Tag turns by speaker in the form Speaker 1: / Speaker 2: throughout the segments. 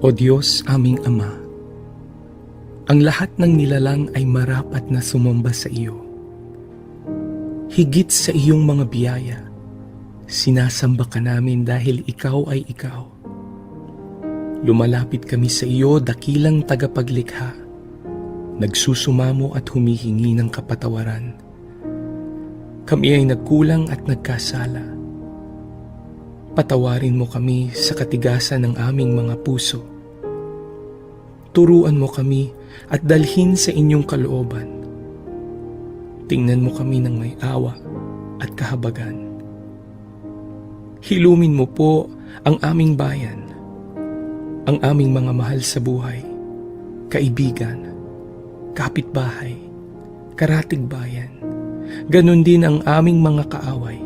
Speaker 1: O Diyos aming Ama, ang lahat ng nilalang ay marapat na sumamba sa iyo. Higit sa iyong mga biyaya, sinasamba ka namin dahil ikaw ay ikaw. Lumalapit kami sa iyo, dakilang tagapaglikha, nagsusumamo at humihingi ng kapatawaran. Kami ay nagkulang at nagkasala. Patawarin mo kami sa katigasan ng aming mga puso. Turuan mo kami at dalhin sa inyong kalooban. Tingnan mo kami ng may awa at kahabagan. Hilumin mo po ang aming bayan, ang aming mga mahal sa buhay, kaibigan, kapitbahay, karatig bayan, ganon din ang aming mga kaaway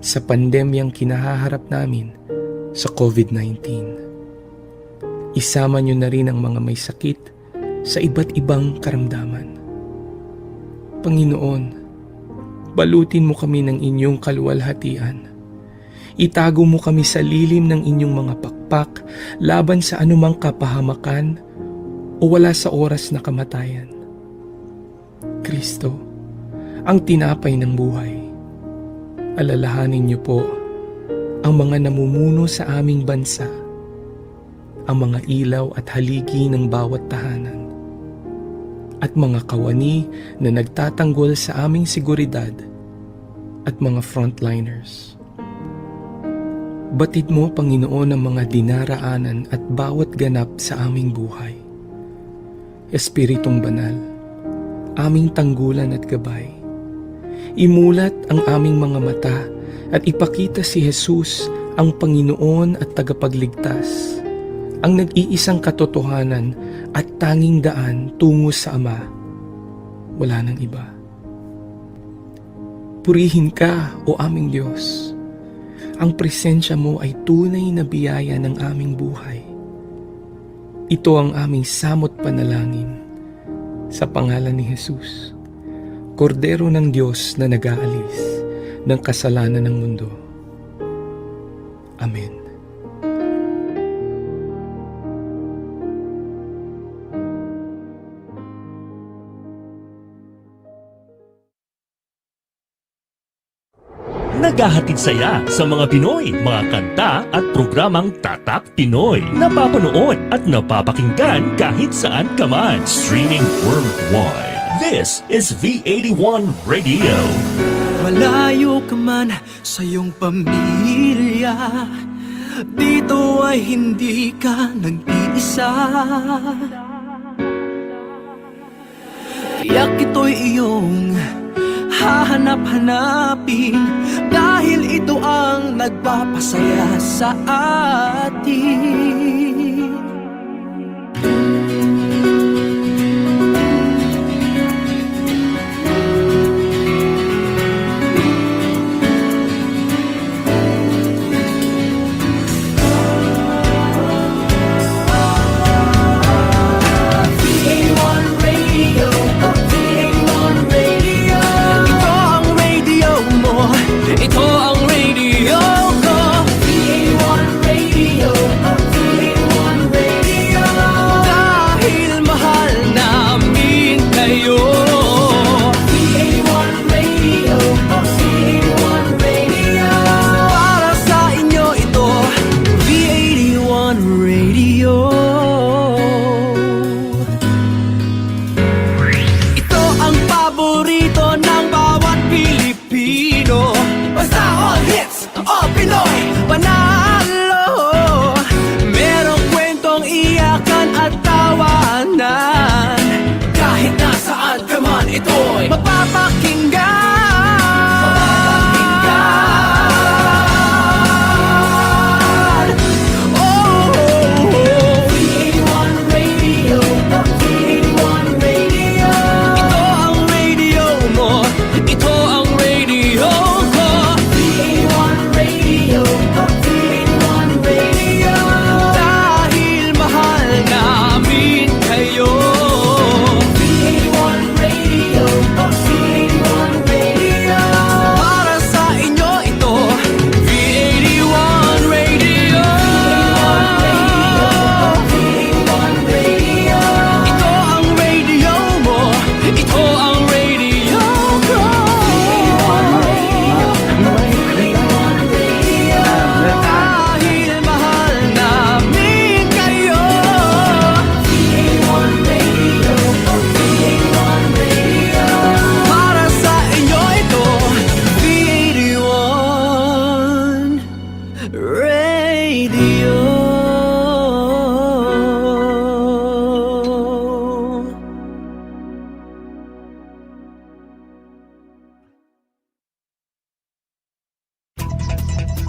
Speaker 1: sa pandemyang kinahaharap namin sa COVID-19. Isama niyo na rin ang mga may sakit sa iba't ibang karamdaman. Panginoon, balutin mo kami ng inyong kaluwalhatian. Itago mo kami sa lilim ng inyong mga pakpak laban sa anumang kapahamakan o wala sa oras na kamatayan. Kristo, ang tinapay ng buhay, alalahanin niyo po ang mga namumuno sa aming bansa, ang mga ilaw at haligi ng bawat tahanan, at mga kawani na nagtatanggol sa aming seguridad at mga frontliners. Batid mo, Panginoon, ang mga dinaraanan at bawat ganap sa aming buhay. Espiritong Banal, aming tanggulan at gabay, imulat ang aming mga mata at ipakita si Jesus ang Panginoon at tagapagligtas, ang nag-iisang katotohanan at tanging daan tungo sa Ama. Wala nang iba. Purihin ka, O aming Diyos. Ang presensya mo ay tunay na biyaya ng aming buhay. Ito ang aming samot panalangin sa pangalan ni Jesus, Kordero ng Diyos na nag-aalis ng kasalanan ng mundo. Amen.
Speaker 2: Naghahatid saya sa mga Pinoy, mga kanta at programang Tatak Pinoy. Napapanood at napapakinggan kahit saan ka man. Streaming worldwide. This is V81 Radio.
Speaker 3: Malayo ka man sa iyong pamilya, dito ay hindi ka nag-iisa. Tiyak ito'y iyong hahanap-hanapin, dahil ito ang nagpapasaya sa atin. Ito ang radio ko, V81 Radio, V81 Radio. Dahil mahal namin kayo, V81 Radio, V81 Radio. Para sa inyo ito, V81 Radio. Ito ang paborito ng bawat Pilipino. Basta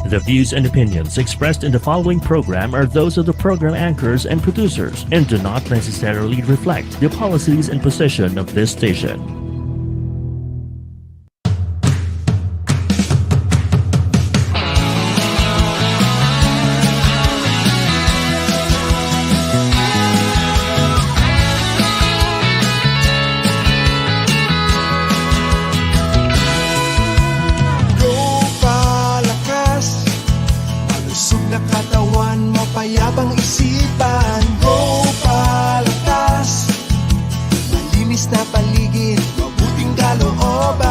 Speaker 2: The views and opinions expressed in the following program are those of the program anchors and producers and do not necessarily reflect the policies and position of this station.
Speaker 4: Gopalakas, malusog na katawan, mapayabang isipan. Gopalakas, malinis na paligid, mabuting kalooban.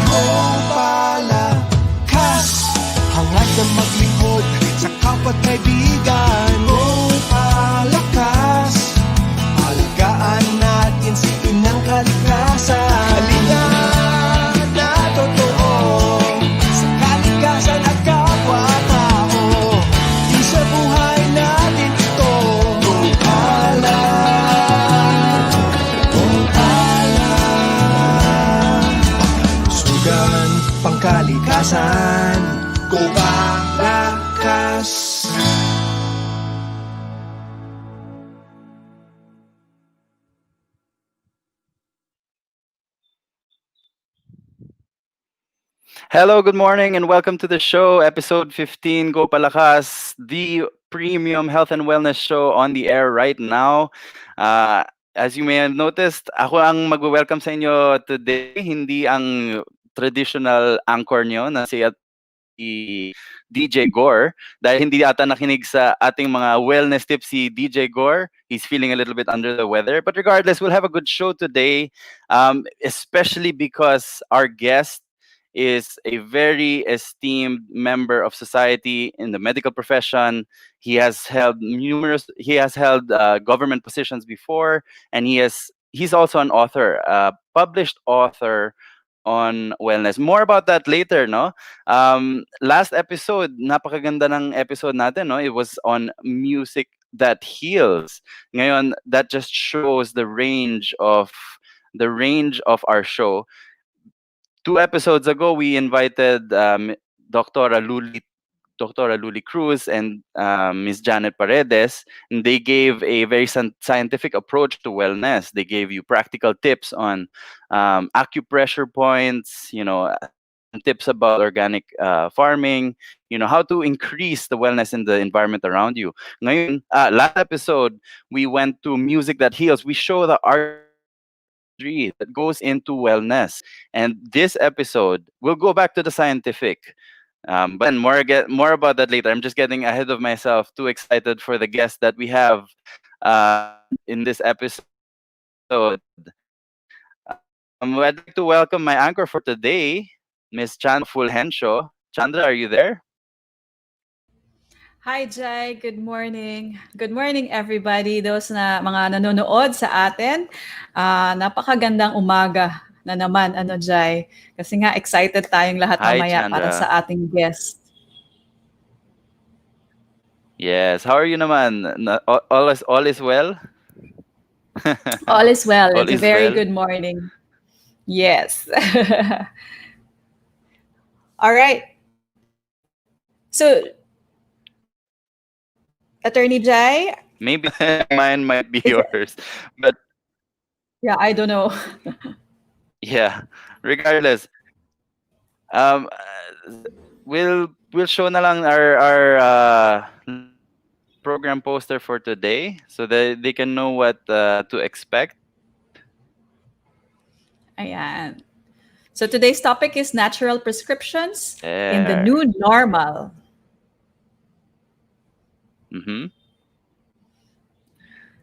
Speaker 4: Gopalakas, hangad na maglingkod sa kapwa at kaibigan. Gopalakas, alagaan natin si Inang Kalikasan. Halina na totoo sa kalikasan at kapwa-tao. Isa buhay natin ito. Gopala, Gopala, sugan pangkalikasan. Gopalakas.
Speaker 5: Hello, good morning, and welcome to the show, episode 15, Gopalakas, the premium health and wellness show on the air right now. As you may have noticed, ako ang magwe-welcome sa inyo today, hindi ang traditional anchor nyo na si DJ Gaur, dahil hindi ata nakinig sa ating mga wellness tips si DJ Gaur. He's feeling a little bit under the weather. But regardless, we'll have a good show today, especially because our guest is a very esteemed member of society in the medical profession. He has held government positions before, and he's also an author, published author on wellness. More about that later, no? Last episode, napakaganda ng episode natin, no? It was on music that heals. Ngayon, that just shows the range of our show. 2 episodes ago, we invited Dr. Luli Cruz and Ms. Janet Paredes, and they gave a very scientific approach to wellness. They gave you practical tips on acupressure points, tips about organic farming, how to increase the wellness in the environment around you. Ngayon, last episode, we went to music that heals. We show the art that goes into wellness. And this episode, we'll go back to the scientific. But then more about that later. I'm just getting ahead of myself. Too excited for the guest that we have in this episode. I'd like to welcome my anchor for today, Miss Chandra Fulgencio. Chandra, are you there?
Speaker 6: Hi, Jai. Good morning. Good morning, everybody. Those na mga nanonood sa atin. Napakagandang umaga na naman, Jai. Kasi nga, excited tayong lahat
Speaker 5: Hi,
Speaker 6: mamaya
Speaker 5: Chandra.
Speaker 6: para sa ating guest.
Speaker 5: Yes. How are you naman? All is well?
Speaker 6: All is well.
Speaker 5: All
Speaker 6: It's
Speaker 5: is
Speaker 6: a very
Speaker 5: well?
Speaker 6: good morning. Yes. All right. So, Attorney Jai,
Speaker 5: Maybe mine might be yours. But
Speaker 6: yeah, I don't know.
Speaker 5: yeah, regardless, um, we'll show na lang our program poster for today so that they can know what to expect.
Speaker 6: Ayan. So today's topic is natural prescriptions in the
Speaker 5: There.
Speaker 6: new normal.
Speaker 5: Mm-hmm.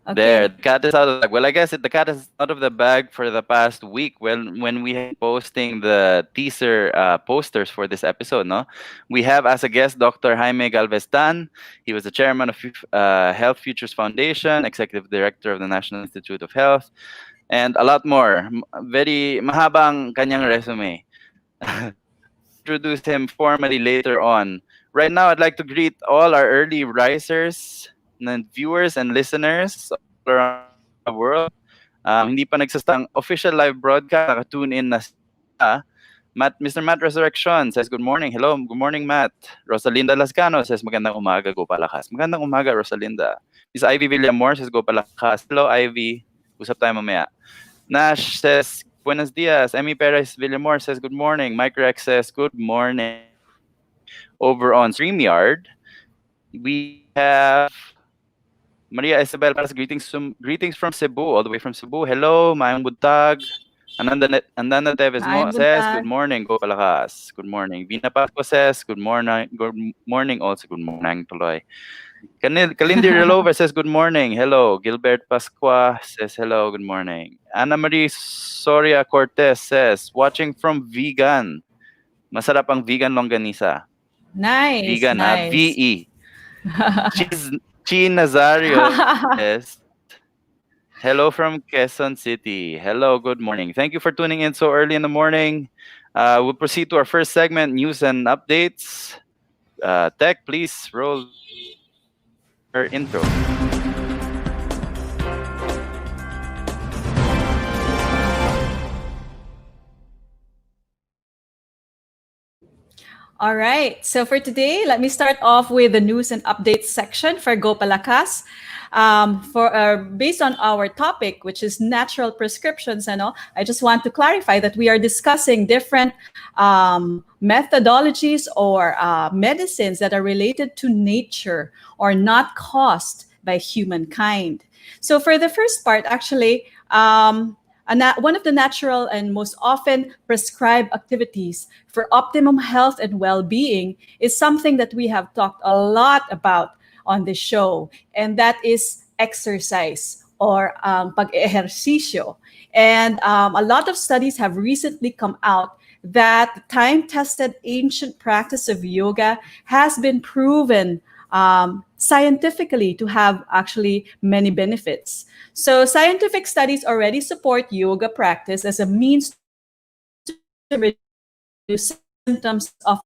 Speaker 6: Okay.
Speaker 5: There, the cat is out of the bag. Well, I guess the cat is out of the bag for the past week when we had posting the teaser posters for this episode, no? We have as a guest Dr. Jaime Galvez. He was the chairman of Health Futures Foundation, executive director of the National Institute of Health, and a lot more. Very mahabang kanyang resume. Introduce him formally later on. Right now, I'd like to greet all our early risers, and viewers and listeners all around the world. hindi pa nagsastang official live broadcast, naka-tune in na sila. Mr. Matt Resurrection says, good morning. Hello, good morning, Matt. Rosalinda Lascano says, magandang umaga, Gopalakas. Magandang umaga, Rosalinda. Miss Ivy Villamor says, Gopalakas. Hello, Ivy. Usap tayo mamaya. Nash says, buenos dias. Emmy Perez Villamor says, good morning. Mike Rex says, good morning. Over on StreamYard, we have Maria Isabel Paras, greetings from Cebu, all the way from Cebu. Hello, Mayang Buntag. Ananda Teves
Speaker 6: Hi,
Speaker 5: says,
Speaker 6: Buntag.
Speaker 5: good morning, Gopalakas. Good morning. Vina Pasco says, good morning. Good morning also. Good morning, tuloy. Kalindi Relover says, good morning. Hello. Gilbert Pasqua says, hello. Good morning. Ana Marie Soria Cortez says, watching from Vegan. Masarap ang vegan longganisa.
Speaker 6: Nice,
Speaker 5: Vegan,
Speaker 6: nice.
Speaker 5: VE. Chi Nazario says, hello from Quezon City. Hello, good morning. Thank you for tuning in so early in the morning. We'll proceed to our first segment, news and updates. Tech, please roll our intro.
Speaker 6: All right. So for today, let me start off with the news and updates section for Gopalakas. Based on our topic, which is natural prescriptions, I just want to clarify that we are discussing different methodologies or medicines that are related to nature or not caused by humankind. So for the first part, actually, one of the natural and most often prescribed activities for optimum health and well-being is something that we have talked a lot about on the show, and that is exercise or pag-ehersisyo. And a lot of studies have recently come out that the time-tested ancient practice of yoga has been proven scientifically to have actually many benefits. So scientific studies already support yoga practice as a means to reduce symptoms of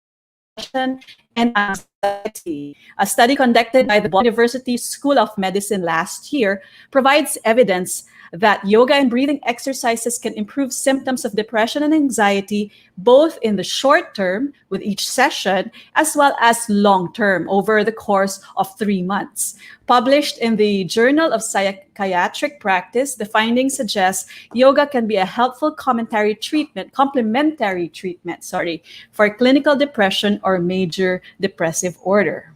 Speaker 6: depression and anxiety. A study conducted by the Boston University School of Medicine last year provides evidence that yoga and breathing exercises can improve symptoms of depression and anxiety, both in the short term with each session, as well as long term over the course of 3 months. Published in the Journal of Psychiatric Practice, the findings suggest yoga can be a helpful complementary treatment, for clinical depression or major depressive order.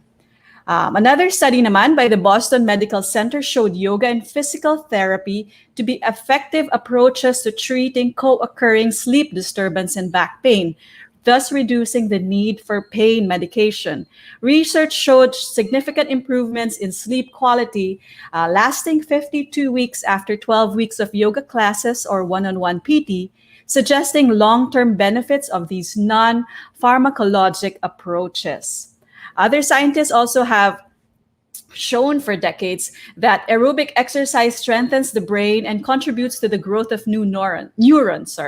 Speaker 6: Another study naman by the Boston Medical Center showed yoga and physical therapy to be effective approaches to treating co-occurring sleep disturbance and back pain, thus reducing the need for pain medication. Research showed significant improvements in sleep quality, lasting 52 weeks after 12 weeks of yoga classes or one-on-one PT, suggesting long-term benefits of these non-pharmacologic approaches. Other scientists also have shown for decades that aerobic exercise strengthens the brain and contributes to the growth of new neurons.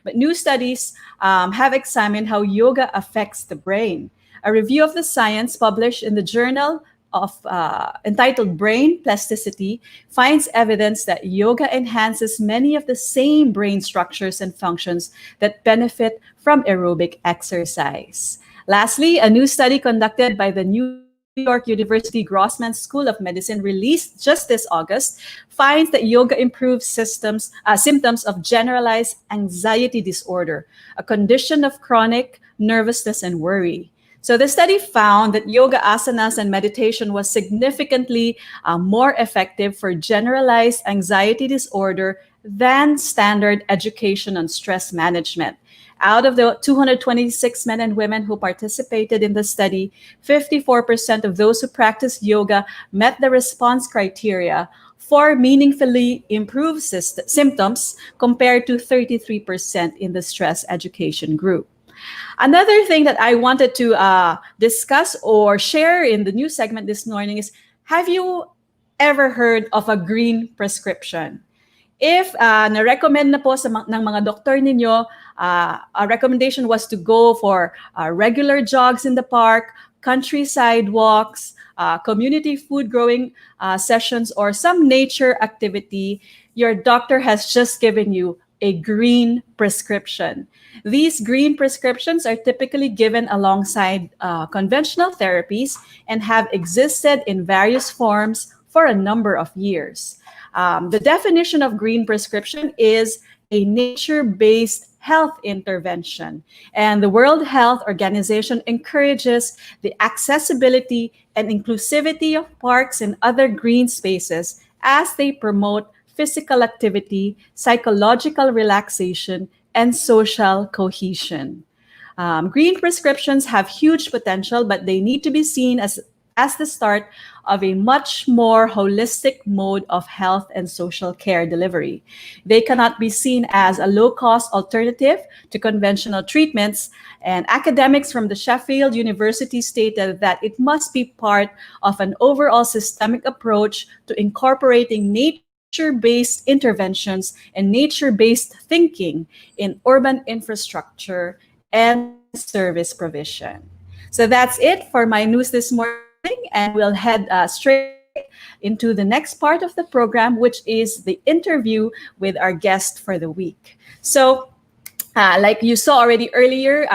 Speaker 6: But new studies have examined how yoga affects the brain. A review of the science published in the journal entitled Brain Plasticity finds evidence that yoga enhances many of the same brain structures and functions that benefit from aerobic exercise. Lastly, a new study conducted by the New York University Grossman School of Medicine, released just this August, finds that yoga improves symptoms of generalized anxiety disorder, a condition of chronic nervousness and worry. So the study found that yoga asanas and meditation was significantly more effective for generalized anxiety disorder than standard education on stress management. Out of the 226 men and women who participated in the study, 54% of those who practiced yoga met the response criteria for meaningfully improved symptoms compared to 33% in the stress education group. Another thing that I wanted to discuss or share in the news segment this morning is, have you ever heard of a green prescription? If na-recommend na po ng mga doktor ninyo, a recommendation was to go for regular jogs in the park, countryside walks, community food growing sessions, or some nature activity, your doctor has just given you a green prescription. These green prescriptions are typically given alongside conventional therapies and have existed in various forms for a number of years. The definition of green prescription is a nature-based health intervention. And the World Health Organization encourages the accessibility and inclusivity of parks and other green spaces as they promote physical activity, psychological relaxation, and social cohesion. Green prescriptions have huge potential, but they need to be seen as the start of a much more holistic mode of health and social care delivery. They cannot be seen as a low-cost alternative to conventional treatments, and academics from the Sheffield University stated that it must be part of an overall systemic approach to incorporating nature-based interventions and nature-based thinking in urban infrastructure and service provision. So that's it for my news this morning, and we'll head straight into the next part of the program, which is the interview with our guest for the week. So, like you saw already earlier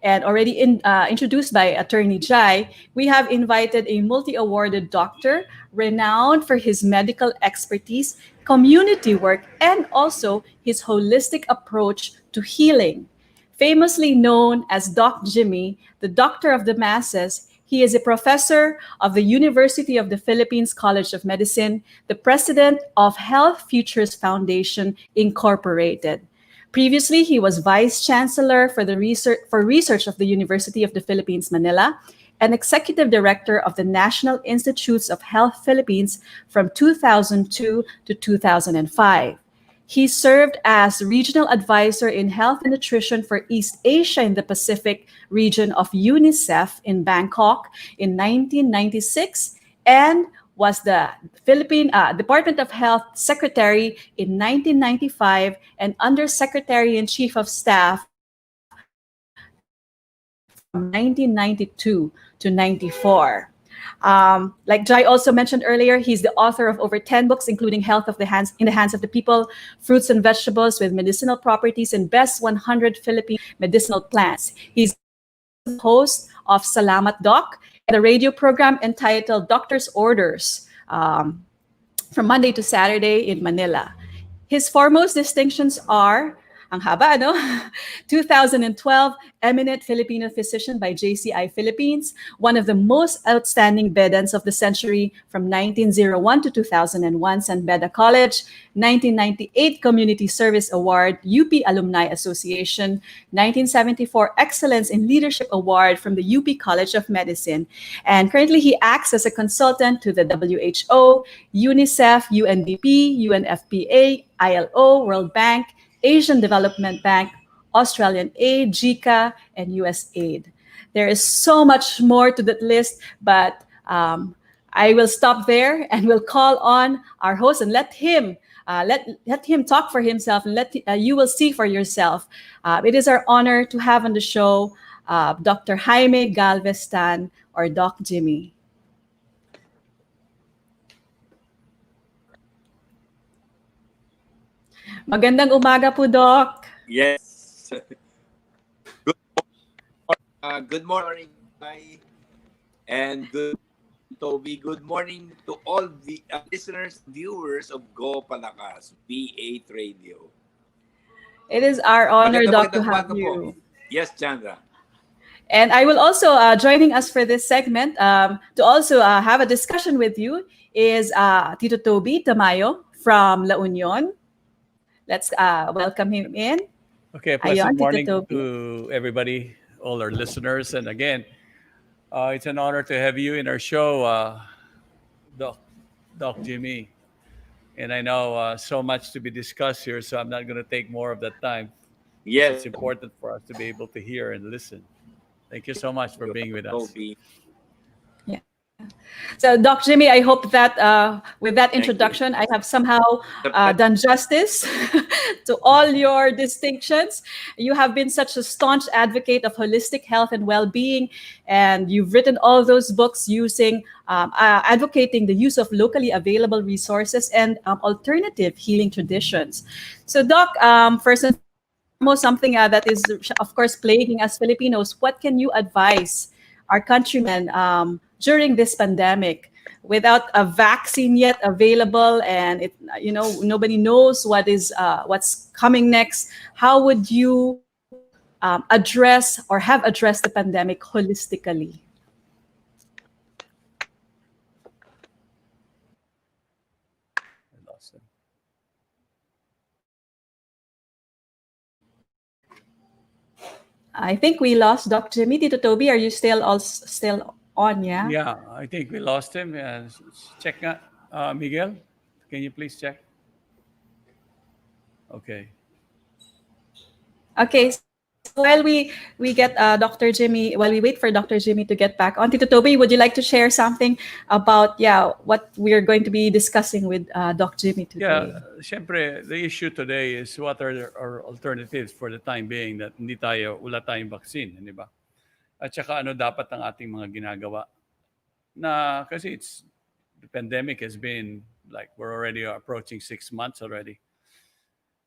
Speaker 6: and already introduced by Attorney Jai, we have invited a multi-awarded doctor renowned for his medical expertise, community work, and also his holistic approach to healing. Famously known as Doc Jimmy, the doctor of the masses, he is a professor of the University of the Philippines College of Medicine, the president of Health Futures Foundation, Incorporated. Previously, he was vice chancellor for research of the University of the Philippines, Manila, and executive director of the National Institutes of Health Philippines from 2002 to 2005. He served as regional advisor in health and nutrition for East Asia in the Pacific region of UNICEF in Bangkok in 1996 and was the Philippine Department of Health Secretary in 1995 and Undersecretary and Chief of Staff from 1992 to 94. Like Jai also mentioned earlier, he's the author of over 10 books, including Health of the Hands in the Hands of the People, Fruits and Vegetables with Medicinal Properties, and Best 100 Philippine Medicinal Plants. He's the host of Salamat Doc, the radio program entitled Doctor's Orders from Monday to Saturday in Manila. His foremost distinctions are, ang haba, no? 2012, Eminent Filipino Physician by JCI Philippines, one of the most outstanding bedants of the century from 1901 to 2001, San Beda College, 1998 Community Service Award, UP Alumni Association, 1974 Excellence in Leadership Award from the UP College of Medicine, and currently he acts as a consultant to the WHO, UNICEF, UNDP, UNFPA, ILO, World Bank, Asian Development Bank, Australian Aid, JICA, and USAID. There is so much more to that list, but I will stop there and will call on our host and let him talk for himself, and you will see for yourself. It is our honor to have on the show Dr. Jaime Galvez or Doc Jimmy. Magandang umaga po, Doc.
Speaker 7: Yes. Good morning, Mai, and good Toby. Good morning to all the listeners, viewers of Gopalakas, V8 Radio.
Speaker 6: It is our honor, Doc, to
Speaker 7: Magandang
Speaker 6: have
Speaker 7: umaga
Speaker 6: you.
Speaker 7: po. Yes, Chandra.
Speaker 6: And I will also, joining us for this segment, to also have a discussion with you is Tito Toby Tamayo from La Union. Let's welcome him in.
Speaker 8: Okay, pleasant
Speaker 6: Ayon,
Speaker 8: morning
Speaker 6: Tito Toby.
Speaker 8: to everybody, all our listeners. And again, it's an honor to have you in our show, Doc Jimmy. And I know so much to be discussed here, so I'm not going to take more of that time.
Speaker 7: Yes,
Speaker 8: It's important for us to be able to hear and listen. Thank you so much for being with us.
Speaker 7: Toby.
Speaker 6: So, Doc Jimmy, I hope that with that
Speaker 7: Thank you.
Speaker 6: introduction, I have somehow
Speaker 7: The-
Speaker 6: done justice to all your distinctions. You have been such a staunch advocate of holistic health and well-being, and you've written all those books advocating the use of locally available resources and alternative healing traditions. So, Doc, first and foremost, something that is, of course, plaguing us Filipinos. What can you advise our countrymen during this pandemic, without a vaccine yet available, and nobody knows what's coming next? How would you address or have addressed the pandemic holistically?
Speaker 8: I lost him.
Speaker 6: I think we lost Doc Jimmy. Tito Toby, are you still on? Yeah.
Speaker 8: Yeah, I think we lost him. Check nga. Miguel, can you please check? Okay.
Speaker 6: Okay. So while we get Dr. Jimmy, while we wait for Dr. Jimmy to get back on, Tito Toby, would you like to share something about what we're going to be discussing with Doc Jimmy today?
Speaker 8: Yeah, syempre, the issue today is what are our alternatives for the time being that wala tayong vaccine, di ba? At saka ano dapat ang ating mga ginagawa? Na kasi the pandemic has been like we're already approaching 6 months already.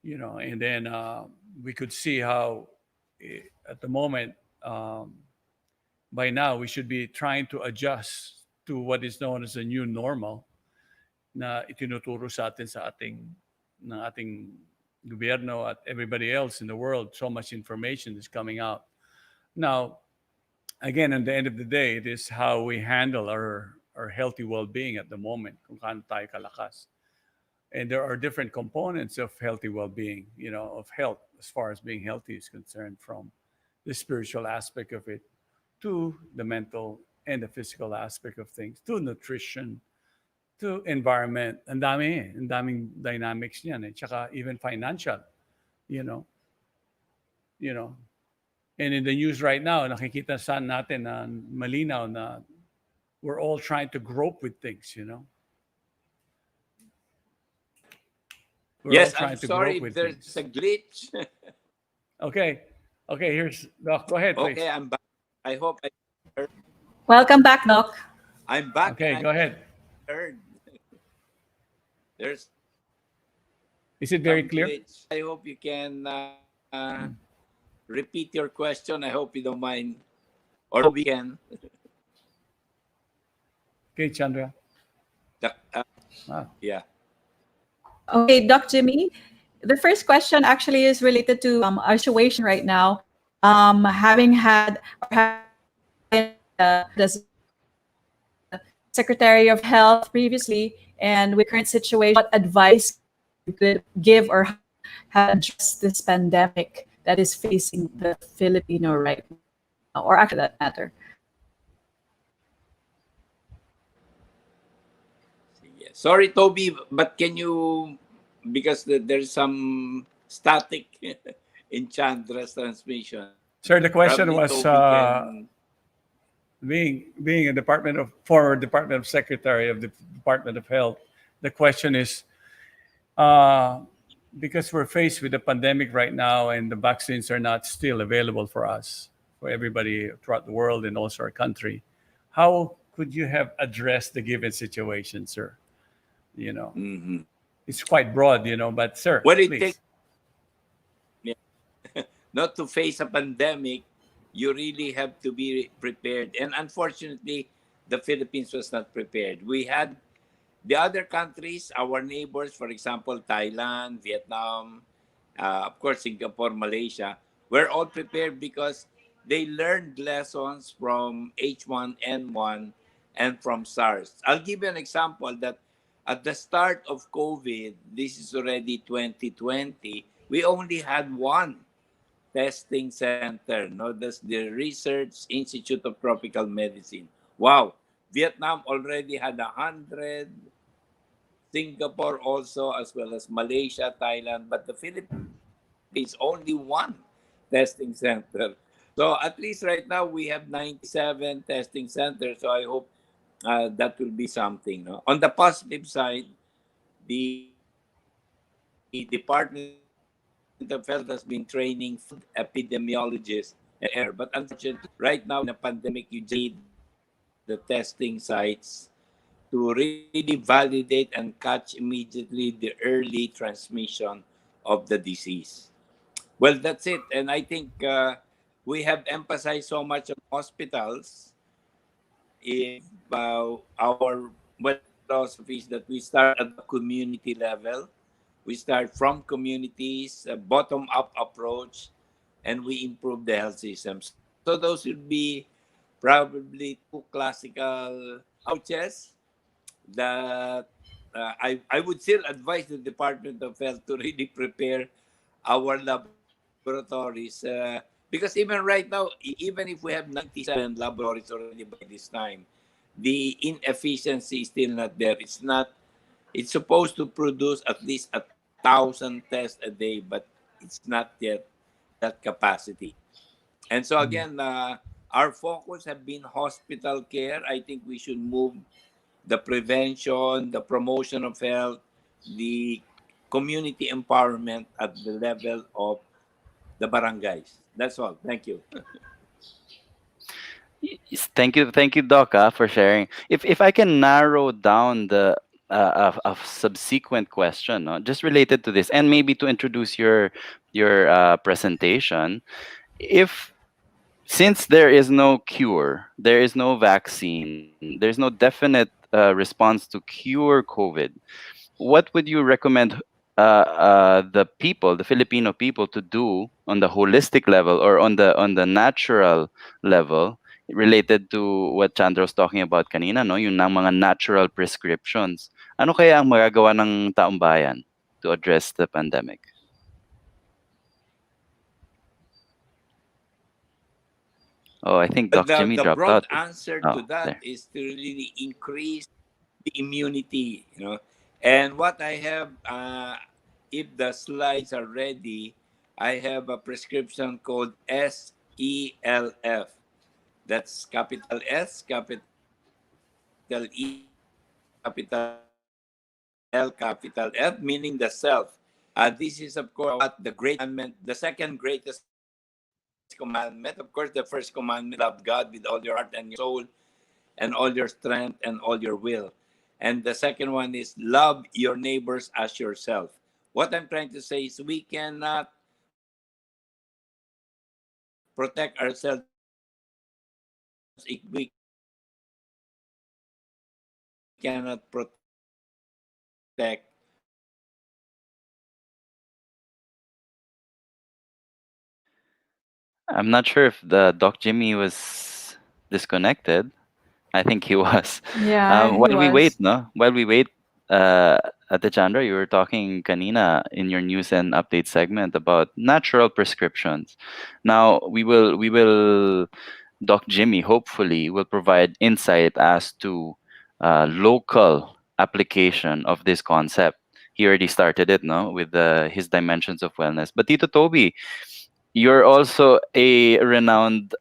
Speaker 8: And then we could see how at the moment by now we should be trying to adjust to what is known as a new normal na itinuturo sa atin ng ating gobyerno at everybody else in the world. So much information is coming out. Now, again, at the end of the day, it is how we handle our healthy well-being at the moment, kung gaano tayo kalakas. And there are different components of healthy well-being, of health, as far as being healthy is concerned, from the spiritual aspect of it to the mental and the physical aspect of things, to nutrition, to environment. Ang daming dynamics niyan. Tsaka even financial, you know. And in the news right now, nakikita saan natin na malinaw na we're all trying to grope with things, We're
Speaker 7: yes,
Speaker 8: all trying
Speaker 7: I'm
Speaker 8: to
Speaker 7: sorry
Speaker 8: grope with
Speaker 7: if there's
Speaker 8: things.
Speaker 7: a glitch.
Speaker 8: Okay, here's Doc. Go ahead, please.
Speaker 7: Okay, I'm back. I hope
Speaker 6: Welcome back, Doc.
Speaker 7: I'm back.
Speaker 8: Okay, go ahead.
Speaker 7: Heard. There's
Speaker 8: Is it very
Speaker 7: some
Speaker 8: clear?
Speaker 7: glitch. I hope you can repeat your question. I hope you don't mind. Or we can.
Speaker 8: Okay, Chandra.
Speaker 7: Yeah.
Speaker 6: Okay, Doc Jimmy, the first question actually is related to our situation right now. Having had the Secretary of Health previously, and with current situation, what advice you could give or how to address this pandemic that is facing the Filipino right now, or actually that matter?
Speaker 7: Sorry, Toby, but can you, because there's some static in Chandra's transmission.
Speaker 8: Sir, the question
Speaker 7: Probably
Speaker 8: was
Speaker 7: Toby
Speaker 8: being a former Department of Secretary of the Department of Health. The question is, because we're faced with a pandemic right now and the vaccines are not still available for us, for everybody throughout the world and also our country, how could you have addressed the given situation, sir? It's quite broad, but sir,
Speaker 7: what it
Speaker 8: please.
Speaker 7: takes not to face a pandemic, you really have to be prepared. And unfortunately, the Philippines was not prepared. We had the other countries, our neighbors, for example, Thailand, Vietnam, of course, Singapore, Malaysia, were all prepared because they learned lessons from H1N1 and from SARS. I'll give you an example that at the start of COVID, this is already 2020, we only had one testing center. That's the Research Institute of Tropical Medicine. Wow. Vietnam already had 100. Singapore also, as well as Malaysia, Thailand. But the Philippines, only one testing center. So at least right now, we have 97 testing centers. So I hope that will be something. No? On the positive side, the Department of Health has been training food epidemiologists and air. But unfortunately, right now in a pandemic, you just need the testing sites to really validate and catch immediately the early transmission of the disease. Well, that's it. And I think we have emphasized so much on hospitals. If our philosophy is that we start at the community level, we start from communities, a bottom-up approach, and we improve the health systems. So those would be probably two classical approaches that I would still advise the Department of Health to really prepare our laboratories. Because even right now, even if we have 97 laboratories already by this time, the inefficiency is still not there. It's supposed to produce at least 1,000 tests a day, but it's not yet that capacity. And so again, our focus have been hospital care. I think we should move the prevention, the promotion of health, the community empowerment at the level of the barangays. That's all. Thank you.
Speaker 5: Yes, thank you, Doc, for sharing. If I can narrow down the a subsequent question, just related to this, and maybe to introduce your presentation, if since there is no cure, there is no vaccine, there's no definite response to cure COVID, what would you recommend the people, the Filipino people, to do on the holistic level or on the natural level related to what Chandra was talking about kanina, no? Yung ng mga natural prescriptions. Ano kaya ang magagawa ng taong bayan to address the pandemic? Oh, I think Doc Jimmy
Speaker 7: The
Speaker 5: dropped
Speaker 7: broad
Speaker 5: out.
Speaker 7: answer
Speaker 5: Oh,
Speaker 7: to that
Speaker 5: there.
Speaker 7: is to really increase the immunity, And what I have, if the slides are ready, I have a prescription code SELF. That's capital S, capital E, capital L, capital F, meaning the self. This is, of course, what the great commandment, the second greatest commandment. Of course, the first commandment, love God with all your heart and your soul and all your strength and all your will. And the second one is love your neighbors as yourself. What I'm trying to say is we cannot protect ourselves if we cannot protect
Speaker 5: I'm not sure if the Doc Jimmy was disconnected. I think he was.
Speaker 6: Yeah, he
Speaker 5: While we wait,
Speaker 6: was.
Speaker 5: no? While we wait, Ate Chandra, you were talking kanina in your news and update segment about natural prescriptions. Now we will Doc Jimmy hopefully will provide insight as to local application of this concept. He already started it, no, with his dimensions of wellness. But Tito Toby, you're also a renowned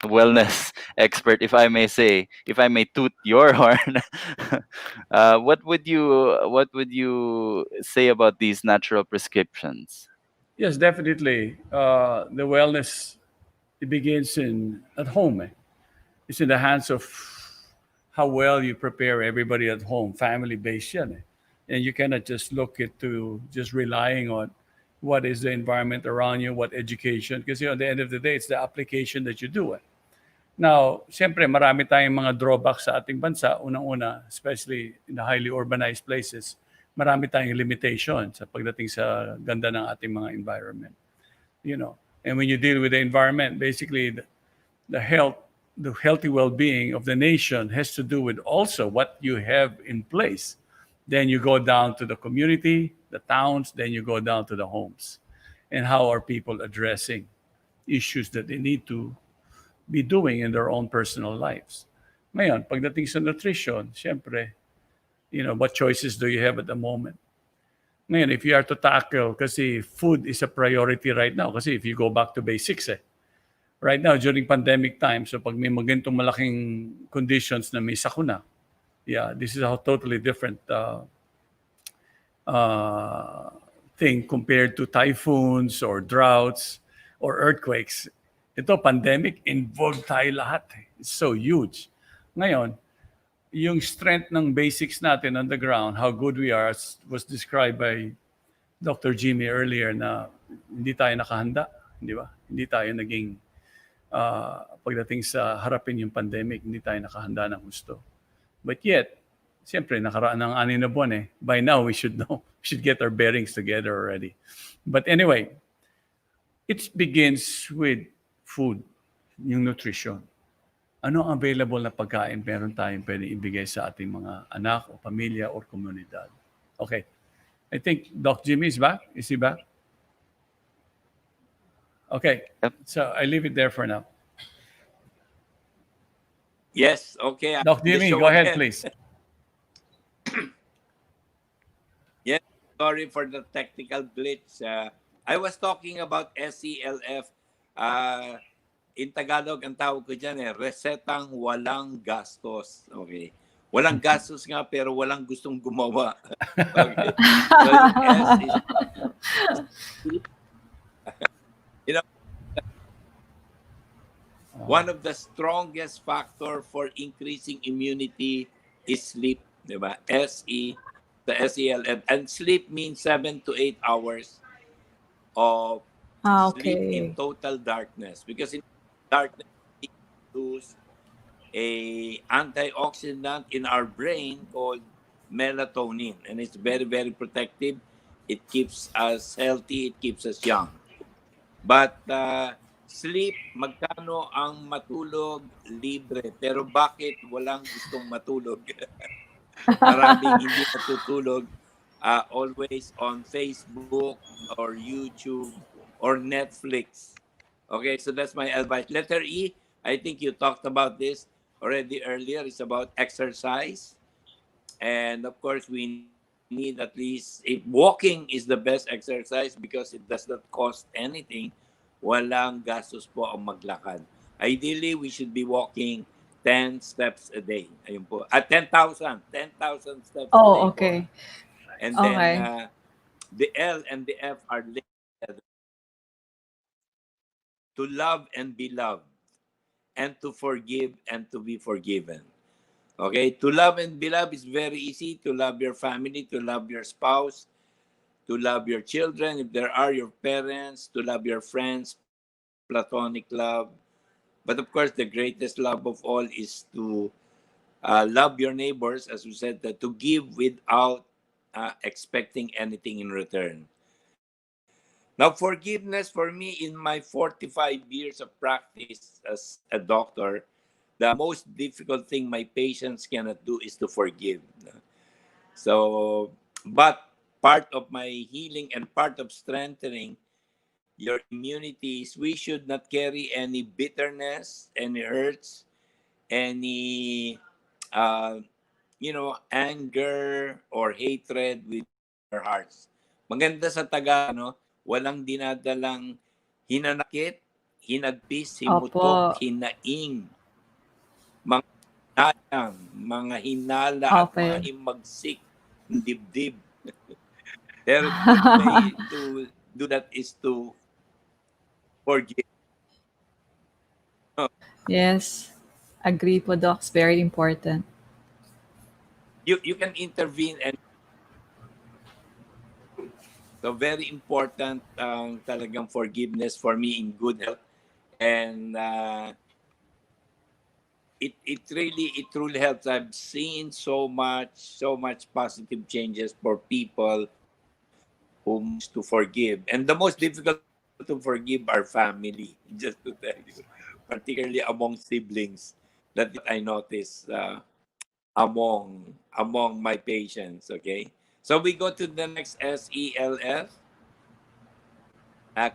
Speaker 5: wellness expert, if I may say, if I may toot your horn. What would you say about these natural prescriptions?
Speaker 8: Yes, definitely. The wellness, it begins at home. It's in the hands of how well you prepare everybody at home, family based yan. And you cannot just look at to just relying on what is the environment around you, what education. Because at the end of the day, it's the application that you do. Now, siyempre marami tayong mga drawbacks sa ating bansa. Unang-una, especially in the highly urbanized places, marami tayong limitation sa pagdating sa ganda ng ating mga environment. And when you deal with the environment, basically the healthy well-being of the nation has to do with also what you have in place. Then you go down to the community, the towns, then you go down to the homes. And how are people addressing issues that they need to be doing in their own personal lives? Ngayon, pagdating sa nutrition, syempre, what choices do you have at the moment? Ngayon, if you are to tackle, kasi food is a priority right now. Kasi if you go back to basics, right now, during pandemic time, so pag may magantong malaking conditions na may sakuna, Yeah, this is a totally different thing compared to typhoons or droughts or earthquakes. Ito, pandemic, involved tayo lahat. It's so huge. Ngayon, yung strength ng basics natin on the ground, how good we are, was described by Dr. Jaime earlier na hindi tayo nakahanda, di ba? Hindi tayo naging, pagdating sa harapin yung pandemic, hindi tayo nakahanda ng gusto. But yet, siyempre, nakaraan ng 6 na buwan eh. By now, we should know. We should get our bearings together already. But anyway, it begins with food, yung nutrition. Ano ang available na pagkain meron tayong pwede ibigay sa ating mga anak o pamilya o komunidad? Okay. I think Doc Jimmy is back. Is he back? Okay.
Speaker 5: Yep.
Speaker 8: So I leave it there for now.
Speaker 7: Yes, okay.
Speaker 8: Doc Jimmy, go ahead, please.
Speaker 7: Yes, sorry for the technical glitch. I was talking about SELF. In Tagalog, ang tawag ko dyan resetang walang gastos. Okay. Walang gastos nga, pero walang gustong gumawa. Okay. So, yung S is, you know, one of the strongest factor for increasing immunity is sleep. Diba? The SELF. And sleep means 7 to 8 hours of sleep in total darkness. Because in darkness, we lose a antioxidant in our brain called melatonin. And it's very, very protective. It keeps us healthy. It keeps us young. But sleep, magkano ang matulog? Libre. Pero bakit walang gustong matulog? Maraming hindi natutulog. Always on Facebook or YouTube or Netflix. Okay, so that's my advice. Letter E, I think you talked about this already earlier. It's about exercise. And of course, we need at least, if walking is the best exercise because it does not cost anything, walang gastos po ang maglakad. Ideally, we should be walking 10 steps a day. Ayun po. At 10,000 steps a day.
Speaker 6: Oh, okay.
Speaker 7: Po. And then the L and the F are linked together. To love and be loved, and to forgive and to be forgiven. Okay? To love and be loved is very easy. To love your family, to love your spouse, to love your children, if there are your parents, to love your friends, platonic love. But of course, the greatest love of all is to love your neighbors, as we said, to give without expecting anything in return. Now, forgiveness for me, in my 45 years of practice as a doctor, the most difficult thing my patients cannot do is to forgive. So, but part of my healing and part of strengthening your immunity is we should not carry any bitterness, any hurts, any, anger or hatred with our hearts. Maganda sa Tagalog, no? Walang dinadalang hinanakit, hinagpis, himutok, hinaing, mga hinayang, mga hinala, at mga himagsik ng dibdib. Pero the way to do that is to forgive.
Speaker 6: Yes. Agree po, Doc. It's very important.
Speaker 7: You can intervene and so very important talagang forgiveness for me in good health. And it truly helps. I've seen so much positive changes for people who used to forgive. And the most difficult to forgive are family, just to tell you, particularly among siblings. That I notice among my patients. Okay. So we go to the next SELF.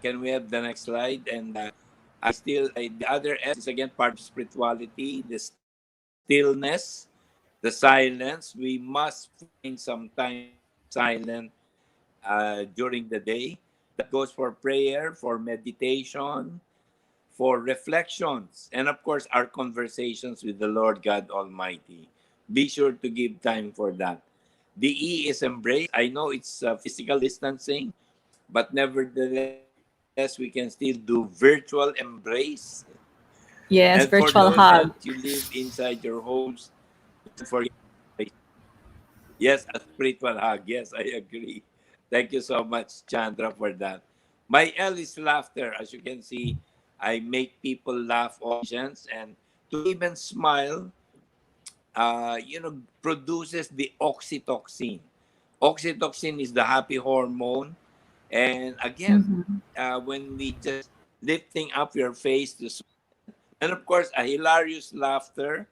Speaker 7: Can we have the next slide? And the other S is again part of spirituality, the stillness, the silence. We must find some time silent during the day. That goes for prayer, for meditation, for reflections, and of course, our conversations with the Lord God Almighty. be sure to give time for that. The E is embrace. I know it's physical distancing, but nevertheless, we can still do virtual embrace.
Speaker 6: Yes,
Speaker 7: And for
Speaker 6: virtual
Speaker 7: those
Speaker 6: hug.
Speaker 7: that you live inside your homes, don't forget. Yes, a spiritual hug. Yes, I agree. Thank you so much, Chandra, for that. My L is laughter. As you can see, I make people laugh auditions and to even smile, produces the oxytocin. Oxytocin is the happy hormone. And again,
Speaker 6: Mhm.
Speaker 7: when we just lifting up your face to and of course, a hilarious laughter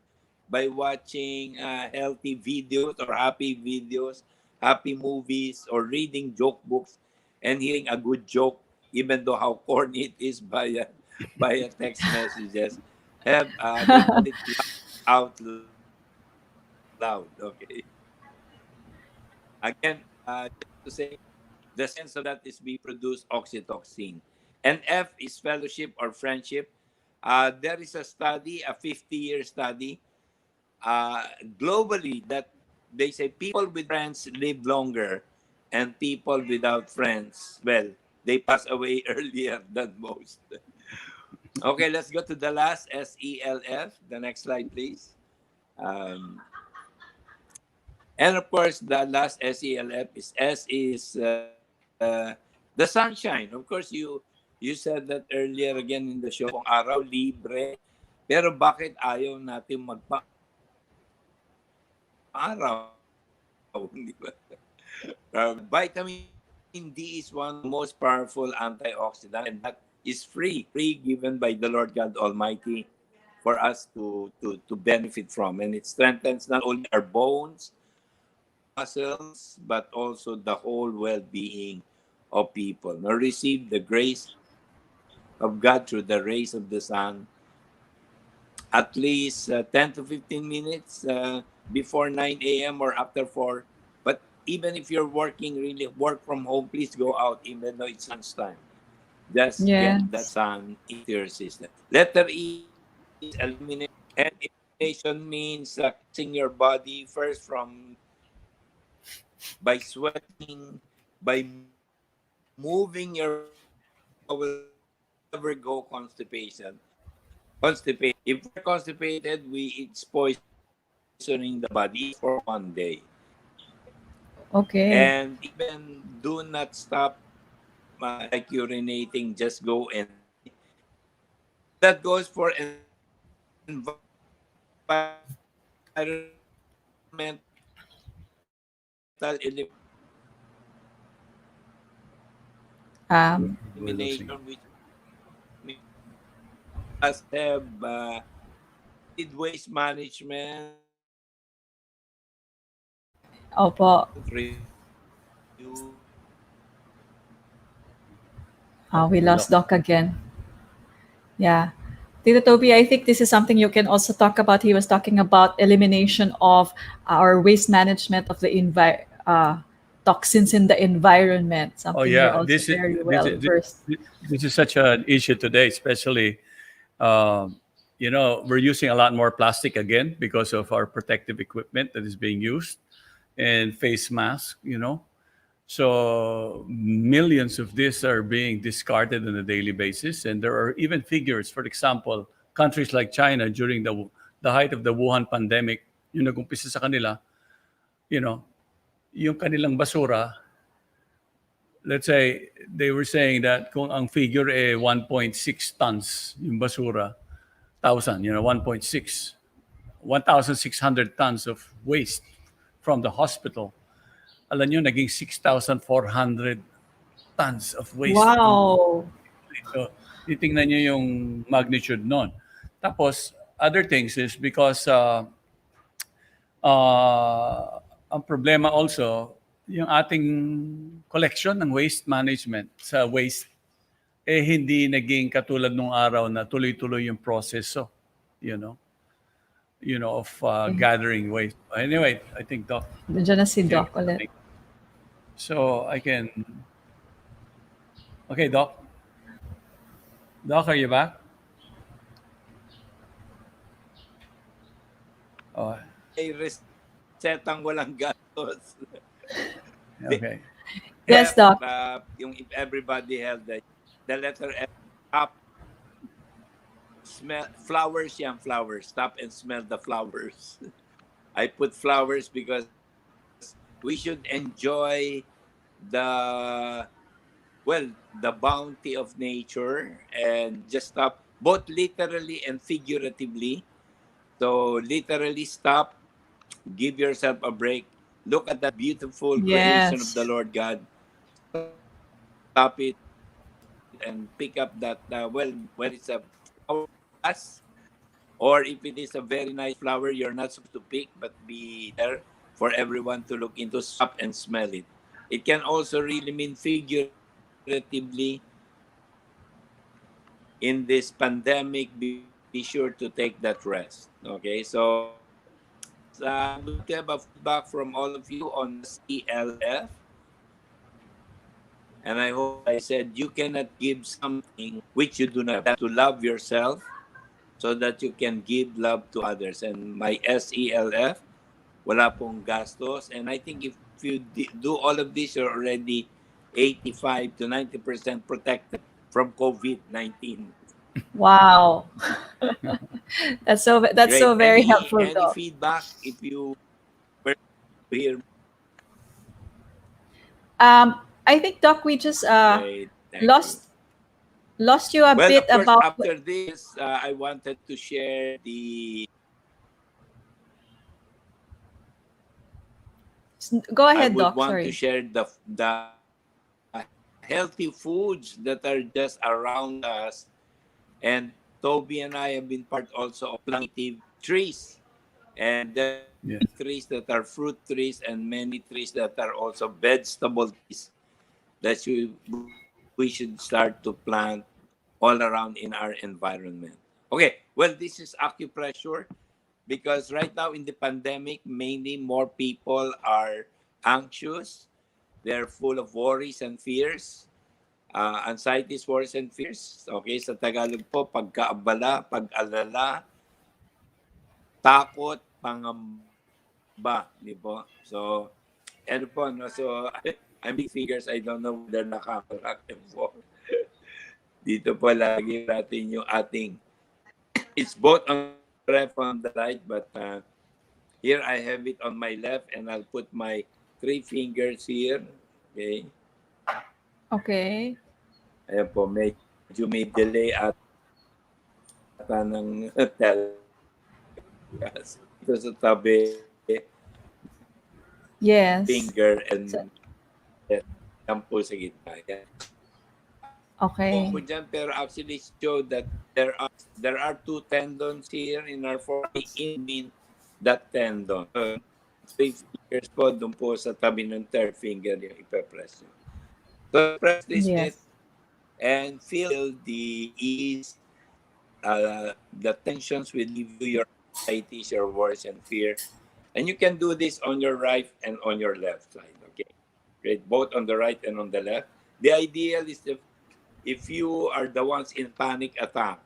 Speaker 7: by watching healthy videos or happy videos, happy movies, or reading joke books and hearing a good joke, even though how corny it is by a text messages, have make it laugh out loud. Okay. Again, just to say, the sense of that is we produce oxytocin. And F is fellowship or friendship. There is a study, a 50-year study, uh, globally that they say people with friends live longer and people without friends, well, they pass away earlier than most. Okay, let's go to the last SELF. The next slide, please. Um, and of course, the last SELF is S is the sunshine. Of course, you said that earlier again in the show, kung araw libre, pero bakit ayaw natin magpa-araw? Di ba? Vitamin D is one of the most powerful antioxidants, and that is free given by the Lord God Almighty for us to benefit from. And it strengthens not only our bones, muscles, but also the whole well-being of people. Now receive the grace of God through the rays of the sun at least 10 to 15 minutes before 9 a.m. or after 4. But even if you're working, really work from home, please go out even though it's lunchtime. Just get that
Speaker 6: Yes.
Speaker 7: sun into your system. Letter E is elimination. And elimination means cleansing your body first from by sweating, by moving your bowel, never go constipation. Constipated. If we're constipated, it's poisoning the body for 1 day.
Speaker 6: Okay.
Speaker 7: And even do not stop like urinating, just go and that goes for
Speaker 6: Um,
Speaker 8: We're losing
Speaker 7: elimination,
Speaker 8: you.
Speaker 7: which must have waste management,
Speaker 6: opo. We
Speaker 8: We
Speaker 6: lost
Speaker 8: lost.
Speaker 6: Doc again. Yeah. Tito Toby, I think this is something you can also talk about. He was talking about elimination of our waste management of the toxins in the environment,
Speaker 8: Oh
Speaker 6: something you're
Speaker 8: yeah,
Speaker 6: also very well versed.
Speaker 8: this is such an issue today, especially um, we're using a lot more plastic again because of our protective equipment that is being used and face masks. So millions of these are being discarded on a daily basis, and there are even figures. For example, countries like China during the height of the Wuhan pandemic, yung nag-umpisa sa kanila, you know, yung kanilang basura, let's say they were saying that kung ang figure 1.6 tons yung basura, 1.6, 1,600 tons of waste from the hospital. Alam nyo, naging 6,400 tons of waste from the
Speaker 6: Wow.
Speaker 8: so, titingnan nyo yung magnitude nun. Tapos, other things is because ang problema also, yung ating collection ng waste management sa waste, hindi naging katulad nung araw na tuloy-tuloy yung proseso, you know, of gathering waste. Anyway, I think Doc
Speaker 6: Diyan na si
Speaker 8: shared
Speaker 6: Doc ulit.
Speaker 8: something. So I can. Okay, Doc. Doc, are you back? Oh,
Speaker 7: I setang walang gastos.
Speaker 8: Okay.
Speaker 6: Yes, Doc.
Speaker 7: Yung if everybody held the letter F, up, smell flowers, yan, flowers. Stop and smell the flowers. I put flowers because we should enjoy the the bounty of nature and just stop both literally and figuratively. So literally stop, give yourself a break, look at that beautiful creation of the
Speaker 6: Yes.
Speaker 7: Lord God, stop it and pick up that when it's a flower glass, or if it is a very nice flower you're not supposed to pick but be there for everyone to look into, stop and smell it. It can also really mean figuratively in this pandemic. Be sure to take that rest. Okay, so I would like to have a feedback from all of you on the CLF. And I hope I said you cannot give something which you do not have, to love yourself so that you can give love to others. And my SELF, wala pong gastos. And I think if you do all of this, you're already 85 to 90% protected from COVID-19.
Speaker 6: Wow. That's so
Speaker 7: Great.
Speaker 6: very helpful,
Speaker 7: Any
Speaker 6: Doc.
Speaker 7: feedback if you were to hear?
Speaker 6: I think, Doc, we just
Speaker 7: Great. Thank you.
Speaker 6: lost you a
Speaker 7: Well,
Speaker 6: bit
Speaker 7: of course,
Speaker 6: about.
Speaker 7: after this, I wanted to share
Speaker 6: Go
Speaker 7: I
Speaker 6: ahead,
Speaker 7: would
Speaker 6: Doc.
Speaker 7: want
Speaker 6: Sorry.
Speaker 7: to share the healthy foods that are just around us. And Toby and I have been part also of planting trees. And there
Speaker 8: Yes.
Speaker 7: are trees that are fruit trees and many trees that are also vegetable trees that we should start to plant all around in our environment. Okay, well, this is acupressure because right now in the pandemic, mainly more people are anxious. They're full of worries and fears. Anxieties, worries, and fears. Okay, sa Tagalog po, pagkaabala, pag-alala, takot, pangamba. Di po? So, ano po, no? So, I'm big figures. I don't know whether nakakarakin po. Dito po lagi natin yung ating, it's both on the left on the right, but here I have it on my left and I'll put my 3 fingers here. Okay.
Speaker 6: Okay.
Speaker 7: Ayan po, medyo may delay at ng telecast. Ito sa tabi,
Speaker 6: Yes.
Speaker 7: finger and yan po sa gitna. Yan.
Speaker 6: Okay.
Speaker 7: Po dyan, pero actually show that there are 2 tendons here in our forearm in that tendon. 3 fingers po, doon po sa tabi ng 3rd finger yung ipapress nyo. So press this
Speaker 6: Yes.
Speaker 7: bit and feel the ease, the tensions will leave you, your anxieties, your worries and fear. And you can do this on your right and on your left side. Okay, great, both on the right and on the left. The ideal is if you are the ones in panic attack,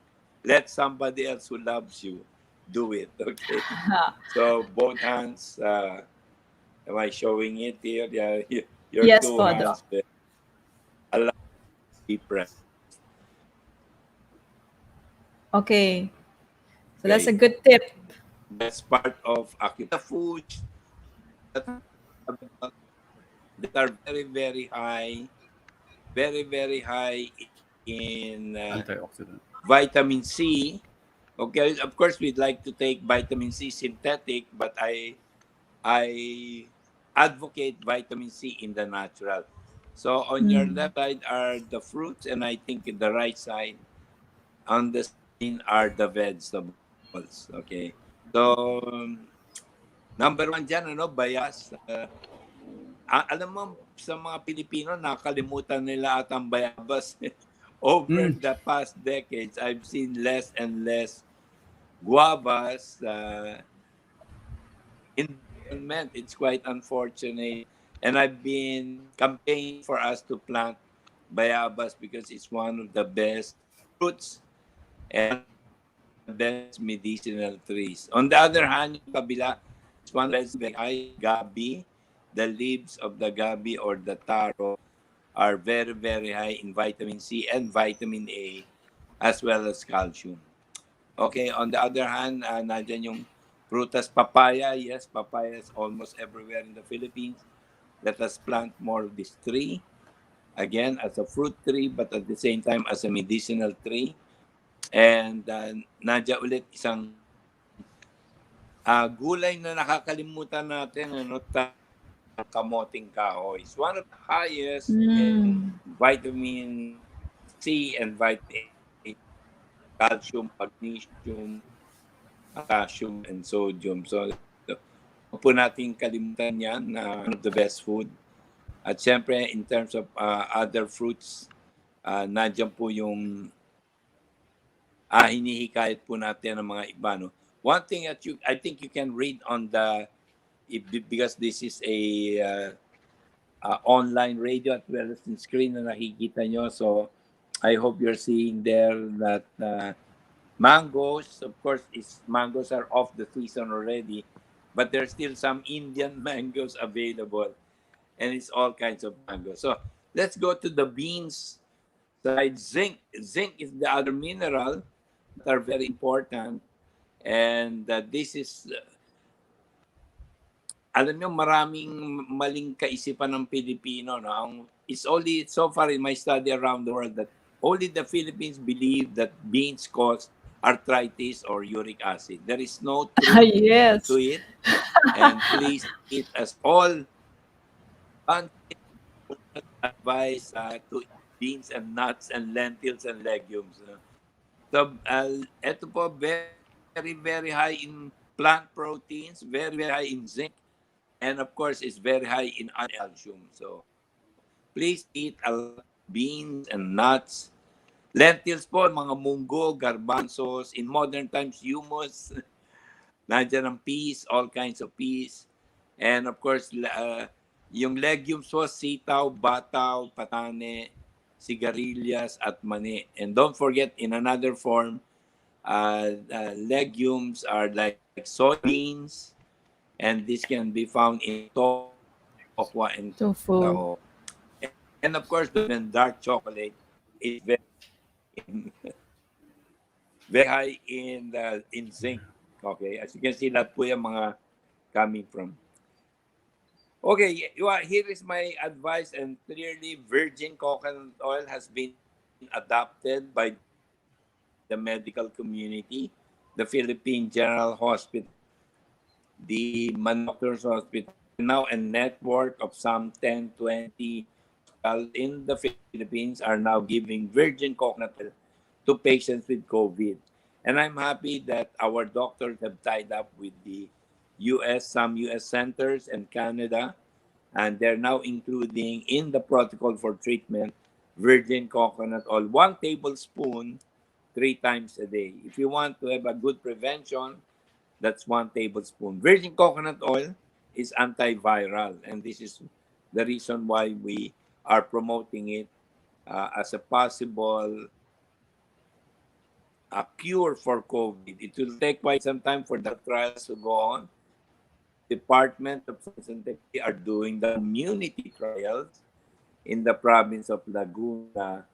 Speaker 7: let somebody else who loves you do it. Okay, so both hands. Am I showing it here? Yeah, your
Speaker 6: Yes,
Speaker 7: 2
Speaker 6: po,
Speaker 7: hands. Allow be pressed.
Speaker 6: Okay. So that's a
Speaker 7: Okay.
Speaker 6: good tip.
Speaker 7: That's part of acupuncture. Foods that are very, very high in
Speaker 8: Antioxidant.
Speaker 7: vitamin C. Okay, of course, we'd like to take vitamin C synthetic, but I advocate vitamin C in the natural. So on your left side are the fruits, and I think in the right side on the screen are the vegetables. Okay. So number 1 dyan, bayas. Alam mo, sa mga Pilipino, nakalimutan nila at ang bayabas. Over the past decades, I've seen less and less guavas in the environment. It's quite unfortunate. And I've been campaigning for us to plant bayabas because it's one of the best fruits and the best medicinal trees. On the other hand, yung kabila, one is very high gabi. The leaves of the gabi or the taro are very, very high in vitamin C and vitamin A, as well as calcium. Okay, on the other hand, nandyan yung prutas papaya. Yes, papaya is almost everywhere in the Philippines. Let us plant more of this tree. Again, as a fruit tree, but at the same time as a medicinal tree. And nandiyan ulit isang gulay na nakakalimutan natin, kamoting kahoy. It's one of the highest in vitamin C and vitamin A, calcium, magnesium, potassium, and sodium. So, huwag po natin kalimutan yan na one of the best food. At syempre, in terms of other fruits, nandiyan po yung hinihikayat po natin ng mga iba. No? One thing that I think you can read on because this is a online radio at well as in screen na nakikita nyo. So, I hope you're seeing there that mangoes, of course, mangoes are off the season already, but there's still some Indian mangoes available, and it's all kinds of mangoes. So, let's go to the beans side. Zinc. Zinc is the other mineral that are very important, and this is alam nyo, maraming maling kaisipan ng Pilipino. No? It's only so far in my study around the world that only the Philippines believe that beans cause arthritis or uric acid. There is no truth
Speaker 6: Yes.
Speaker 7: to it. And please eat as all advice to eat beans and nuts and lentils and legumes. So, ito po, very, very high in plant proteins, very, very high in zinc, and of course, it's very high in calcium. So, please eat a lot of beans and nuts. Lentils po, mga munggo, garbanzos. In modern times, humus. Nandiyan ang peas, all kinds of peas. And of course, yung legumes po, sitaw, bataw, patane, sigarilyas, at mani. And don't forget, in another form, legumes are like soybeans, and this can be found in tokwa and
Speaker 6: Tofu.
Speaker 7: taho. And of course, the dark chocolate is very high in zinc. Okay, as you can see, lahat po yung mga coming from. Okay, here is my advice, and clearly, virgin coconut oil has been adopted by the medical community, the Philippine General Hospital, the Doctors Hospital, now a network of some 10, 20 hospitals in the Philippines are now giving virgin coconut oil to patients with COVID. And I'm happy that our doctors have tied up with the some US centers and Canada, and they're now including in the protocol for treatment virgin coconut oil, 1 tablespoon 3 times a day. If you want to have a good prevention, that's 1 tablespoon. Virgin coconut oil is antiviral, and this is the reason why we are promoting it as a possible cure for COVID. It will take quite some time for the trials to go on. Department of Science and Technology are doing the immunity trials in the province of Laguna.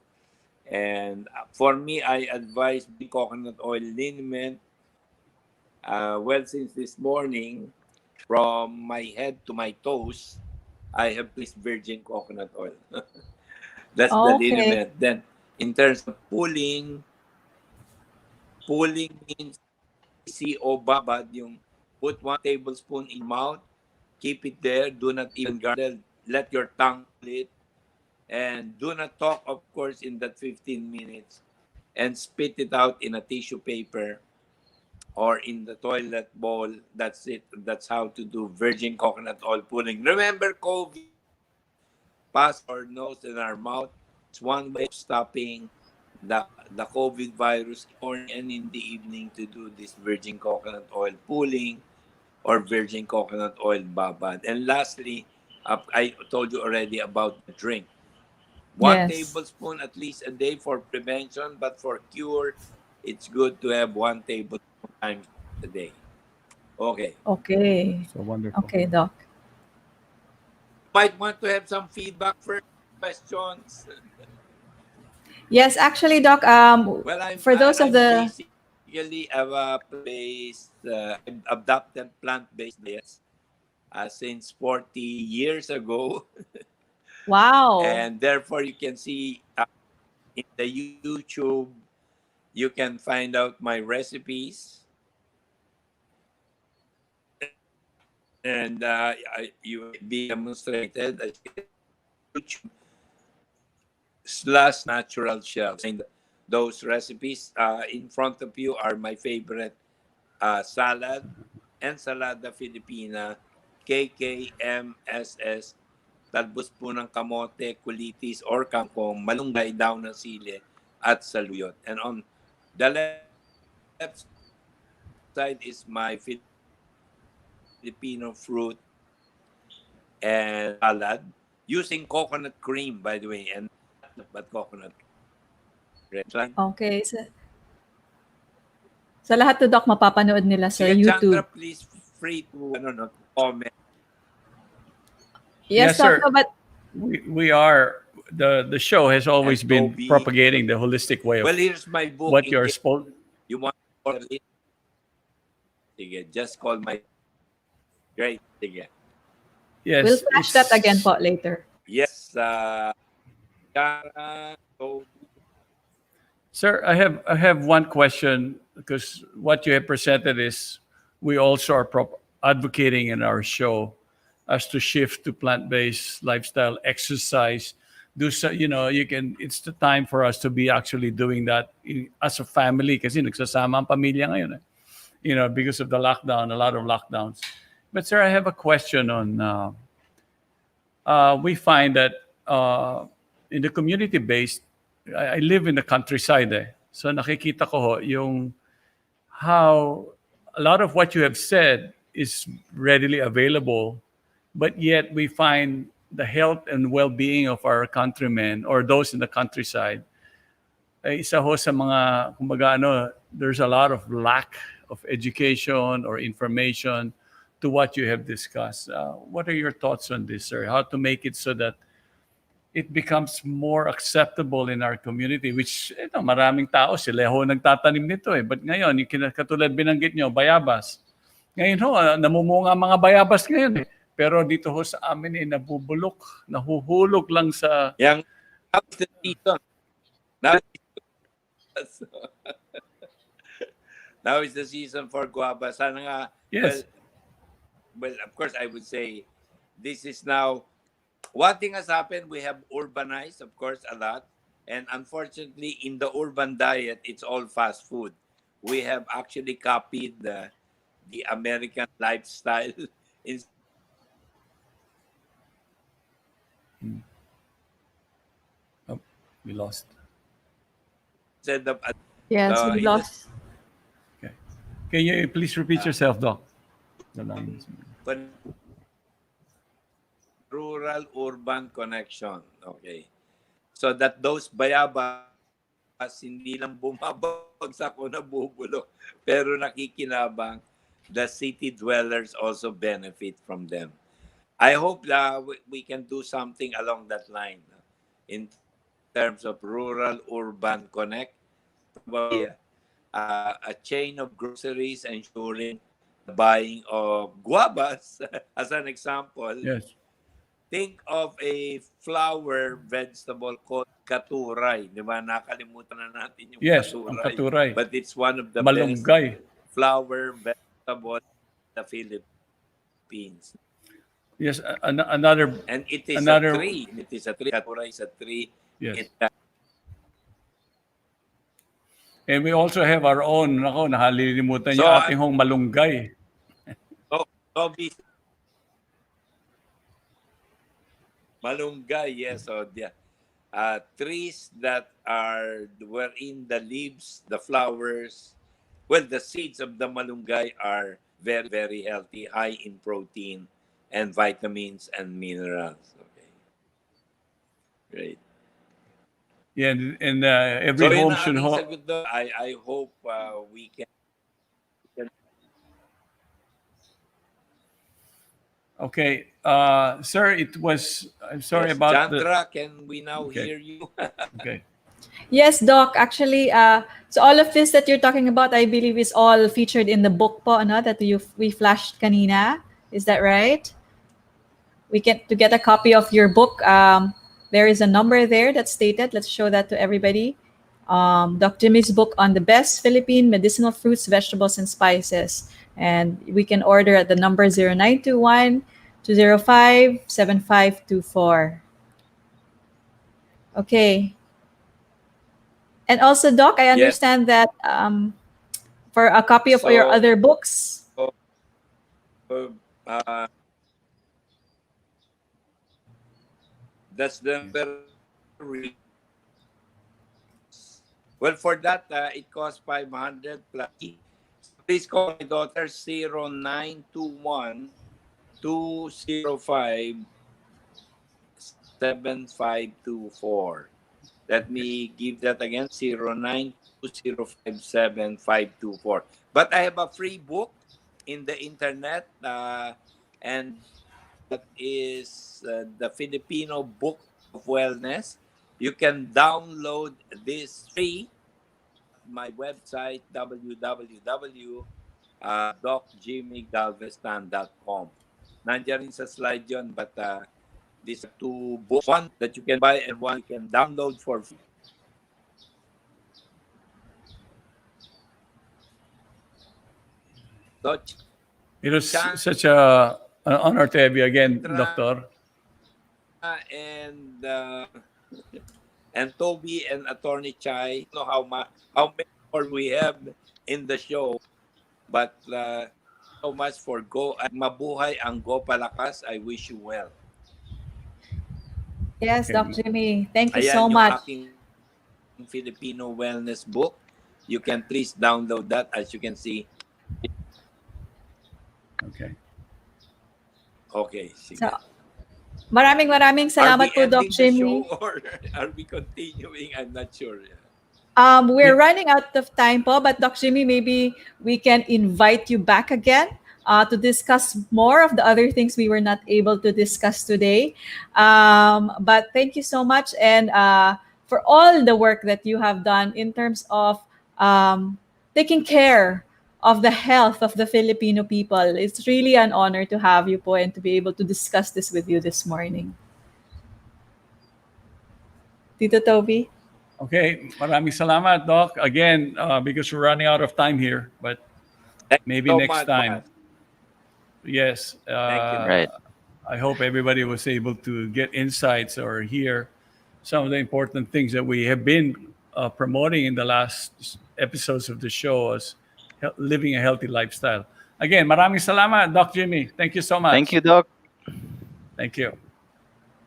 Speaker 7: And for me, I advise the coconut oil liniment. Well, since this morning, from my head to my toes, I have placed virgin coconut oil. That's the
Speaker 6: Okay.
Speaker 7: liniment. Then, in terms of pulling means CO babad, yung put 1 tablespoon in mouth, keep it there, do not even gargle, let your tongue split, and do not talk, of course, in that 15 minutes, and spit it out in a tissue paper or in the toilet bowl. That's it. That's how to do virgin coconut oil pulling. Remember, COVID, pass our nose and our mouth. It's one way of stopping the COVID virus, or and in the evening to do this virgin coconut oil pulling or virgin coconut oil babad. And lastly, I told you already about the drink. 1
Speaker 6: Yes.
Speaker 7: tablespoon at least a day for prevention, but for cure, it's good to have 1 tablespoon times a day. Okay.
Speaker 6: Okay.
Speaker 8: So wonderful.
Speaker 6: Okay, Doc.
Speaker 7: Might want to have some feedback for questions.
Speaker 6: Yes, actually, Doc,
Speaker 7: Well, I'm
Speaker 6: for those of
Speaker 7: I'm
Speaker 6: the...
Speaker 7: basically a plant-based, I've adopted plant-based diets since 40 years ago,
Speaker 6: Wow.
Speaker 7: and therefore you can see in the YouTube, you can find out my recipes, and you be demonstrated as YouTube / natural shells. And those recipes in front of you are my favorite salad, ensalada Filipina, KKMSS, talbos po ng kamote, kulitis, or kangkong, malunggay, daw ng sili, at saluyot. And on the left side is my Filipino fruit and salad using coconut cream, by the way, and but coconut cream.
Speaker 6: Okay. Sa lahat to, Doc, mapapanood nila sa
Speaker 7: Sige,
Speaker 6: YouTube.
Speaker 7: Chandra, please free to comment.
Speaker 6: Yes,
Speaker 8: Yes,
Speaker 6: Doc,
Speaker 8: sir.
Speaker 6: no, but
Speaker 8: We are the show has always
Speaker 7: And
Speaker 8: been
Speaker 7: Toby.
Speaker 8: propagating the holistic way of
Speaker 7: Well, here's my book.
Speaker 8: what
Speaker 7: in
Speaker 8: you're
Speaker 7: case
Speaker 8: supposed.
Speaker 7: you want to order it. Sige, just call my... Great. Sige.
Speaker 8: Yes,
Speaker 6: we'll flash that again po later.
Speaker 7: Yes, Kara, Toby.
Speaker 8: Sir, I have one question because what you have presented is we also are advocating in our show as to shift to plant-based lifestyle, exercise. Do so, you can. It's the time for us to be actually doing that as a family kasi nagsasama ang pamilya ngayon. Because of the lockdown, a lot of lockdowns. But sir, I have a question on. We find that in the community-based, I live in the countryside So nakikita ko ho yung how a lot of what you have said is readily available, but yet we find the health and well-being of our countrymen or those in the countryside ay isa ho sa mga, kumbaga there's a lot of lack of education or information to what you have discussed. What are your thoughts on this, sir? How to make it so that it becomes more acceptable in our community, which maraming tao, sila ho nagtatanim nito But ngayon, yung katulad binanggit nyo, bayabas. Ngayon ho, namumunga mga bayabas ngayon Pero dito ho sa amin nabubulok, nahuhulog lang sa...
Speaker 7: Yang now is the season. Now is the season for guava. Sana nga,
Speaker 8: Yes.
Speaker 7: well, of course, I would say this is now... One thing has happened, we have urbanized, of course, a lot. And unfortunately, in the urban diet, it's all fast food. We have actually copied the American lifestyle instead
Speaker 8: We lost.
Speaker 7: of
Speaker 6: Yes, we
Speaker 7: in the-
Speaker 6: lost.
Speaker 8: Okay. Can you please repeat yourself, Doc?
Speaker 7: rural-urban connection. Okay. So that those bayabas hindi lang bumabagsak o nabubulok, pero nakikinabang, the city dwellers also benefit from them. I hope that we can do something along that line in terms of rural-urban connect. Probably a chain of groceries ensuring the buying of guavas, as an example.
Speaker 8: Yes.
Speaker 7: Think of a flower vegetable called katuray. Di ba? Nakalimutan na natin yung
Speaker 8: Yes,
Speaker 7: katuray.
Speaker 8: ang katuray.
Speaker 7: But it's one of the
Speaker 8: Malunggay.
Speaker 7: best flower vegetables in the Philippines.
Speaker 8: Yes, another.
Speaker 7: And it is
Speaker 8: Another-
Speaker 7: a tree. It is a tree. Katuray is a tree.
Speaker 8: Yes.
Speaker 7: It,
Speaker 8: And we also have our own, nahalilimutan
Speaker 7: So,
Speaker 8: yung ating hong malunggay.
Speaker 7: so malunggay, yes. So, yeah. Trees that are wherein the leaves, the flowers, well, the seeds of the malunggay are very, very healthy, high in protein and vitamins and minerals. Okay. Great.
Speaker 8: Yeah, and every
Speaker 7: So, yun
Speaker 8: home
Speaker 7: ang
Speaker 8: should
Speaker 7: aking
Speaker 8: have.
Speaker 7: sagot doon. I hope we can
Speaker 8: Okay. Sir, it was, I'm sorry
Speaker 7: Yes.
Speaker 8: about the,
Speaker 7: Chandra, can we now
Speaker 8: Okay.
Speaker 7: hear you?
Speaker 8: okay.
Speaker 6: Yes, Doc. Actually, so all of this that you're talking about, I believe, is all featured in the book po, ano, that we flashed kanina. Is that right? We get to get a copy of your book. There is a number there that's stated. Let's show that to everybody. Doc Jimmy's book on the best Philippine medicinal fruits, vegetables, and spices. And we can order at the number 0921 205 7524. Okay. And also, Doc, I
Speaker 7: Yes.
Speaker 6: understand that for a copy of your
Speaker 7: So-
Speaker 6: other books,
Speaker 7: Uh, that's the number. Well, for that, it costs 500 plus. Please call my daughter 0921 205 7524. Let me give that again, 0920577524. But I have a free book in the internet, and that is the Filipino Book of Wellness. You can download this free at my website, www.docjimmygalvestan.com. Nandiyan rin sa slide yun, but these are two books, one that you can buy and one you can download for free. So,
Speaker 8: It was
Speaker 7: Chan-
Speaker 8: such an honor to have you again, Doctor.
Speaker 7: and Toby and Attorney Chai, know how many more we have in the show, but so much for mabuhay ang Gopalakas. I wish you well.
Speaker 6: yes,
Speaker 8: Okay.
Speaker 6: Doc Jimmy, thank you
Speaker 7: Ayan
Speaker 6: so
Speaker 7: yung
Speaker 6: much.
Speaker 7: aking Filipino wellness book. You can please download that. As you can see.
Speaker 8: Okay.
Speaker 7: Okay, sige.
Speaker 6: So, maraming salamat po, Doc
Speaker 7: ending the
Speaker 6: Jimmy.
Speaker 7: show or are we continuing? I'm not sure.
Speaker 6: We're running out of time po, but Doc Jimmy, maybe we can invite you back again to discuss more of the other things we were not able to discuss today. But thank you so much, and for all the work that you have done in terms of taking care of the health of the Filipino people. It's really an honor to have you po and to be able to discuss this with you this morning. Tito Toby?
Speaker 8: Okay. Maraming salamat, Doc. Again, because we're running out of time here, but
Speaker 7: Thank you
Speaker 8: maybe
Speaker 7: so
Speaker 8: next
Speaker 7: much,
Speaker 8: time.
Speaker 7: Matt.
Speaker 8: Yes.
Speaker 7: Thank you.
Speaker 5: Right.
Speaker 8: I hope everybody was able to get insights or hear some of the important things that we have been promoting in the last episodes of the show as living a healthy lifestyle. Again, maraming salamat, Doc Jimmy. Thank you so much.
Speaker 5: Thank you, Doc.
Speaker 8: Thank you.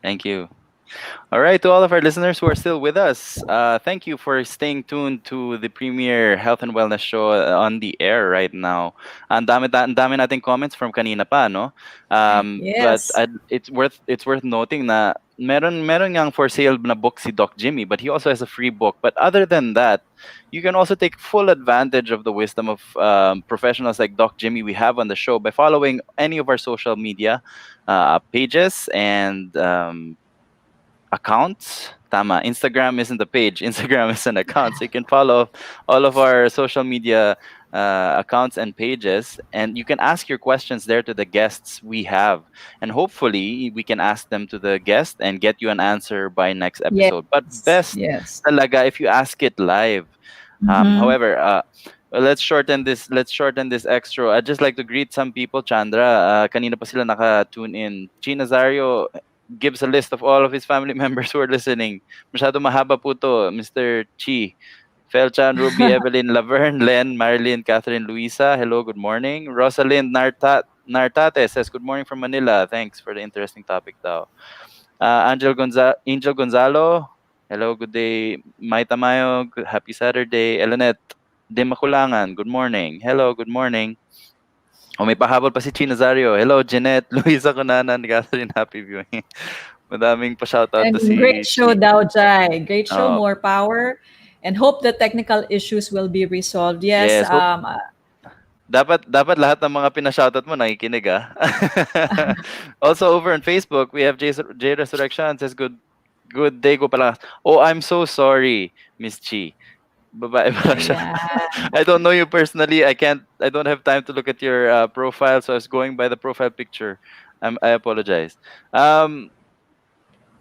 Speaker 5: Thank you. All right, to all of our listeners who are still with us, thank you for staying tuned to the premier health and wellness show on the air right now. Ang dami nating comments from kanina pa, no?
Speaker 6: Yes.
Speaker 5: But it's worth noting na meron ngang for sale na book si Doc Jimmy, but he also has a free book. But other than that, you can also take full advantage of the wisdom of professionals like Doc Jimmy we have on the show by following any of our social media pages and accounts. Tama. Instagram isn't a page. Instagram is an account. So you can follow all of our social media accounts and pages, and you can ask your questions there to the guests we have. And hopefully, we can ask them to the guest and get you an answer by next episode. But best
Speaker 6: Yes.
Speaker 5: talaga if you ask it live.
Speaker 6: Mhm.
Speaker 5: However, let's shorten this extra. I'd just like to greet some people. Chandra, kanina pa sila naka-tune in. China Zario gives a list of all of his family members who are listening. Masyado mahaba po to. Mr. Chi, Felchan, Ruby, Evelyn, Laverne, Len, Marilyn, Catherine, Luisa. Hello, good morning. Rosalind Nartate says, good morning from Manila. Thanks for the interesting topic daw. Angel Gonzalo. Hello, good day. May Tamayo, happy Saturday. Elenette Dimakulangan, good morning. Hello, good morning. O may pahabol pa si Chino Zario. Hello, Jeanette, Luisa Conanan, Catherine, happy viewing. Madaming pa-shoutout
Speaker 6: And
Speaker 5: to si
Speaker 6: great show,
Speaker 5: Chi.
Speaker 6: Dao Jai. Great show,
Speaker 5: Oh.
Speaker 6: more power. And hope the technical issues will be resolved. Yes,
Speaker 5: Yes, hope- Dapat lahat ng mga pinashoutout mo nakikinig ah. Also over on Facebook, we have J Resurrection says good day Gopalakas. Oh, I'm so sorry, Miss Chi. Babae pala siya.
Speaker 6: Ayan.
Speaker 5: I don't know you personally. I don't have time to look at your profile, so I was going by the profile picture. I apologize.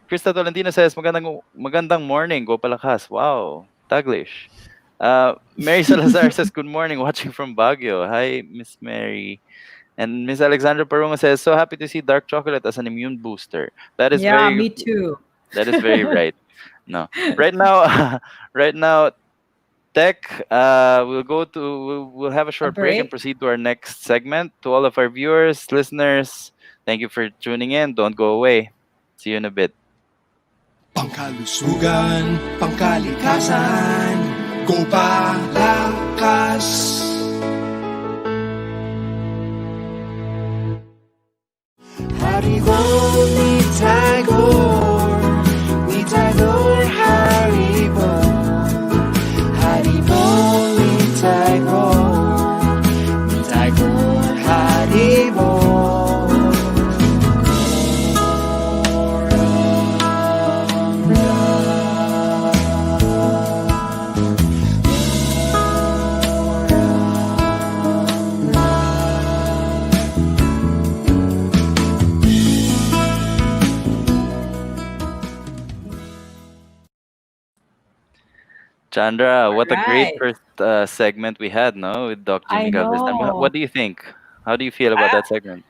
Speaker 5: Krista Tolentino says magandang morning Gopalakas. Wow, Taglish. Mary Salazar says good morning, watching from Baguio. Hi, Miss Mary. And Miss Alexandra Parunga says, so happy to see dark chocolate as an immune booster. That is
Speaker 6: Yeah,
Speaker 5: very
Speaker 6: me too.
Speaker 5: that is very right. No. Right now right now Tech, we'll have a short break and
Speaker 6: break.
Speaker 5: proceed to our next segment. To all of our viewers, listeners, thank you for tuning in. Don't go away. See you in a bit.
Speaker 4: Pangkalusugan, pangkalikasan, Gopalakas. Haribo ni Tagore, Haribo. Haribo ni Tagore, Haribo.
Speaker 5: Chandra, what a great
Speaker 6: Right.
Speaker 5: first segment we had, no, with Doc
Speaker 6: I
Speaker 5: Jimmy Galvez.
Speaker 6: know.
Speaker 5: What do you think? How do you feel about that segment?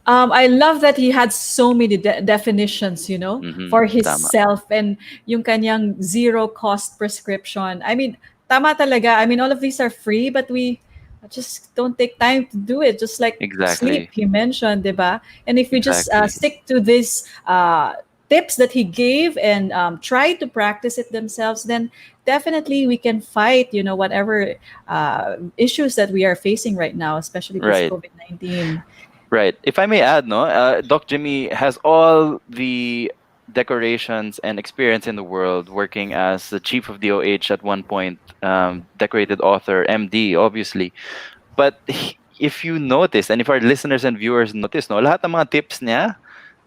Speaker 6: I love that he had so many definitions, for
Speaker 5: Tama.
Speaker 6: himself and yung kanyang zero cost prescription. I mean, tama talaga. I mean, all of these are free, but we just don't take time to do it. Just like
Speaker 5: Exactly.
Speaker 6: sleep, he mentioned, diba? And if we just
Speaker 5: Exactly.
Speaker 6: stick to these tips that he gave and try to practice it themselves, then definitely we can fight, whatever issues that we are facing right now, especially this
Speaker 5: Right.
Speaker 6: COVID-19.
Speaker 5: Right. If I may add, no, Doc Jimmy has all the decorations and experience in the world working as the chief of DOH at one point, decorated author, MD, obviously. But if you notice, and if our listeners and viewers notice, no, lahat ng mga tips niya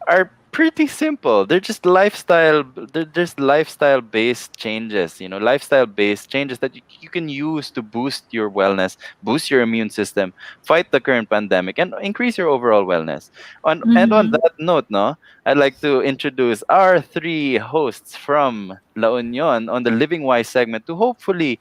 Speaker 5: are pretty simple. They're just lifestyle-based changes, lifestyle-based changes that you can use to boost your wellness, boost your immune system, fight the current pandemic, and increase your overall wellness. And on that note, no, I'd like to introduce our three hosts from La Union on the Living Wise segment to hopefully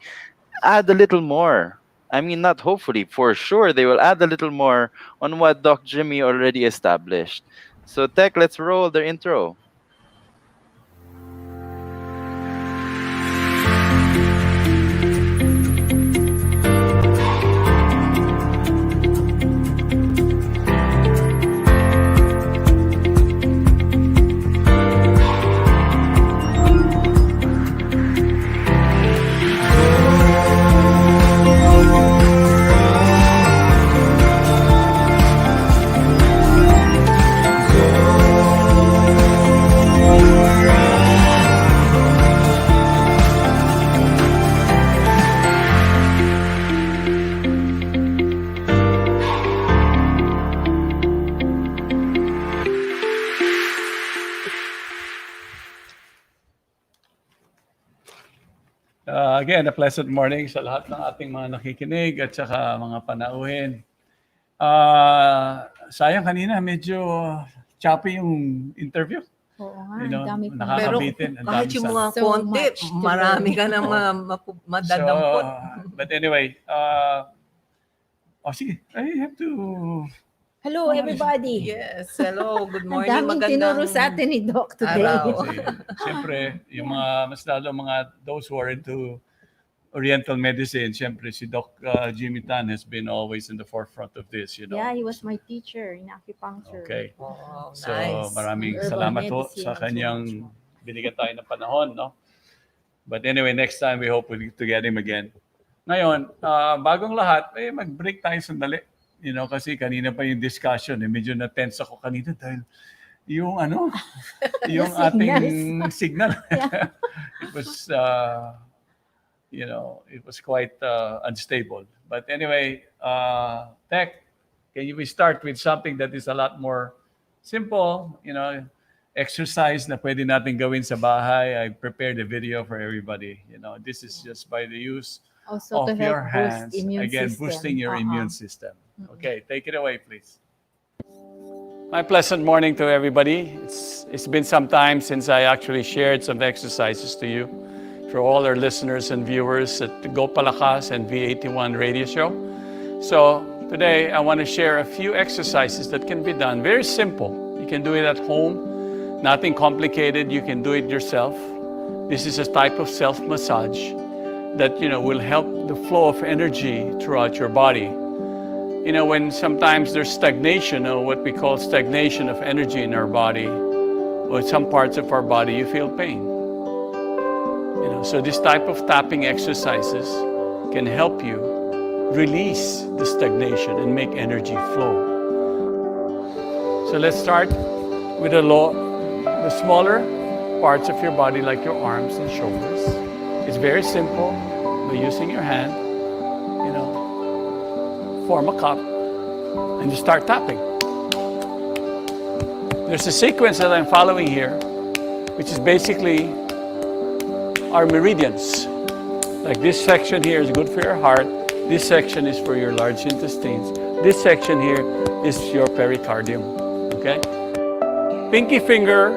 Speaker 5: add a little more. I mean, not hopefully, for sure, they will add a little more on what Doc Jimmy already established. So, Tech, let's roll the intro.
Speaker 8: Again, a pleasant morning sa lahat ng ating mga nakikinig at saka mga panauhin. Sayang kanina, medyo choppy yung interview.
Speaker 9: Oo nga,
Speaker 8: You know,
Speaker 9: ang dami pa.
Speaker 8: nakakabitin. Ang
Speaker 10: Kahit
Speaker 8: dami
Speaker 10: yung
Speaker 8: sa-
Speaker 10: mga
Speaker 9: So
Speaker 10: konti,
Speaker 9: much to
Speaker 10: marami
Speaker 9: learn.
Speaker 10: ka na madadampot.
Speaker 8: But anyway, sige, I have to...
Speaker 9: Hello, everybody.
Speaker 10: Yes, hello, good
Speaker 9: Ang
Speaker 10: morning.
Speaker 9: daming tinuro sa atin ni Doc today.
Speaker 10: araw.
Speaker 8: Siyempre, yung mga, mas lalo mga those who are into Oriental medicine, siyempre si Doc Jimmy Tan has been always in the forefront of this, you know.
Speaker 9: Yeah, he was my teacher in acupuncture.
Speaker 8: Okay.
Speaker 10: Oh,
Speaker 8: So
Speaker 10: nice.
Speaker 8: maraming
Speaker 9: Herbal
Speaker 8: salamat po
Speaker 9: medicine
Speaker 8: sa
Speaker 9: and so
Speaker 8: kanyang
Speaker 9: much more.
Speaker 8: binigyan tayo ng panahon, no? But anyway, next time we hope to get him again. Ngayon, bagong lahat, mag-break tayo sandali. You know, kasi kanina pa yung discussion, medyo na-tense ako kanina dahil yung yung ating signal.
Speaker 9: Yeah.
Speaker 8: It was, it was quite unstable. But anyway, Tech, can we start with something that is a lot more simple, exercise na pwede natin gawin sa bahay. I prepared a video for everybody. This is just by the use
Speaker 9: Also to
Speaker 8: of
Speaker 9: help
Speaker 8: your
Speaker 9: boost
Speaker 8: hands.
Speaker 9: immune
Speaker 8: Again,
Speaker 9: system.
Speaker 8: boosting your
Speaker 9: Uh-uh.
Speaker 8: immune system. Okay, take it away, please. My pleasant morning to everybody. It's been some time since I actually shared some exercises to you for all our listeners and viewers at the Gopalakas and V81 radio show. So today I want to share a few exercises that can be done. Very simple. You can do it at home. Nothing complicated. You can do it yourself. This is a type of self-massage that will help the flow of energy throughout your body. When sometimes there's stagnation, or what we call stagnation of energy in our body, or some parts of our body, you feel pain. So this type of tapping exercises can help you release the stagnation and make energy flow. So let's start with the smaller parts of your body, like your arms and shoulders. It's very simple. By using your hand, form a cup and just start tapping. There's a sequence that I'm following here, which is basically our meridians. Like this section here is good for your heart. This section is for your large intestines. This section here is your pericardium. Okay? Pinky finger,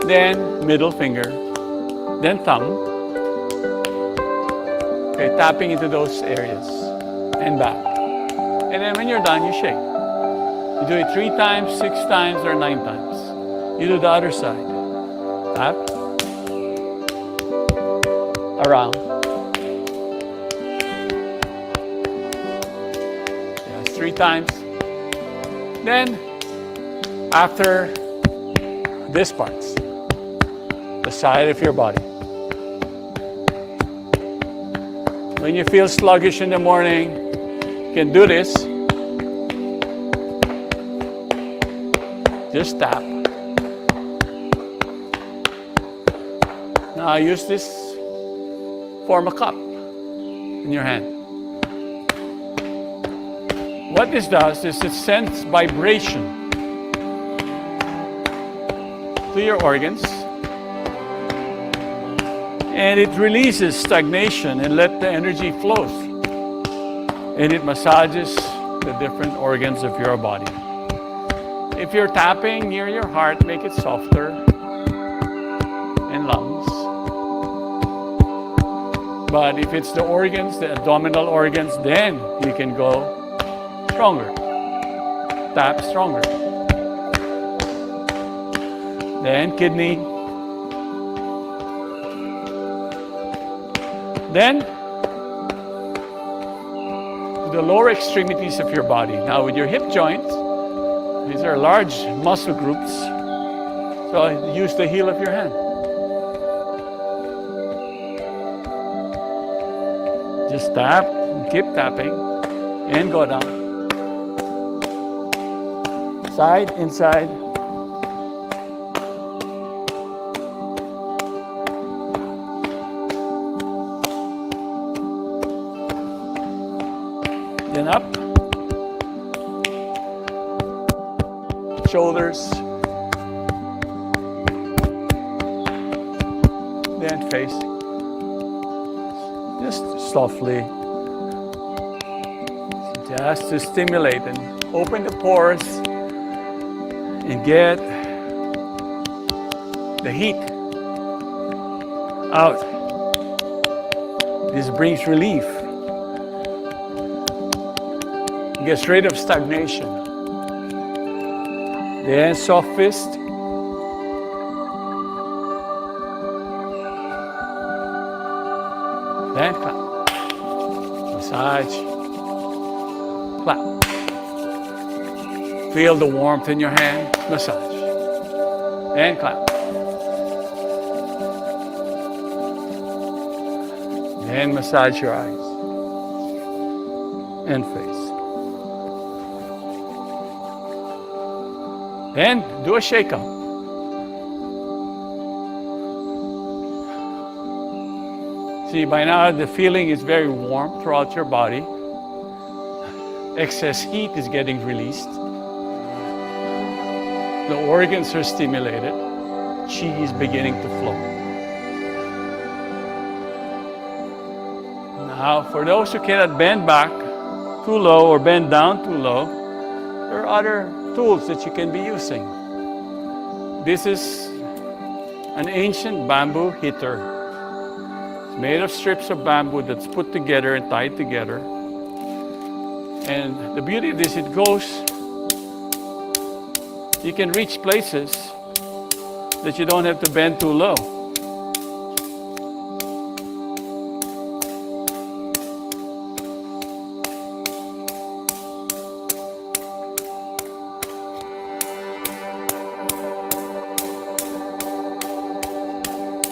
Speaker 8: then middle finger, then thumb. Okay, tapping into those areas and back. And then when you're done, you shake. You do it 3 times, 6 times, or 9 times. You do the other side. Tap. Around. Yes, 3 times. Then, after this part, the side of your body. When you feel sluggish in the morning, you can do this. Just tap. Now use this, form a cup in your hand. What this does is it sends vibration to your organs, and it releases stagnation and let the energy flow. And it massages the different organs of your body. If you're tapping near your heart, make it softer, and lungs. But if it's the organs, the abdominal organs, then you can go stronger. Tap stronger. Then kidney. Then the lower extremities of your body. Now with your hip joints, these are large muscle groups. So use the heel of your hand. Just tap, keep tapping, and go down. Side, inside. Then up. Shoulders. Then face. Just softly. Just to stimulate and open the pores and get the heat out. This brings relief. Gets rid of stagnation. Then soft fist. Then clap. Massage. Clap. Feel the warmth in your hand. Massage. And clap. Then massage your eyes and face. Then do a shake-up. See, by now the feeling is very warm throughout your body. Excess heat is getting released. The organs are stimulated. Qi is beginning to flow. Now, for those who cannot bend back too low or bend down too low, there are other tools that you can be using. This is an ancient bamboo heater. It's made of strips of bamboo that's put together and tied together. And the beauty of this, it goes, you can reach places that you don't have to bend too low.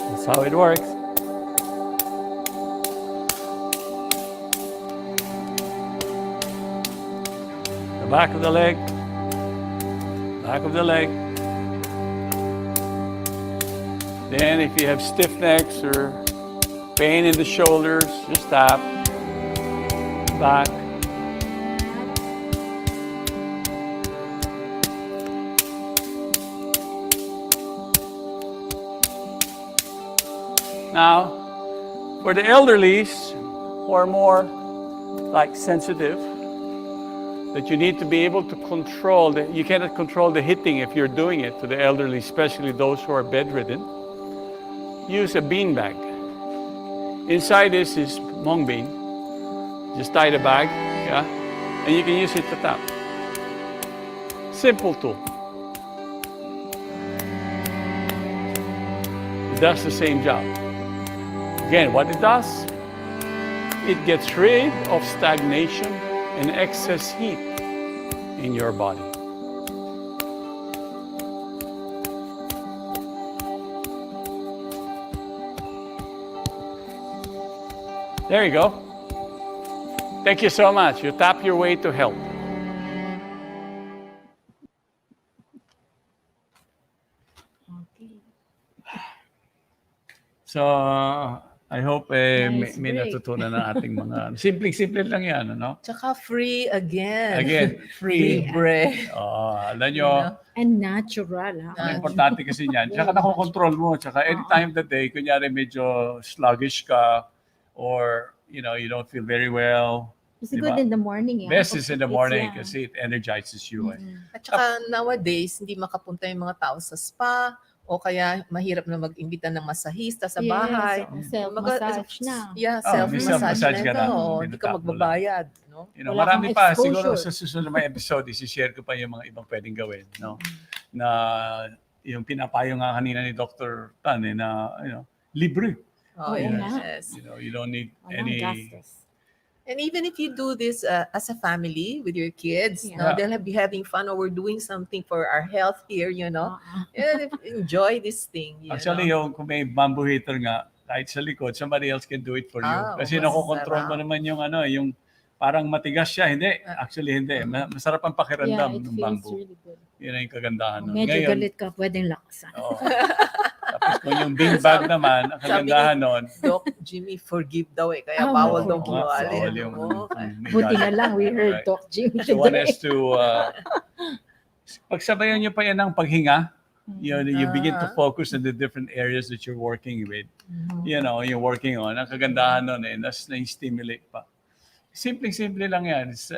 Speaker 8: That's how it works. The back of the leg, back of the leg. Then if you have stiff necks or pain in the shoulders, just tap, back. Now, for the elderlies who are more like sensitive, that you need to be able to control, you cannot control the hitting if you're doing it to the elderly, especially those who are bedridden. Use a bean bag. Inside this is mung bean. Just tie the bag, yeah, and you can use it to tap. Simple tool. It does the same job. Again, what it does, it gets rid of stagnation and excess heat in your body. There you go. Thank you so much. You tap your way to health. So, I hope
Speaker 9: Nice
Speaker 8: may
Speaker 9: break.
Speaker 8: natutunan na ating mga simple lang yan, ano?
Speaker 10: Tsaka free again.
Speaker 8: Again, free.
Speaker 10: Libre.
Speaker 8: Alam nyo,
Speaker 9: And natural. Ha?
Speaker 8: ang importante kasi niyan, tsaka nakokontrol mo, tsaka any time of the day, kunyari medyo sluggish ka, or, you don't feel very well.
Speaker 9: It's
Speaker 8: Diba?
Speaker 9: good in the morning.
Speaker 8: Best is in the morning
Speaker 9: yeah.
Speaker 8: kasi it energizes you.
Speaker 10: At saka nowadays, hindi makapunta yung mga tao sa spa o kaya mahirap na mag-imbita ng masahista sa bahay.
Speaker 9: Self-massage na.
Speaker 10: Yeah,
Speaker 8: may
Speaker 10: self-massage
Speaker 8: self-massage ka
Speaker 10: na.
Speaker 8: na.
Speaker 10: Oo, hindi ka
Speaker 8: Tinatap mo
Speaker 10: magbabayad. No?
Speaker 9: Wala
Speaker 8: Marami
Speaker 9: kang
Speaker 8: pa.
Speaker 9: exposure.
Speaker 8: Siguro sa susunod na mga episode, isi-share ko pa yung mga ibang pwedeng gawin. No? Na yung pinapayo nga kanina ni Dr. Tan, na libre.
Speaker 10: Oh,
Speaker 9: Oo
Speaker 10: yes.
Speaker 9: nga.
Speaker 8: You don't need
Speaker 9: Walang
Speaker 8: any...
Speaker 9: gastos.
Speaker 10: And even if you do this as a family with your kids,
Speaker 9: Yeah.
Speaker 10: they'll be having fun, or we're doing something for our health here,
Speaker 9: Uh-uh.
Speaker 10: And enjoy this thing.
Speaker 8: Actually, kung may bamboo heater nga, kahit sa likod, somebody else can do it for you. Kasi
Speaker 10: mas
Speaker 8: nakokontrol mo
Speaker 10: sarap.
Speaker 8: naman yung parang matigas siya. Hindi. Actually, hindi. Masarap ang
Speaker 9: Yeah,
Speaker 8: pakiramdam
Speaker 9: it
Speaker 8: ng
Speaker 9: feels
Speaker 8: bamboo.
Speaker 9: really good.
Speaker 8: Yun ang kagandahan.
Speaker 9: Kung
Speaker 8: nun.
Speaker 9: medyo
Speaker 8: Ngayon,
Speaker 9: galit ka, pwedeng laksan.
Speaker 8: oo. Tapos kung yung bean bag naman, ang kagandahan nun,
Speaker 10: Doc Jimmy forgive daw kaya
Speaker 9: Oh,
Speaker 10: bawal
Speaker 9: oo,
Speaker 10: daw
Speaker 9: oo,
Speaker 10: kinuwali.
Speaker 8: bawal yung...
Speaker 9: Buti na lang, we heard
Speaker 8: Alright.
Speaker 9: Doc Jim
Speaker 8: So one
Speaker 9: today.
Speaker 8: is to, pagsabayan nyo pa yan ng paghinga, you begin to focus on the different areas that you're working with. You're working on. Ang kagandahan nun na-stimulate pa. Simple-simple lang yan. It's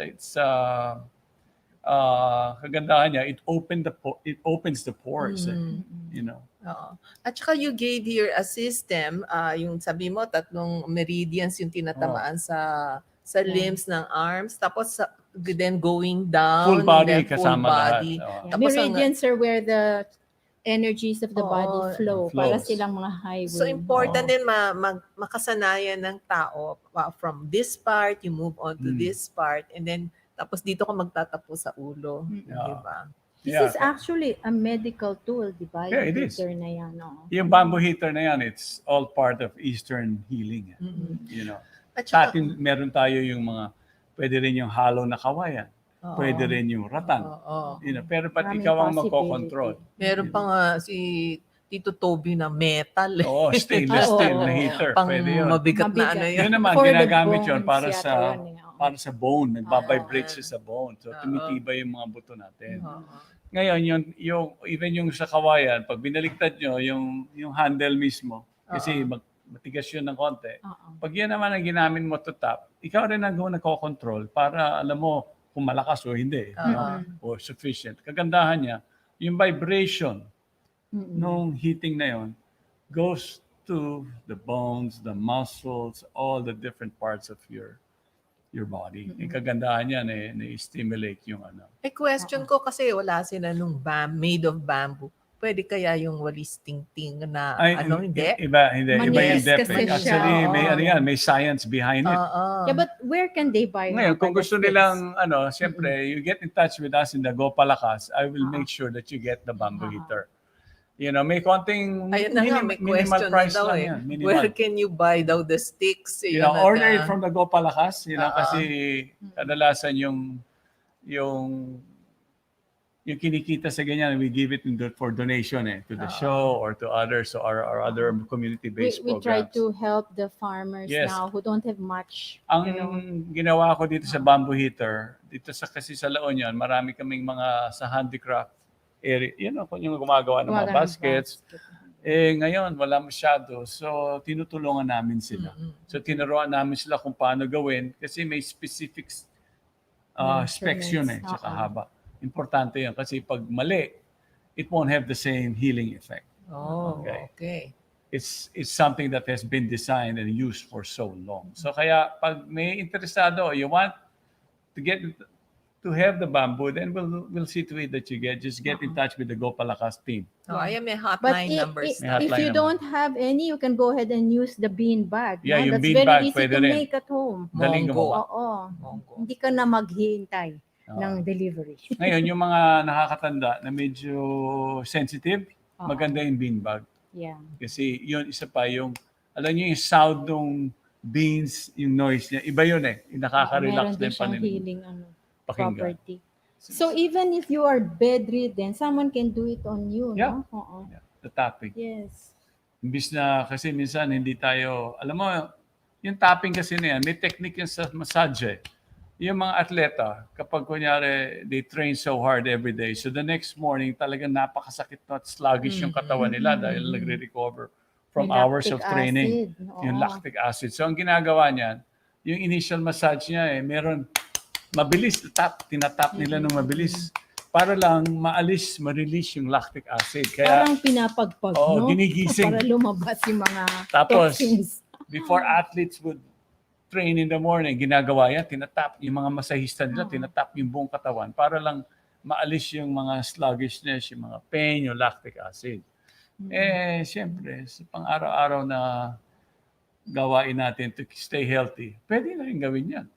Speaker 8: kagandahan niya, it opens the pores.
Speaker 10: Oo. At saka you gave here a system, yung sabi mo, 3 meridians yung tinatamaan sa limbs ng arms. Tapos then going down.
Speaker 8: Full body,
Speaker 10: then full
Speaker 8: kasama
Speaker 10: body.
Speaker 8: lahat. Oo.
Speaker 9: Yeah,
Speaker 10: Tapos
Speaker 9: meridians are where the energies of the body flow.
Speaker 8: flows.
Speaker 9: Para silang mga highway.
Speaker 10: So important din makasanayan ng tao from this part, you move on to this part, and then tapos dito ka magtatapos sa ulo.
Speaker 8: Yeah.
Speaker 10: Diba?
Speaker 9: This is actually a medical tool, di ba?
Speaker 8: Yeah,
Speaker 9: Yung
Speaker 8: it is.
Speaker 9: heater na yan. No?
Speaker 8: Yung bamboo heater na yan, it's all part of Eastern healing.
Speaker 10: At
Speaker 8: Sa
Speaker 10: saka,
Speaker 8: atin, meron tayo yung mga, pwede rin yung hollow na kawayan. Pwede rin yung rattan.
Speaker 10: oo.
Speaker 8: Pero pati
Speaker 9: Maraming
Speaker 8: ikaw ang
Speaker 9: possibility.
Speaker 8: magkocontrol.
Speaker 10: Meron pa nga si Tito Toby na metal.
Speaker 8: Oo, stainless
Speaker 9: Oo,
Speaker 8: steel
Speaker 9: oo,
Speaker 8: na
Speaker 9: oo.
Speaker 8: heater.
Speaker 10: Pang
Speaker 8: Pwede yun.
Speaker 10: mabigat na
Speaker 9: Mabigat.
Speaker 10: ano yun.
Speaker 8: Yun naman,
Speaker 9: For the
Speaker 8: ginagamit yun
Speaker 9: bones
Speaker 8: para
Speaker 9: yata
Speaker 8: sa
Speaker 9: yun eh, oo.
Speaker 8: para sa bone. Nagbabibrate
Speaker 10: Oo.
Speaker 8: siya sa bone. So,
Speaker 10: Oo.
Speaker 8: tumitibay yung mga buto natin.
Speaker 10: Oo.
Speaker 8: Ngayon, even yung sa kawayan, pag binaliktad nyo, yung handle mismo, kasi
Speaker 10: Oo.
Speaker 8: matigas yun ng konti.
Speaker 9: Oo.
Speaker 8: Pag yan naman ang ginamit mo to tap, ikaw rin ang nagko-control para alam mo kung malakas o hindi.
Speaker 10: Oo.
Speaker 8: O sufficient. Kagandahan niya, yung vibration nung heating na yon goes to the bones, the muscles, all the different parts of your body. Yung kagandahan niya na-stimulate yung ano.
Speaker 10: Question ko kasi wala sila nung made of bamboo. Pwede kaya yung walis ting-ting na hindi?
Speaker 8: Iba yung
Speaker 9: Manipis
Speaker 8: depth.
Speaker 9: kasi siya,
Speaker 8: Actually, may
Speaker 9: oo.
Speaker 8: may science behind it.
Speaker 10: Oo.
Speaker 9: Yeah, but where can they buy?
Speaker 8: Ngayon, kung
Speaker 9: the
Speaker 8: gusto
Speaker 9: sticks?
Speaker 8: nilang, siyempre, you get in touch with us in the Gopalakas, I will make sure that you get the bamboo heater. May konting
Speaker 10: Ayun na nga, may
Speaker 8: minimal
Speaker 10: question na
Speaker 8: price
Speaker 10: daw
Speaker 8: lang
Speaker 10: eh.
Speaker 8: yan. Minimal.
Speaker 10: Where can you buy daw the sticks?
Speaker 8: Order it from the Gopalakas,
Speaker 10: Oo.
Speaker 8: kasi kadalasan yung kinikita sa ganyan, we give it for donation to the show or to others or other community-based
Speaker 9: We try
Speaker 8: programs.
Speaker 9: to help the farmers
Speaker 8: Yes.
Speaker 9: now who don't have much.
Speaker 8: Ang ginawa ko dito sa bamboo heater, kasi sa La Union, marami kaming mga sa handicraft area. Yung gumagawa ng mga baskets. Ngayon, wala masyado. So, tinutulungan namin sila. So, tinuruan namin sila kung paano gawin kasi may specific specs yun tsaka haba. Importante yun kasi pag mali, it won't have the same healing effect.
Speaker 10: Oh, okay.
Speaker 8: It's something that has been designed and used for so long. So kaya pag may interesado, you want to have the bamboo, then we'll see to it that you just get in touch with the Gopalakas team.
Speaker 10: Oh, ayan, may
Speaker 9: But
Speaker 10: hotline numbers.
Speaker 8: May
Speaker 9: if
Speaker 8: hotline
Speaker 9: you
Speaker 8: naman.
Speaker 9: don't have any, you can go ahead and use the bean bag.
Speaker 8: Yeah, yung
Speaker 9: That's
Speaker 8: bean
Speaker 9: very
Speaker 8: bag,
Speaker 9: easy
Speaker 8: pwede
Speaker 9: to
Speaker 8: rin.
Speaker 9: make at home.
Speaker 8: Daling
Speaker 10: Mongo.
Speaker 8: gumawa.
Speaker 9: Oo.
Speaker 10: Mongo.
Speaker 9: Hindi ka na maghihintay ng delivery.
Speaker 8: Ngayon, yung mga nakakatanda na medyo sensitive, maganda yung bean bag.
Speaker 9: Yeah.
Speaker 8: Kasi yun, isa pa yung, alam niyo yung sound ng beans, yung noise niya, iba yun Yung nakaka-relax
Speaker 9: Meron din
Speaker 8: din
Speaker 9: siyang
Speaker 8: paningin.
Speaker 9: healing
Speaker 8: Pakinggan.
Speaker 9: property. So even if you are bedridden, someone can do it on you,
Speaker 8: Yeah.
Speaker 9: no? Oo.
Speaker 8: The tapping.
Speaker 9: Yes.
Speaker 8: Imbis na kasi minsan hindi tayo, alam mo, yung tapping kasi na yan, may technique yan sa massage. Yung mga atleta, kapag kunyari, they train so hard every day, so the next morning talagang napakasakit na at sluggish yung katawan nila dahil nagre-recover from
Speaker 9: May
Speaker 8: hours
Speaker 9: lactic
Speaker 8: of training.
Speaker 9: acid. Oo.
Speaker 8: Yung lactic acid. So ang ginagawa niyan, yung initial massage niya meron mabilis, tinatap nila ng mabilis para lang ma-release yung lactic acid. Kaya
Speaker 9: Parang pinapagpag,
Speaker 8: Oo,
Speaker 9: no?
Speaker 8: ginigising.
Speaker 9: Para lumabas yung mga
Speaker 8: Tapos,
Speaker 9: toxins.
Speaker 8: before athletes would train in the morning, ginagawa yan, tinatap, yung mga masahista nila, tinatap yung buong katawan para lang maalis yung mga sluggishness, yung mga pain, yung lactic acid. Siyempre, sa pang-araw-araw na gawain natin to stay healthy, pwede na rin gawin yan.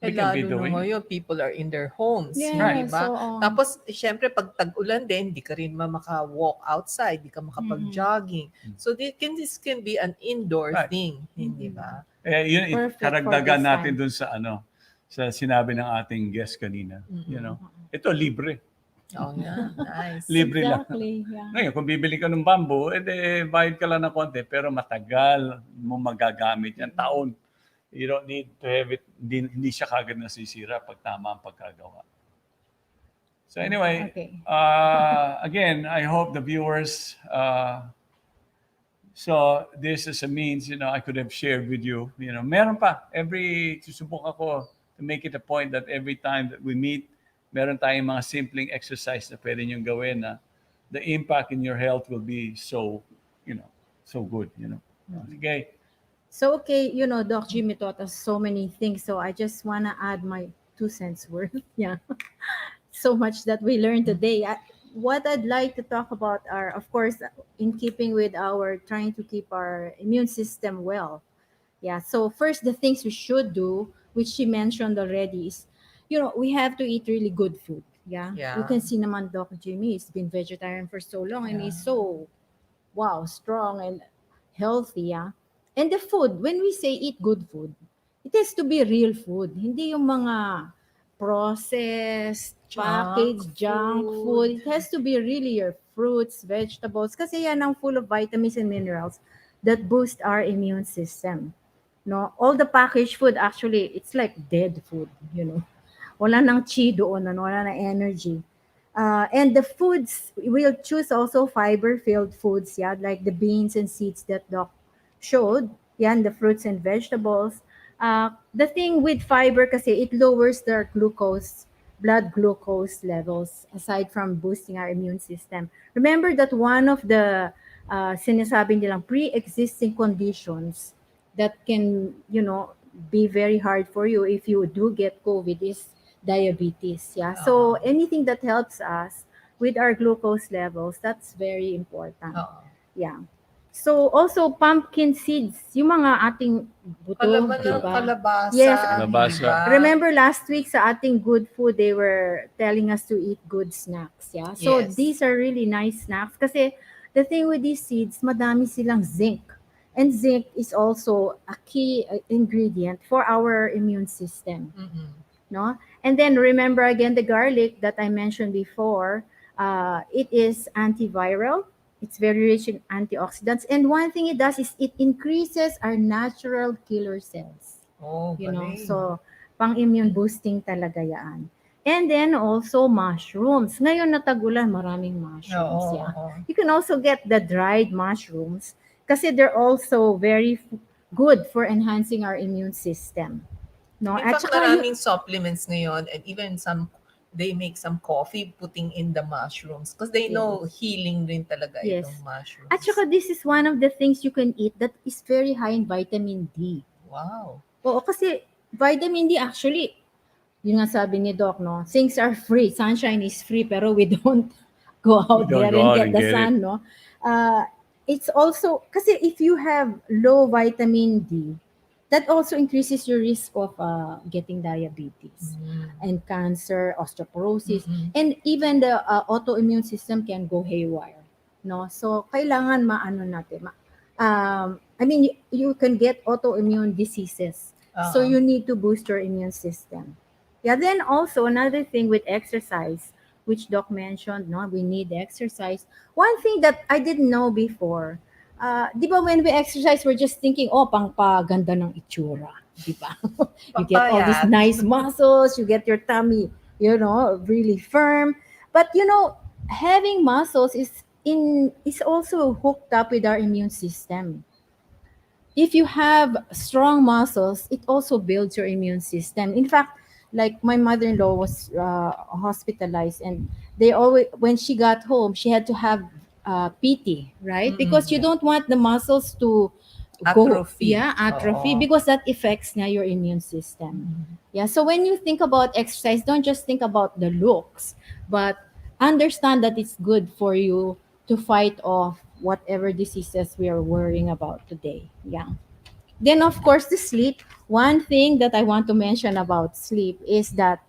Speaker 8: We can be
Speaker 10: Lalo na
Speaker 8: doing.
Speaker 10: ngayon, people are in their homes.
Speaker 9: Yes,
Speaker 10: Right. Diba?
Speaker 9: oo.
Speaker 10: Tapos, syempre, pag tag-ulan din, di ka rin maka-walk outside, di ka makapag-jogging. So, this can be an indoor
Speaker 8: Right.
Speaker 10: thing, hindi ba?
Speaker 8: Yun,
Speaker 9: Perfect for
Speaker 8: karagdagan
Speaker 9: this
Speaker 8: natin
Speaker 9: time.
Speaker 8: dun sa sinabi ng ating guest kanina. Ito, libre.
Speaker 10: Oh, yeah. Nice.
Speaker 8: Libre lang.
Speaker 9: Exactly. Yeah.
Speaker 8: Ngayon, kung bibili ka ng bamboo, bayad ka lang ng konti, pero matagal mo magagamit yan, taon. You don't need to have it, hindi siya kagad nasisira pag tama ang pagkagawa. So anyway,
Speaker 9: Okay.
Speaker 8: again, I hope the viewers saw this as a means, I could have shared with you. Meron pa. Susubok ako to make it a point that every time that we meet, meron tayong mga simpleng exercise na pwede niyong gawin na the impact in your health will be so good. Okay.
Speaker 9: So, okay, Doc Jimmy taught us so many things. So I just want to add my 2 cents worth. Yeah. So much that we learned today. What I'd like to talk about are, of course, in keeping with our trying to keep our immune system well. Yeah. So first, the things we should do, which she mentioned already, is, we have to eat really good food. Yeah.
Speaker 10: Yeah.
Speaker 9: You can see naman Doc Jimmy, he's been vegetarian for so long and he's so, strong and healthy. Yeah. And the food, when we say eat good food, it has to be real food. Hindi yung mga processed, packaged junk food. It has to be really your fruits, vegetables, kasi yan ang full of vitamins and minerals that boost our immune system. No, all the packaged food actually it's like dead food, you know. Wala nang chi doon, ano, wala nang energy. And the foods we'll choose also fiber-filled foods, yeah, like the beans and seeds that Doc showed, yan, the fruits and vegetables. The thing with fiber kasi it lowers their blood glucose levels aside from boosting our immune system. Remember that one of the sinasabi nilang pre-existing conditions that can, you know, be very hard for you if you do get COVID is diabetes. Yeah. So anything that helps us with our glucose levels, that's very important. Yeah. So also pumpkin seeds, yung mga ating buto, diba?
Speaker 10: Kalabasa.
Speaker 9: Yes.
Speaker 8: Kalabasa.
Speaker 10: diba?
Speaker 9: Remember last week sa ating good food, they were telling us to eat good snacks. Yeah. So
Speaker 10: Yes.
Speaker 9: these are really nice snacks kasi the thing with these seeds, madami silang zinc. And zinc is also a key ingredient for our immune system. No? And then remember again the garlic that I mentioned before, it is antiviral. It's very rich in antioxidants. And one thing it does is it increases our natural killer cells.
Speaker 10: Oh,
Speaker 9: You know,
Speaker 10: galing.
Speaker 9: so pang-immune boosting talaga yan. And then also mushrooms. Ngayon na tag-ulan, maraming mushrooms.
Speaker 10: Oo,
Speaker 9: Yeah.
Speaker 10: oo.
Speaker 9: You can also get the dried mushrooms kasi they're also very good for enhancing our immune system. No?
Speaker 10: In
Speaker 9: At
Speaker 10: fact,
Speaker 9: saka
Speaker 10: maraming supplements ngayon and even they make some coffee putting in the mushrooms because they know healing rin talaga
Speaker 9: Yes.
Speaker 10: itong mushrooms.
Speaker 9: At saka this is one of the things you can eat that is very high in vitamin D.
Speaker 10: Wow.
Speaker 9: Oo, kasi vitamin D actually, yun nga sabi ni Doc, no? Things are free. Sunshine is free, pero we don't go out
Speaker 8: don't
Speaker 9: there
Speaker 8: go
Speaker 9: and
Speaker 8: out
Speaker 9: get
Speaker 8: and
Speaker 9: the
Speaker 8: get
Speaker 9: sun, no? It's also, kasi if you have low vitamin D, that also increases your risk of getting diabetes and cancer, osteoporosis, and even the autoimmune system can go haywire. No, so kailangan maano natin. I mean, you can get autoimmune diseases, so you need to boost your immune system. Yeah. Then also another thing with exercise, which Doc mentioned, no, we need exercise. One thing that I didn't know before. Di ba when we exercise, we're just thinking, oh, pangpaganda ng itsura. Di ba? You get all these
Speaker 10: Papayat.
Speaker 9: nice muscles, you get your tummy, you know, really firm. But, you know, having muscles is also hooked up with our immune system. If you have strong muscles, it also builds your immune system. In fact, like my mother-in-law was hospitalized, and they always, when she got home, she had to have PT, right? Because you don't want the muscles to
Speaker 10: Atrophy.
Speaker 9: atrophy,
Speaker 10: Oo.
Speaker 9: because that affects na your immune system. Yeah, so when you think about exercise, don't just think about the looks, but understand that it's good for you to fight off whatever diseases we are worrying about today. Yeah. Then, of course, the sleep. One thing that I want to mention about sleep is that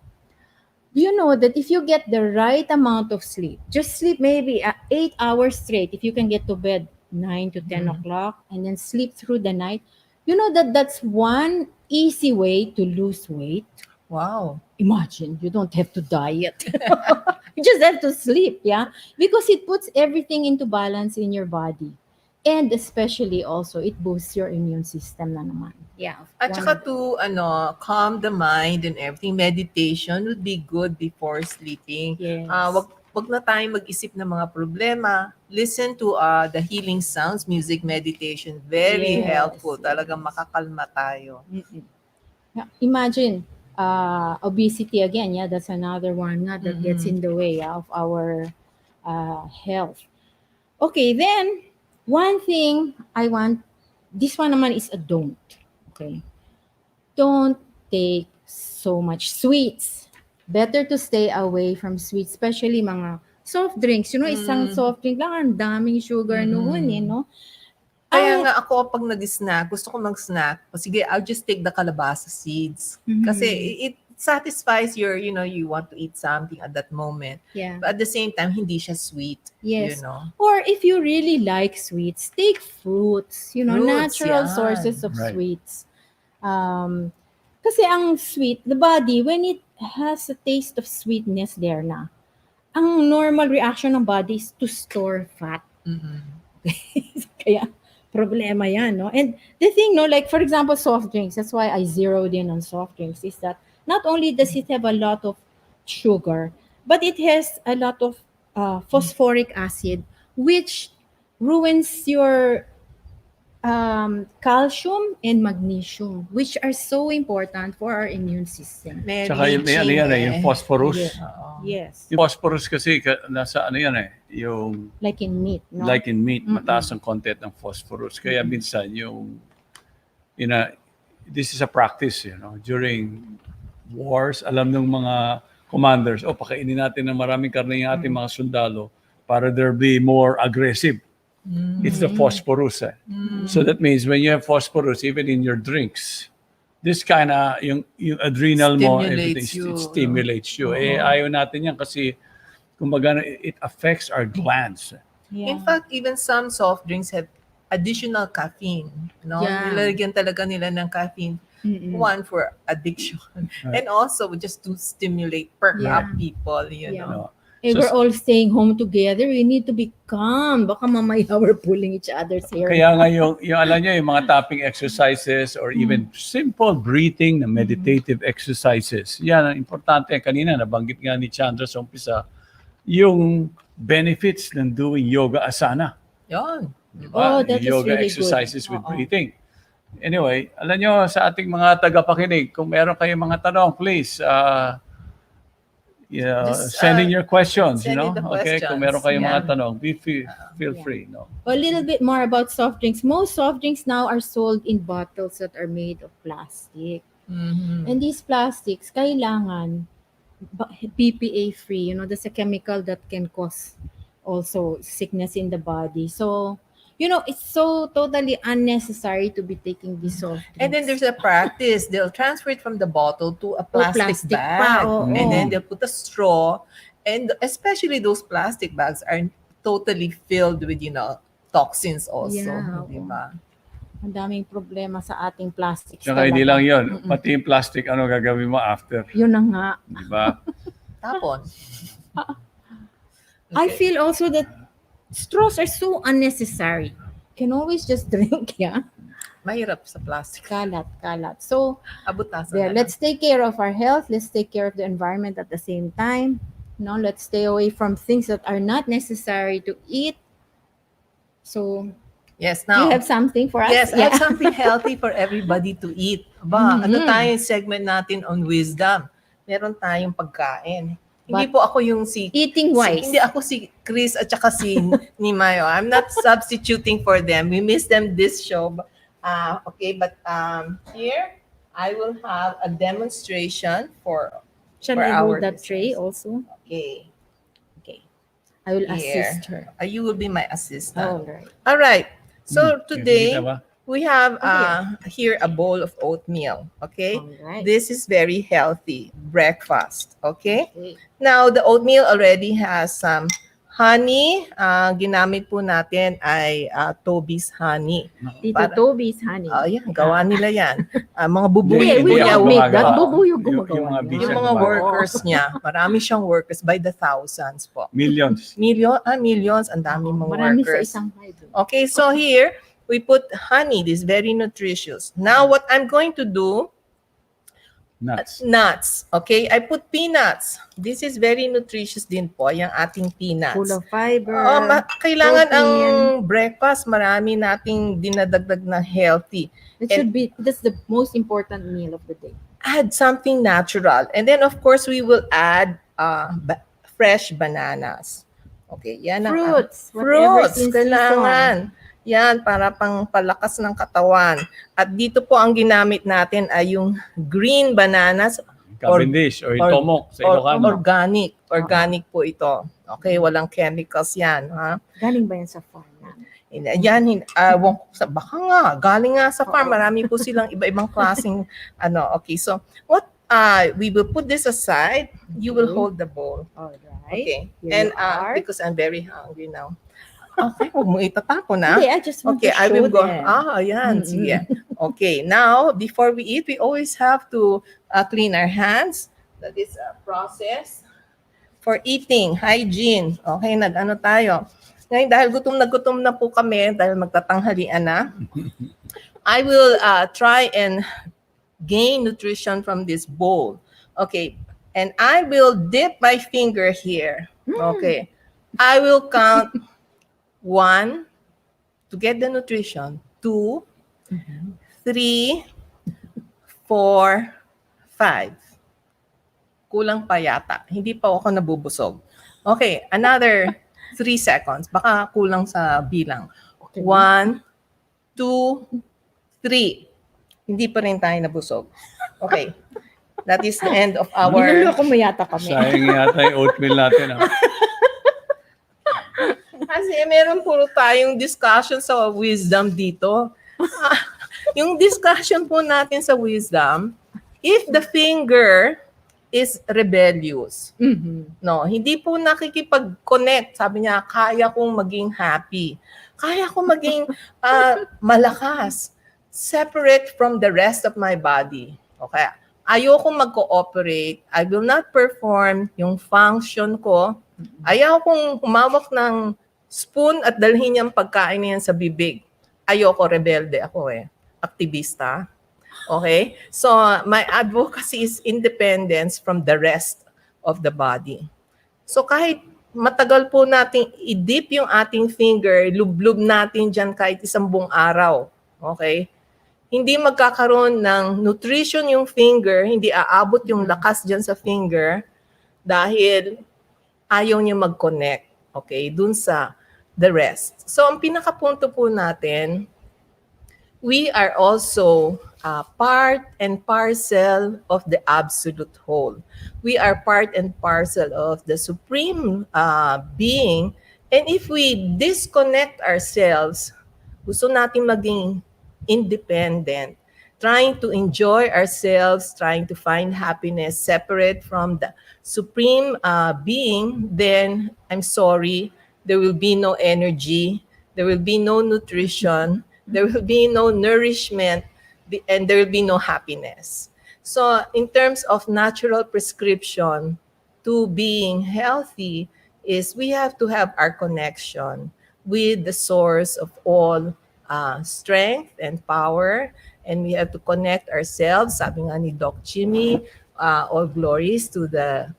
Speaker 9: you know that if you get the right amount of sleep, just sleep maybe 8 hours straight, if you can get to bed 9 to 10 o'clock and then sleep through the night, you know that that's one easy way to lose weight.
Speaker 10: Wow.
Speaker 9: Imagine, you don't have to diet. You just have to sleep, yeah? Because it puts everything into balance in your body. And especially also, it boosts your immune system na naman. Yeah.
Speaker 10: At saka to calm the mind and everything, meditation would be good before sleeping.
Speaker 9: Yes.
Speaker 10: Wag na tayong mag-isip ng mga problema. Listen to the healing sounds, music, meditation. Very
Speaker 9: Yes,
Speaker 10: helpful.
Speaker 9: yes.
Speaker 10: Talagang makakalma tayo.
Speaker 9: Yeah, imagine obesity again. Yeah, that's another one that gets in the way of our health. Okay, then one thing I want, this one naman is a don't. Okay, don't take so much sweets. Better to stay away from sweets, especially mga soft drinks. You know, isang soft drink lang, ang daming sugar noon eh, no?
Speaker 10: Kaya nga ako, pag nag-snack, gusto ko mag-snack. O sige, I'll just take the kalabasa seeds. Kasi it satisfies you want to eat something at that moment.
Speaker 9: Yeah.
Speaker 10: But at the same time, hindi siya sweet.
Speaker 9: Yes.
Speaker 10: You know?
Speaker 9: Or if you really like sweets, take fruits,
Speaker 10: Fruits,
Speaker 9: natural
Speaker 10: yan.
Speaker 9: sources of
Speaker 8: Right.
Speaker 9: sweets. Kasi ang sweet, the body, when it has a taste of sweetness there na. Ang normal reaction ng body is to store fat. Kaya problema yan, no? And the thing, no, like for example, soft drinks, that's why I zeroed in on soft drinks, is that not only does it have a lot of sugar, but it has a lot of phosphoric acid, which ruins your calcium and magnesium, which are so important for our immune system.
Speaker 10: May
Speaker 8: Tsaka yung,
Speaker 10: leaching
Speaker 8: yung phosphorus.
Speaker 10: Oo.
Speaker 9: Yes,
Speaker 8: Yung phosphorus kasi nasa yung
Speaker 9: like in meat, no?
Speaker 8: like in meat, mataas ang content ng phosphorus. Kaya minsan yung this is a practice, during wars, alam ng mga commanders, pakainin natin ng maraming karne yung ating mga sundalo para there be more aggressive. It's the phosphorus. So that means when you have phosphorus, even in your drinks, this kind of yung adrenal mo, everything,
Speaker 10: Stimulates you,
Speaker 8: it stimulates you. Ayaw natin yan kasi kumbaga it affects our glands.
Speaker 9: Yeah.
Speaker 10: In fact, even some soft drinks have additional caffeine. No?
Speaker 9: Yeah.
Speaker 10: Nilalagyan talaga nila ng caffeine. One for addiction. And also just to stimulate, perk up people, you know.
Speaker 9: And we're all staying home together. We need to be calm. Baka mamaya we're pulling each other's hair.
Speaker 8: Kaya nga yung alam nyo, yung mga tapping exercises or even simple breathing na meditative exercises. Yan, ang importante. Kanina, nabanggit nga ni Chandra sa umpisa, yung benefits ng doing yoga asana.
Speaker 10: Yun.
Speaker 8: Diba?
Speaker 9: Oh, that is
Speaker 8: Yoga
Speaker 9: really
Speaker 8: exercises
Speaker 9: good.
Speaker 8: with breathing. Anyway, alam nyo, sa ating mga tagapakinig, kung meron kayong mga tanong, please,
Speaker 10: Just,
Speaker 8: send in your questions,
Speaker 10: send in the
Speaker 8: Okay, kung
Speaker 10: questions.
Speaker 8: meron kayong
Speaker 10: Yeah.
Speaker 8: mga tanong, feel free, no?
Speaker 9: A little bit more about soft drinks. Most soft drinks now are sold in bottles that are made of plastic. And these plastics, kailangan BPA free. There's a chemical that can cause also sickness in the body. So, it's so totally unnecessary to be taking these soft drinks.
Speaker 10: And then there's a practice. They'll transfer it from the bottle to a plastic
Speaker 9: plastic
Speaker 10: bag.
Speaker 9: pa, oo.
Speaker 10: And then they'll put a straw. And especially those plastic bags are totally filled with, toxins also.
Speaker 9: Yeah, oo.
Speaker 10: Diba?
Speaker 9: Ang daming problema sa ating plastics.
Speaker 8: Tsaka hindi
Speaker 9: talaga.
Speaker 8: lang yun, pati yung plastic, ano gagawin mo after?
Speaker 9: Yun na nga.
Speaker 8: Di ba?
Speaker 10: Tapon.
Speaker 9: I feel also that straws are so unnecessary. Can always just drink,
Speaker 10: Mahirap sa plastic.
Speaker 9: Kalat. So,
Speaker 10: Abutasan
Speaker 9: there,
Speaker 10: na lang.
Speaker 9: let's take care of our health. Let's take care of the environment at the same time. Let's stay away from things that are not necessary to eat. So,
Speaker 10: Yes,
Speaker 9: you
Speaker 10: now.
Speaker 9: have something for us?
Speaker 10: Yes, I have something healthy for everybody to eat. Ano tayong segment natin on wisdom? Meron tayong pagkain. Hindi po ako yung
Speaker 9: Eating wise.
Speaker 10: Hindi ako si Chris at saka si Nimayo. I'm not substituting for them. We miss them this show. Okay, but here I will have a demonstration for
Speaker 9: Shall
Speaker 10: for
Speaker 9: I
Speaker 10: our
Speaker 9: hold that tray
Speaker 10: listeners.
Speaker 9: also?
Speaker 10: Okay.
Speaker 9: I will
Speaker 10: Here.
Speaker 9: assist her.
Speaker 10: You will be my assistant.
Speaker 9: All right.
Speaker 10: All right. So today
Speaker 8: Kita ba?
Speaker 10: we have here a bowl of oatmeal. Okay.
Speaker 9: All right.
Speaker 10: This is very healthy breakfast. Okay.
Speaker 9: Okay.
Speaker 10: Now the oatmeal already has some honey. Ginamit po natin ay Toby's honey.
Speaker 9: Tito
Speaker 10: Para-
Speaker 9: Toby's honey.
Speaker 10: Yan, gawa nila yan. Mga
Speaker 9: Hindi,
Speaker 10: bubuyog
Speaker 9: we
Speaker 8: Hindi
Speaker 9: don't
Speaker 8: ako
Speaker 9: make
Speaker 8: gumagawa.
Speaker 9: that. Bubuyo
Speaker 8: Yung
Speaker 9: gumagawa.
Speaker 8: mga
Speaker 9: niya.
Speaker 8: bisyo
Speaker 10: Yung mga
Speaker 8: gumagawa.
Speaker 10: workers niya, marami siyang workers by the thousands po.
Speaker 8: Millions.
Speaker 10: Millions, ang daming mga
Speaker 9: Marami sa
Speaker 10: workers.
Speaker 9: isang hive.
Speaker 10: Okay, so here we put honey. This is very nutritious. Now what I'm going to do, nuts. Okay, I put peanuts. This is very nutritious din po, yung ating peanuts.
Speaker 9: Full of fiber.
Speaker 10: Kailangan ang
Speaker 9: protein.
Speaker 10: breakfast, marami nating dinadagdag na healthy.
Speaker 9: That's the most important meal of the day.
Speaker 10: Add something natural. And then of course, we will add fresh bananas. Okay, yan ang
Speaker 9: Fruits. Whatever's
Speaker 10: fruits.
Speaker 9: in
Speaker 10: Kailangan. Yan, para pang palakas ng katawan. At dito po ang ginamit natin ay yung green bananas
Speaker 8: Cavendish or
Speaker 10: or-
Speaker 8: Tomok sa
Speaker 10: or
Speaker 8: Ilocano.
Speaker 10: organic. Organic po ito. Okay, walang chemicals yan. Ha?
Speaker 9: Galing ba yan sa farm namin?
Speaker 10: Yan, baka nga, galing nga sa farm. Marami po silang iba-ibang klaseng okay, so what we will put this aside. You will hold the bowl.
Speaker 9: All right.
Speaker 10: Okay.
Speaker 9: Here
Speaker 10: And
Speaker 9: you are.
Speaker 10: because I'm very hungry now. Okay, huwag mo itatapon na.
Speaker 9: Hindi, I just want
Speaker 10: Okay,
Speaker 9: to
Speaker 10: I
Speaker 9: show
Speaker 10: will go.
Speaker 9: them.
Speaker 10: Yan, sige. Okay, now, before we eat, we always have to clean our hands. That is a process for eating, hygiene. Okay, nag-ano tayo. Ngayon, dahil gutom na po kami, dahil magtatanghalian na, I will try and gain nutrition from this bowl. Okay, and I will dip my finger here. Okay, I will count 1 to get the nutrition, 2, 3, 4, 5. Kulang pa yata. Hindi pa ako nabubusog. Okay, another 3 seconds. Baka kulang sa bilang. 1, 2, 3. Hindi pa rin tayo nabusog. Okay. That is the end of our...
Speaker 9: Niloloko mo yata kami.
Speaker 8: Sayang yata yung oatmeal natin.
Speaker 10: Kasi meron puro tayong discussion sa wisdom dito. Yung discussion po natin sa wisdom, if the finger is rebellious, no, hindi po nakikipag-connect. Sabi niya, kaya kong maging happy. Kaya kong maging malakas. Separate from the rest of my body. Okay. Ayoko mag-cooperate. I will not perform yung function ko. Ayaw kong humawak ng spoon at dalhin niyang pagkain niyan sa bibig. Ayoko, rebelde ako aktivista. Okay? So, my advocacy is independence from the rest of the body. So, kahit matagal po nating i-dip yung ating finger, lub-lub natin dyan kahit 1 buong araw. Okay? Hindi magkakaroon ng nutrition yung finger, hindi aabot yung lakas dyan sa finger dahil ayaw niya mag-connect, okay, dun sa the rest. So, ang pinakapunto po natin, we are also part and parcel of the absolute whole. We are part and parcel of the supreme being. And if we disconnect ourselves, gusto natin maging independent, trying to enjoy ourselves, trying to find happiness separate from the supreme being, then I'm sorry, there will be no energy, there will be no nutrition, there will be no nourishment, and there will be no happiness. So in terms of natural prescription to being healthy is we have to have our connection with the source of all strength and power, and we have to connect ourselves, sabi nga ni Doc Jimmy, all glories to the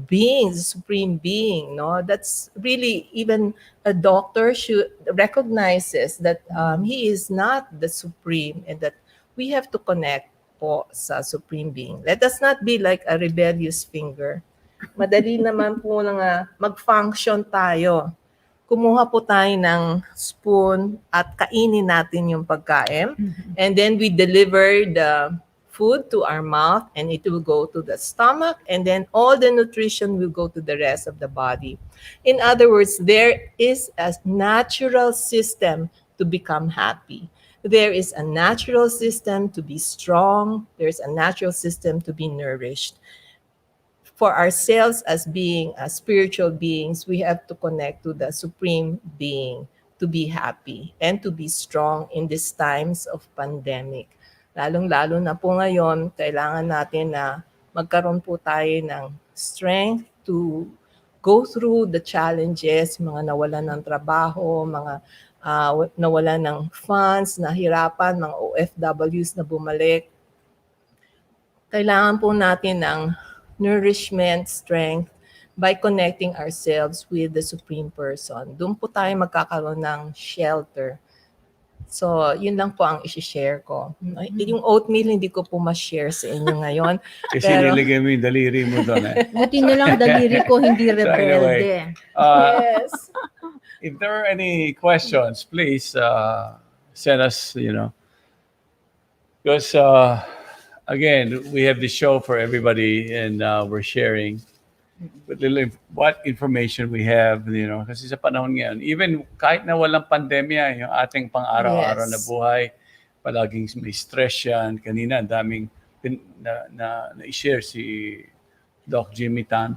Speaker 10: being, the supreme being, no? That's really, even a doctor should recognizes that he is not the supreme and that we have to connect po sa supreme being. Let us not be like a rebellious finger. Madali naman po na mag-function tayo. Kumuha po tayo ng spoon at kainin natin yung pagkain. And then we deliver the food to our mouth and it will go to the stomach, and then all the nutrition will go to the rest of the body. In other words, there is a natural system to become happy. There is a natural system to be strong. There's a natural system to be nourished. For ourselves as being spiritual beings, we have to connect to the supreme being to be happy and to be strong in these times of pandemic. Lalong-lalo na po ngayon, kailangan natin na magkaroon po tayo ng strength to go through the challenges, mga nawalan ng trabaho, mga nawalan ng funds, nahirapan, mga OFWs na bumalik. Kailangan po natin ng nourishment, strength, by connecting ourselves with the Supreme Person. Doon po tayo magkakaroon ng shelter. So, yun lang po ang isi-share ko. Yung oatmeal, hindi ko po ma-share sa inyo ngayon.
Speaker 8: Kasi niligay mo yung daliri mo doon.
Speaker 9: Buti na lang daliri ko, hindi rebelde.
Speaker 10: Yes.
Speaker 8: If there are any questions, please send us, because again, we have the show for everybody, and we're sharing what information we have, kasi sa panahon ngayon, even kahit na walang pandemya, yung ating pang-araw-araw na buhay, palaging may stress yan. Kanina, ang daming na-share si Doc Jimmy Tan.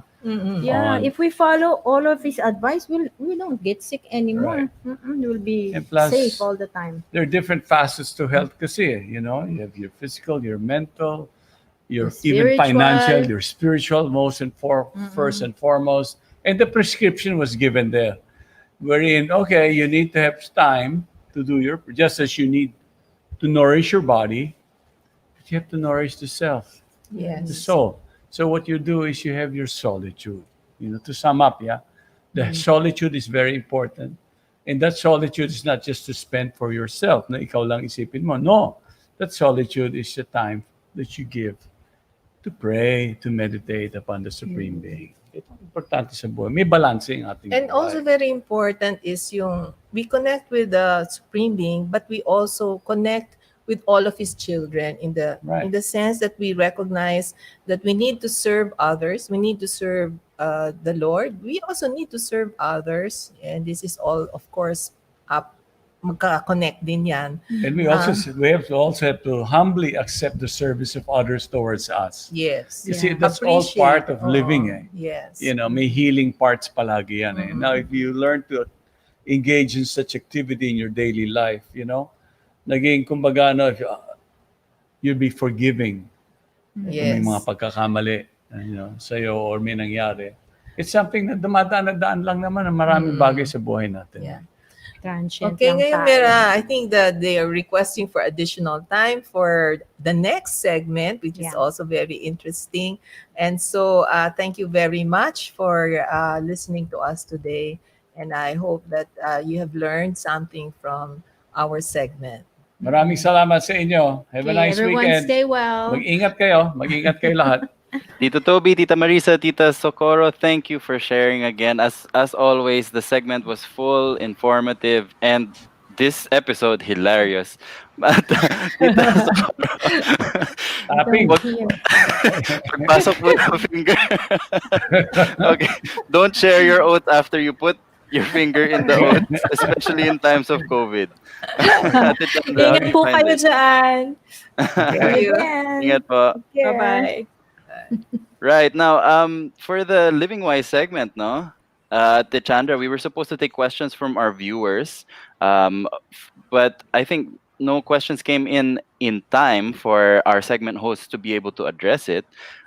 Speaker 9: Yeah, if we follow all of his advice, we don't get sick anymore.
Speaker 8: Right.
Speaker 9: We'll be
Speaker 8: plus,
Speaker 9: safe all the time.
Speaker 8: There are different facets to health kasi, you have your physical, your mental, your
Speaker 9: The
Speaker 8: even financial,
Speaker 9: spiritual.
Speaker 8: your spiritual, first and foremost. And the prescription was given there, wherein, okay, you need to have time to do just as you need to nourish your body, but you have to nourish the self, the
Speaker 10: Yes.
Speaker 8: soul. So what you do is you have your solitude. To sum up, the solitude is very important. And that solitude is not just to spend for yourself, na ikaw lang isipin mo. No, that solitude is the time that you give to pray, to meditate upon the Supreme Being. Ito ang importante sa buhay. May balance ang ating
Speaker 10: And also
Speaker 8: buhay.
Speaker 10: very important is yung we connect with the Supreme Being, but we also connect with all of His children in the sense that we recognize that we need to serve others. We need to serve the Lord. We also need to serve others, and this is all, of course, magka-connect din yan.
Speaker 8: And we have to humbly accept the service of others towards us.
Speaker 10: Yes.
Speaker 8: You see, that's all
Speaker 10: Appreciate.
Speaker 8: part of living.
Speaker 10: Yes.
Speaker 8: May healing parts palagi yan. Now, if you learn to engage in such activity in your daily life, naging kumbaga, you'll be forgiving.
Speaker 10: Yes.
Speaker 8: May mga pagkakamali sa'yo or may nangyari. It's something na dumadaan lang naman ng maraming bagay sa buhay natin.
Speaker 10: Yeah.
Speaker 9: Transient
Speaker 10: Okay,
Speaker 9: lang
Speaker 10: ngayon,
Speaker 9: tayo.
Speaker 10: I think that they are requesting for additional time for the next segment, which is
Speaker 9: Yeah.
Speaker 10: also very interesting. And so, thank you very much for listening to us today. And I hope that you have learned something from our segment.
Speaker 8: Maraming salamat sa inyo. Have a
Speaker 9: Okay,
Speaker 8: nice
Speaker 9: everyone
Speaker 8: weekend.
Speaker 9: stay well.
Speaker 8: Mag-ingat kayo. Mag-ingat kayo lahat.
Speaker 5: Tito Toby, Tita Marisa, Tita Socorro, thank you for sharing again. As always, the segment was full, informative, and this episode hilarious. But Tita Socorro,
Speaker 8: Tapping.
Speaker 5: pagpasok mo ng finger. Okay, don't share your oath after you put your finger in the oath, especially in times of COVID. Ate Chandra,
Speaker 6: Ingat po kayo dyan.
Speaker 10: Thank you.
Speaker 5: Ingat po.
Speaker 6: Bye-bye.
Speaker 5: Right now, for the Living Wise segment, no, Ate Chandra, we were supposed to take questions from our viewers, but I think no questions came in time for our segment hosts to be able to address it.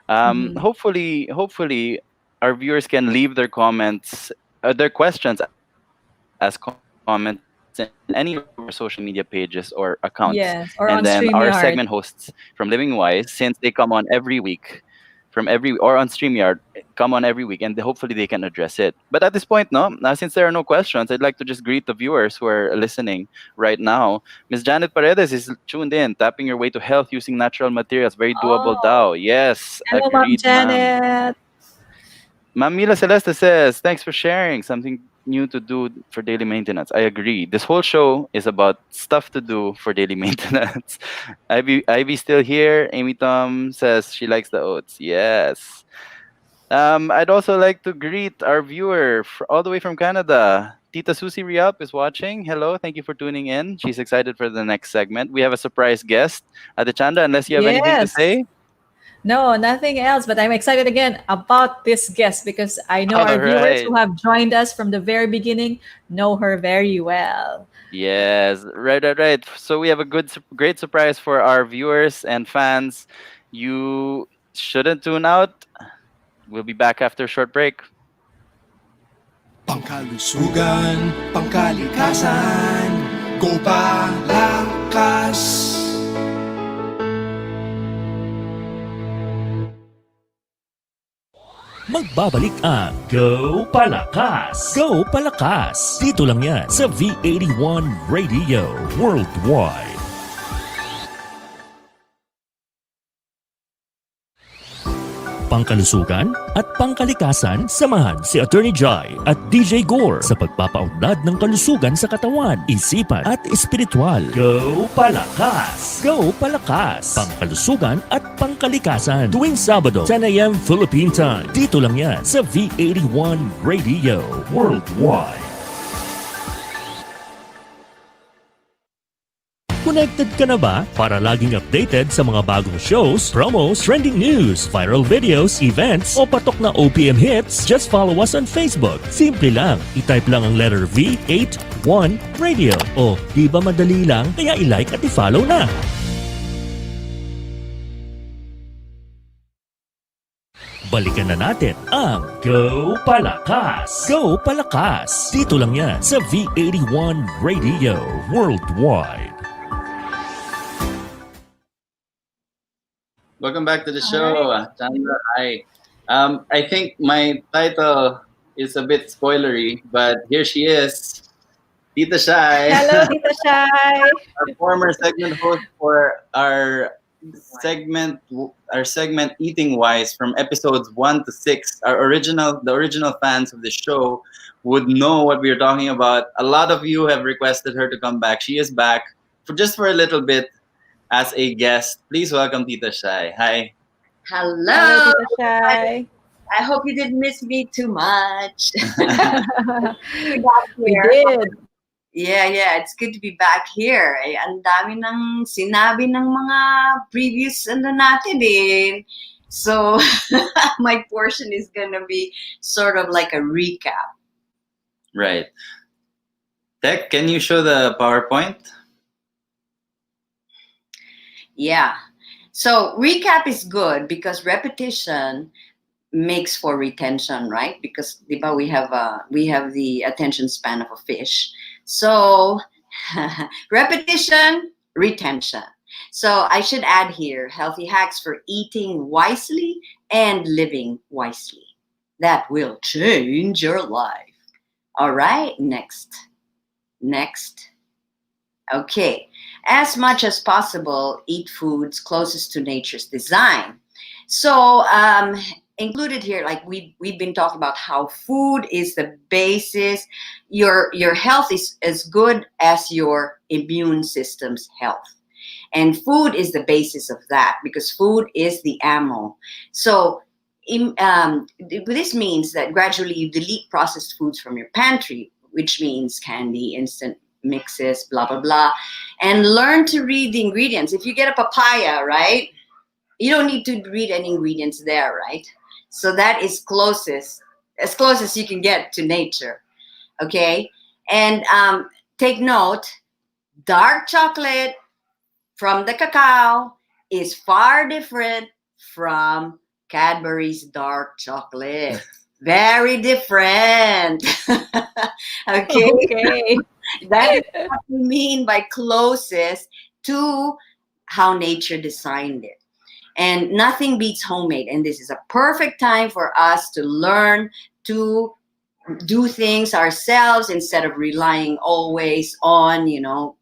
Speaker 5: Hopefully, our viewers can leave their comments, their questions as comments in any of our social media pages or accounts.
Speaker 6: Yes, or
Speaker 5: And
Speaker 6: on
Speaker 5: then our
Speaker 6: StreamYard.
Speaker 5: segment hosts from Living Wise, since they come on every week, or on StreamYard, come on every week, and hopefully they can address it. But at this point, since there are no questions, I'd like to just greet the viewers who are listening right now. Ms. Janet Paredes is tuned in, tapping your way to health using natural materials. Very doable daw. Yes,
Speaker 6: Hello, Ma'am
Speaker 5: agreed, ma'am.
Speaker 6: Janet.
Speaker 5: Ma'am Mila Celeste says, thanks for sharing something new to do for daily maintenance. I agree. This whole show is about stuff to do for daily maintenance. Ivy still here. Amy Tom says she likes the oats. Yes. I'd also like to greet our viewer all the way from Canada. Tita Susie Riap is watching. Hello. Thank you for tuning in. She's excited for the next segment. We have a surprise guest. Ate Chanda, unless you have anything to
Speaker 6: Yes.
Speaker 5: say.
Speaker 6: No, nothing else, but I'm excited again about this guest because I know our viewers
Speaker 5: Alright.
Speaker 6: who have joined us from the very beginning know her very well.
Speaker 5: Yes, right. So we have a great surprise for our viewers and fans. You shouldn't tune out. We'll be back after a short break.
Speaker 3: Pangkalusugan, pangkalikasan, Gopalakas.
Speaker 2: Magbabalik ang Gopalakas! Gopalakas! Dito lang yan sa V81 Radio Worldwide. Pangkalusugan at pangkalikasan, samahan si Atty. Jai at DJ Gaur sa pagpapaunlad ng kalusugan sa katawan, isipan at espiritual. Go Palakas! Go Palakas! Pangkalusugan at pangkalikasan tuwing Sabado, 10 a.m. Philippine Time. Dito lang yan sa V81 Radio Worldwide. Connected ka na ba para laging updated sa mga bagong shows, promos, trending news, viral videos, events, o patok na OPM hits? Just follow us on Facebook. Simple lang. I-type lang ang letter V81 Radio. O, di ba madali lang? Kaya i-like at i-follow na. balikan na natin ang Gopalakas. Gopalakas. Dito lang yan sa V81 Radio Worldwide.
Speaker 5: Welcome back to the show, Chandra. Hi. I think my title is a bit spoilery, but here she is, Tita Shai.
Speaker 6: Hello, Tita Shai.
Speaker 5: Our former segment host for our segment Eating Wise from episodes 1 to 6. The original fans of the show would know what we are talking about. A lot of you have requested her to come back. She is back for a little bit as a guest. Please welcome Tita Shai. Hi.
Speaker 6: Hello, Tita Shai.
Speaker 11: I hope you didn't miss me too much.
Speaker 6: We did.
Speaker 11: Yeah, it's good to be back here. Eh, ang dami ng sinabi ng mga previous natin eh. So my portion is gonna be sort of like a recap.
Speaker 5: Right. Tech, can you show the PowerPoint?
Speaker 11: Yeah. So recap is good because repetition makes for retention, right? Because diba, we have the attention span of a fish. So repetition, retention. So I should add here healthy hacks for eating wisely and living wisely. That will change your life. All right, next. Okay, as much as possible, eat foods closest to nature's design. So included here, like we've been talking about how food is the basis. Your health is as good as your immune system's health. And food is the basis of that because food is the ammo. So this means that gradually you delete processed foods from your pantry, which means candy, instant mixes, blah, blah, blah, and learn to read the ingredients. If you get a papaya, right, you don't need to read any ingredients there, right? So that is as close as you can get to nature, okay? And take note, dark chocolate from the cacao is far different from Cadbury's dark chocolate. Very different. Okay. That is what we mean by closest to how nature designed it. And nothing beats homemade. And this is a perfect time for us to learn to do things ourselves instead of relying always on,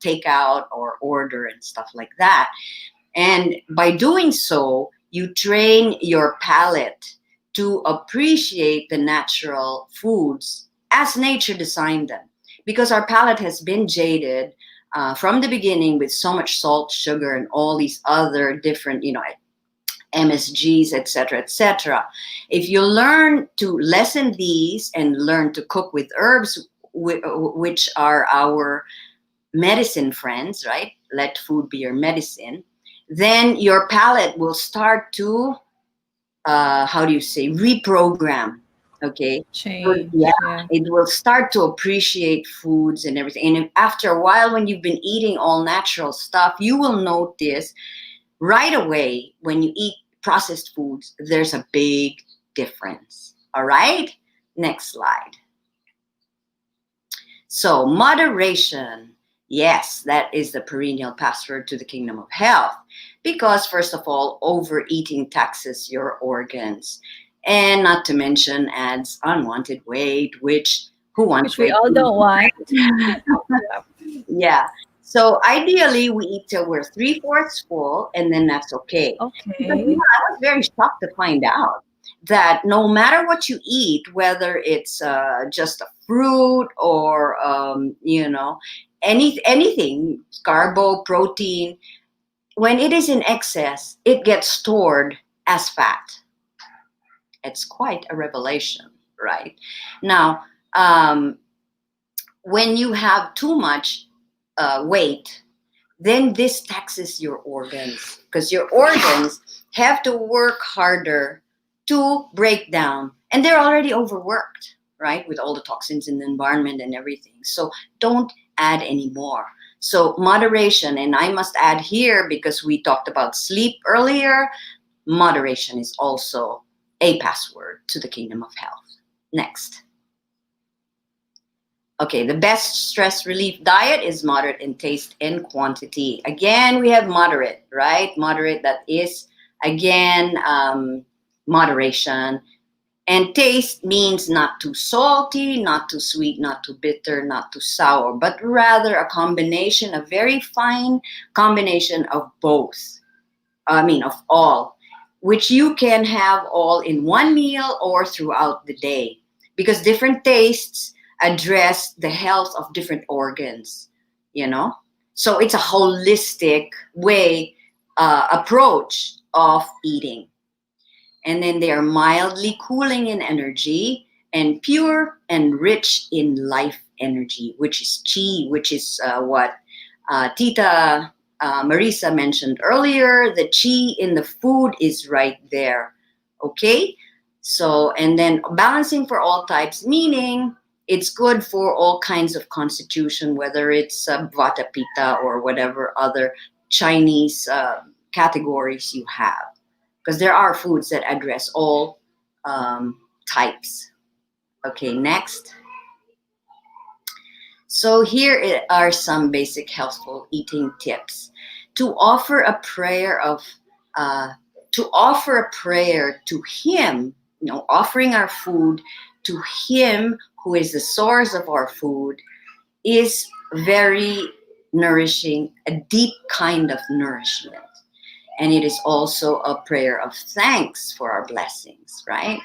Speaker 11: takeout or order and stuff like that. And by doing so, you train your palate to appreciate the natural foods as nature designed them. Because our palate has been jaded from the beginning with so much salt, sugar, and all these other different, MSGs, etc., etc. If you learn to lessen these and learn to cook with herbs, which are our medicine friends, right? Let food be your medicine. Then your palate will start to, reprogram. Okay.
Speaker 6: Change.
Speaker 11: Yeah, it will start to appreciate foods and everything. And after a while, when you've been eating all natural stuff, you will notice right away when you eat processed foods, there's a big difference. All right. Next slide. So moderation. Yes, that is the perennial password to the kingdom of health. Because first of all, overeating taxes your organs. And not to mention adds unwanted weight, which
Speaker 6: we all don't want.
Speaker 11: Yeah. So ideally, we eat till we're 3/4 full, and then that's okay.
Speaker 6: Okay.
Speaker 11: But, I was very shocked to find out that no matter what you eat, whether it's just a fruit or anything, carbo, protein, when it is in excess, it gets stored as fat. It's quite a revelation, right? Now, when you have too much weight, then this taxes your organs because your organs have to work harder to break down, and they're already overworked, right? With all the toxins in the environment and everything. So don't add any more. So moderation, and I must add here because we talked about sleep earlier, moderation is also a password to the kingdom of health. Next. Okay, the best stress relief diet is moderate in taste and quantity. Again, we have moderate, right? Moderate, that is, again, moderation. And taste means not too salty, not too sweet, not too bitter, not too sour, but rather a combination, a very fine combination of both. Of all, which you can have all in one meal or throughout the day, because different tastes address the health of different organs, So it's a holistic approach of eating. And then they are mildly cooling in energy and pure and rich in life energy, which is chi, which is what Tita Marisa mentioned earlier. The chi in the food is right there. Okay? So, and then balancing for all types, meaning it's good for all kinds of constitution, whether it's Vata Pitta or whatever other Chinese categories you have. Because there are foods that address all types. Okay, next. So here are some basic healthful eating tips. To offer a prayer to Him, offering our food to Him who is the source of our food, is very nourishing, a deep kind of nourishment. And it is also a prayer of thanks for our blessings, right?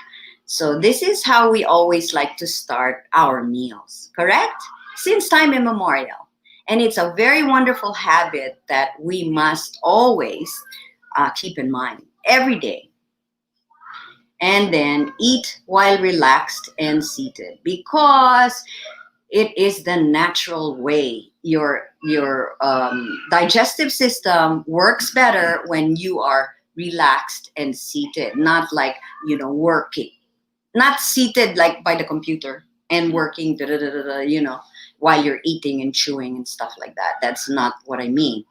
Speaker 11: So this is how we always like to start our meals, correct? Since time immemorial. And it's a very wonderful habit that we must always keep in mind every day. And then eat while relaxed and seated, because it is the natural way. Your digestive system works better when you are relaxed and seated, not like, working. Not seated like by the computer and working, while you're eating and chewing and stuff like that. That's not what I mean.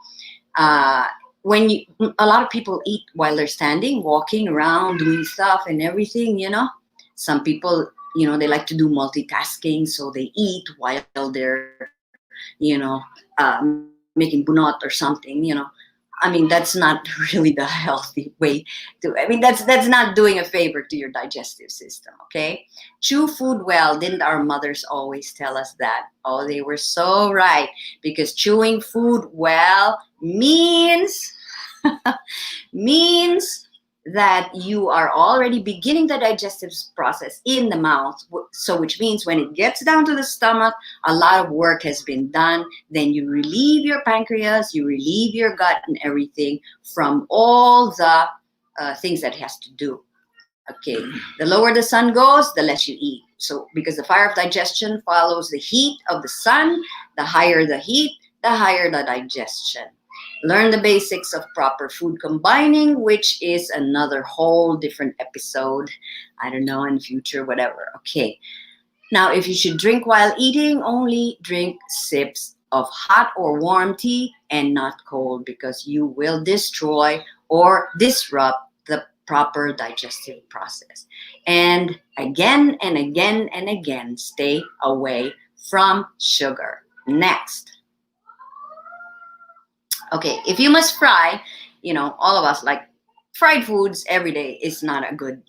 Speaker 11: A lot of people eat while they're standing, walking around, doing stuff and everything, Some people, they like to do multitasking, so they eat while they're, making bunot or something, that's not really the healthy way that's not doing a favor to your digestive system, okay? Chew food well. Didn't our mothers always tell us that? Oh, they were so right, because chewing food well means that you are already beginning the digestive process in the mouth. So which means when it gets down to the stomach, a lot of work has been done. Then you relieve your pancreas, you relieve your gut and everything from all the things that it has to do. Okay, the lower the sun goes, the less you eat. So because the fire of digestion follows the heat of the sun, the higher the heat, the higher the digestion. Learn the basics of proper food combining, which is another whole different episode. I don't know, in future, whatever. Okay. Now, if you should drink while eating, only drink sips of hot or warm tea and not cold, because you will destroy or disrupt the proper digestive process. And again and again and again, stay away from sugar. Next. Okay, if you must fry, all of us like fried foods every day is not a good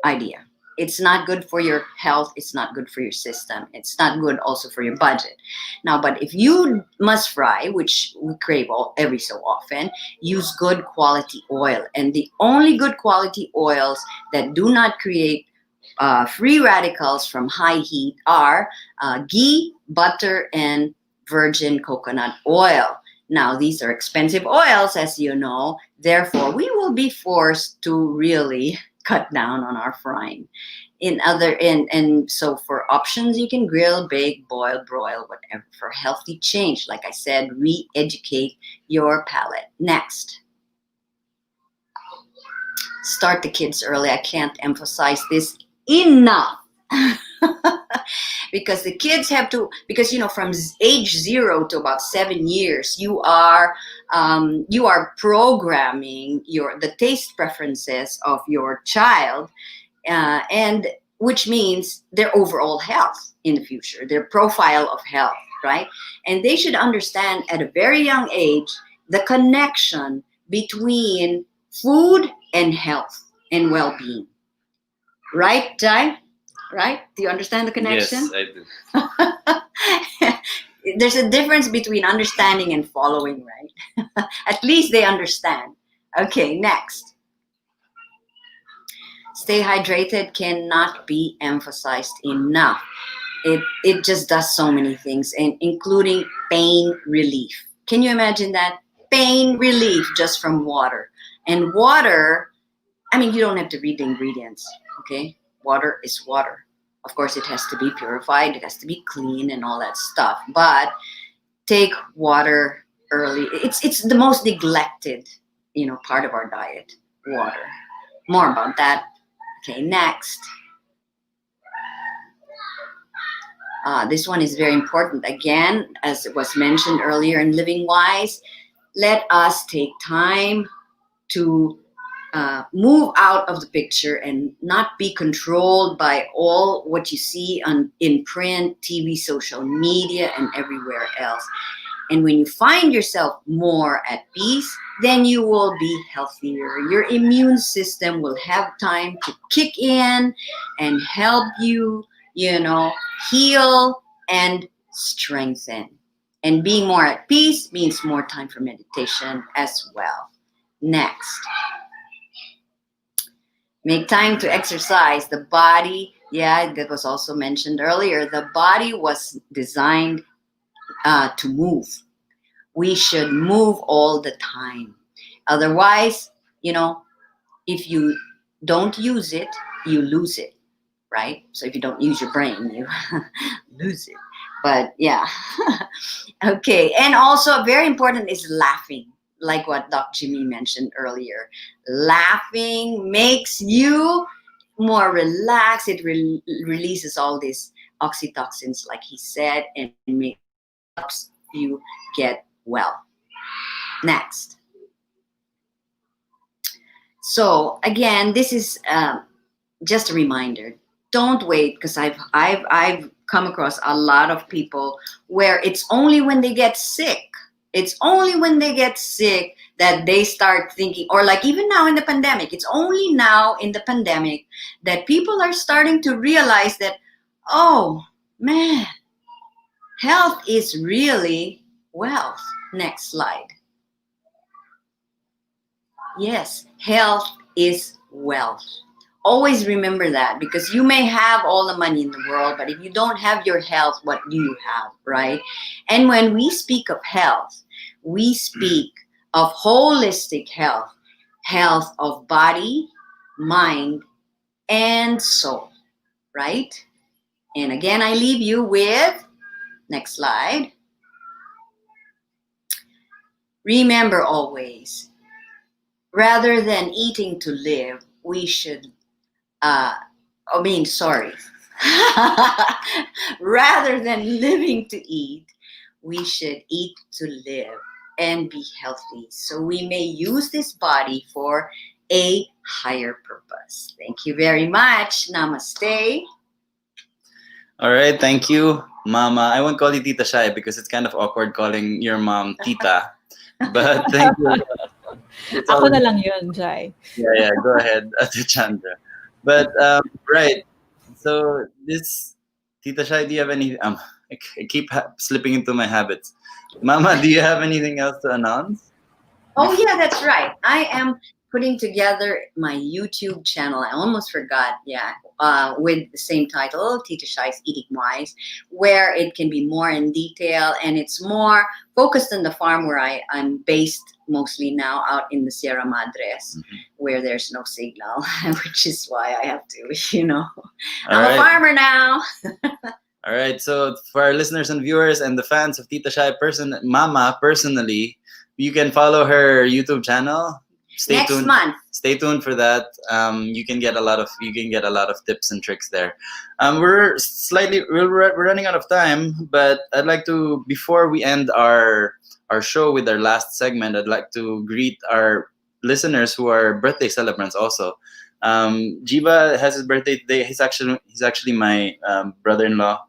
Speaker 11: idea. It's not good for your health. It's not good for your system. It's not good also for your budget. Now, but if you must fry, which we crave every so often, use good quality oil. And the only good quality oils that do not create free radicals from high heat are ghee, butter, and virgin coconut oil. Now, these are expensive oils, as you know. Therefore, we will be forced to really cut down on our frying. And so for options, you can grill, bake, boil, broil, whatever. For healthy change, like I said, re-educate your palate. Next. Start the kids early. I can't emphasize this enough. Because the kids have to, because from age 0 to about 7 years, you are programming the taste preferences of your child and which means their overall health in the future, their profile of health, right? And they should understand at a very young age the connection between food and health and well-being. Right, Jai? Right? Do you understand the connection?
Speaker 5: Yes, I do.
Speaker 11: There's a difference between understanding and following, right? At least they understand. Okay, next. Stay hydrated cannot be emphasized enough. It just does so many things, and including pain relief. Can you imagine that? Pain relief just from water. And water, I mean, you don't have to read the ingredients, okay? Water is water. Of course, it has to be purified, it has to be clean and all that stuff. But take water early. It's the most neglected, part of our diet, water. More about that. Okay, next. This one is very important. Again, as it was mentioned earlier in Living Wise, let us take time to move out of the picture and not be controlled by all what you see in print, TV, social media, and everywhere else. And when you find yourself more at peace, then you will be healthier. Your immune system will have time to kick in and help you, heal and strengthen. And being more at peace means more time for meditation as well. Next. Make time to exercise. The body, that was also mentioned earlier, the body was designed to move. We should move all the time. Otherwise, if you don't use it, you lose it, right? So if you don't use your brain, you lose it. But yeah. Okay. And also very important is laughing. Like what Doc Jimmy mentioned earlier. Laughing makes you more relaxed. It releases all these oxytocins, like he said, and helps you get well. Next. So again, this is just a reminder. Don't wait, because I've come across a lot of people where it's only when they get sick. It's only when they get sick that they start thinking, or like even now in the pandemic, it's only now in the pandemic that people are starting to realize that, oh man, health is really wealth. Next slide. Yes, health is wealth. Always remember that, because you may have all the money in the world, but if you don't have your health, what do you have, right? And when we speak of health, we speak of holistic health, health of body, mind, and soul, right? And again, I leave you with, next slide. Remember always, rather than eating to live, we should rather than living to eat, we should eat to live and be healthy, so we may use this body for a higher purpose. Thank you very much. Namaste.
Speaker 5: All right, thank you, Mama. I won't call you Tita Shai because it's kind of awkward calling your mom Tita. But thank you.
Speaker 6: Ako na lang yun, Jai.
Speaker 5: Yeah, go ahead, Ate Chandra. But right, so this Tita Shai, do you have any? I keep slipping into my habits. Mama, do you have anything else to announce?
Speaker 11: Oh yeah, that's right. I am putting together my YouTube channel. I almost forgot. Yeah, with the same title, Tita Shai's Eating Wise, where it can be more in detail, and it's more focused on the farm where I'm based mostly now, out in the Sierra Madres, where there's no signal, which is why I have to, I'm a farmer now.
Speaker 5: All right. So for our listeners and viewers and the fans of Tita Shai Mama personally, you can follow her YouTube channel.
Speaker 11: Next month.
Speaker 5: Stay tuned for that. You can get a lot of tips and tricks there. We're running out of time, but I'd like to, before we end our show with our last segment, I'd like to greet our listeners who are birthday celebrants also. Jiva has his birthday today. He's actually my brother-in-law.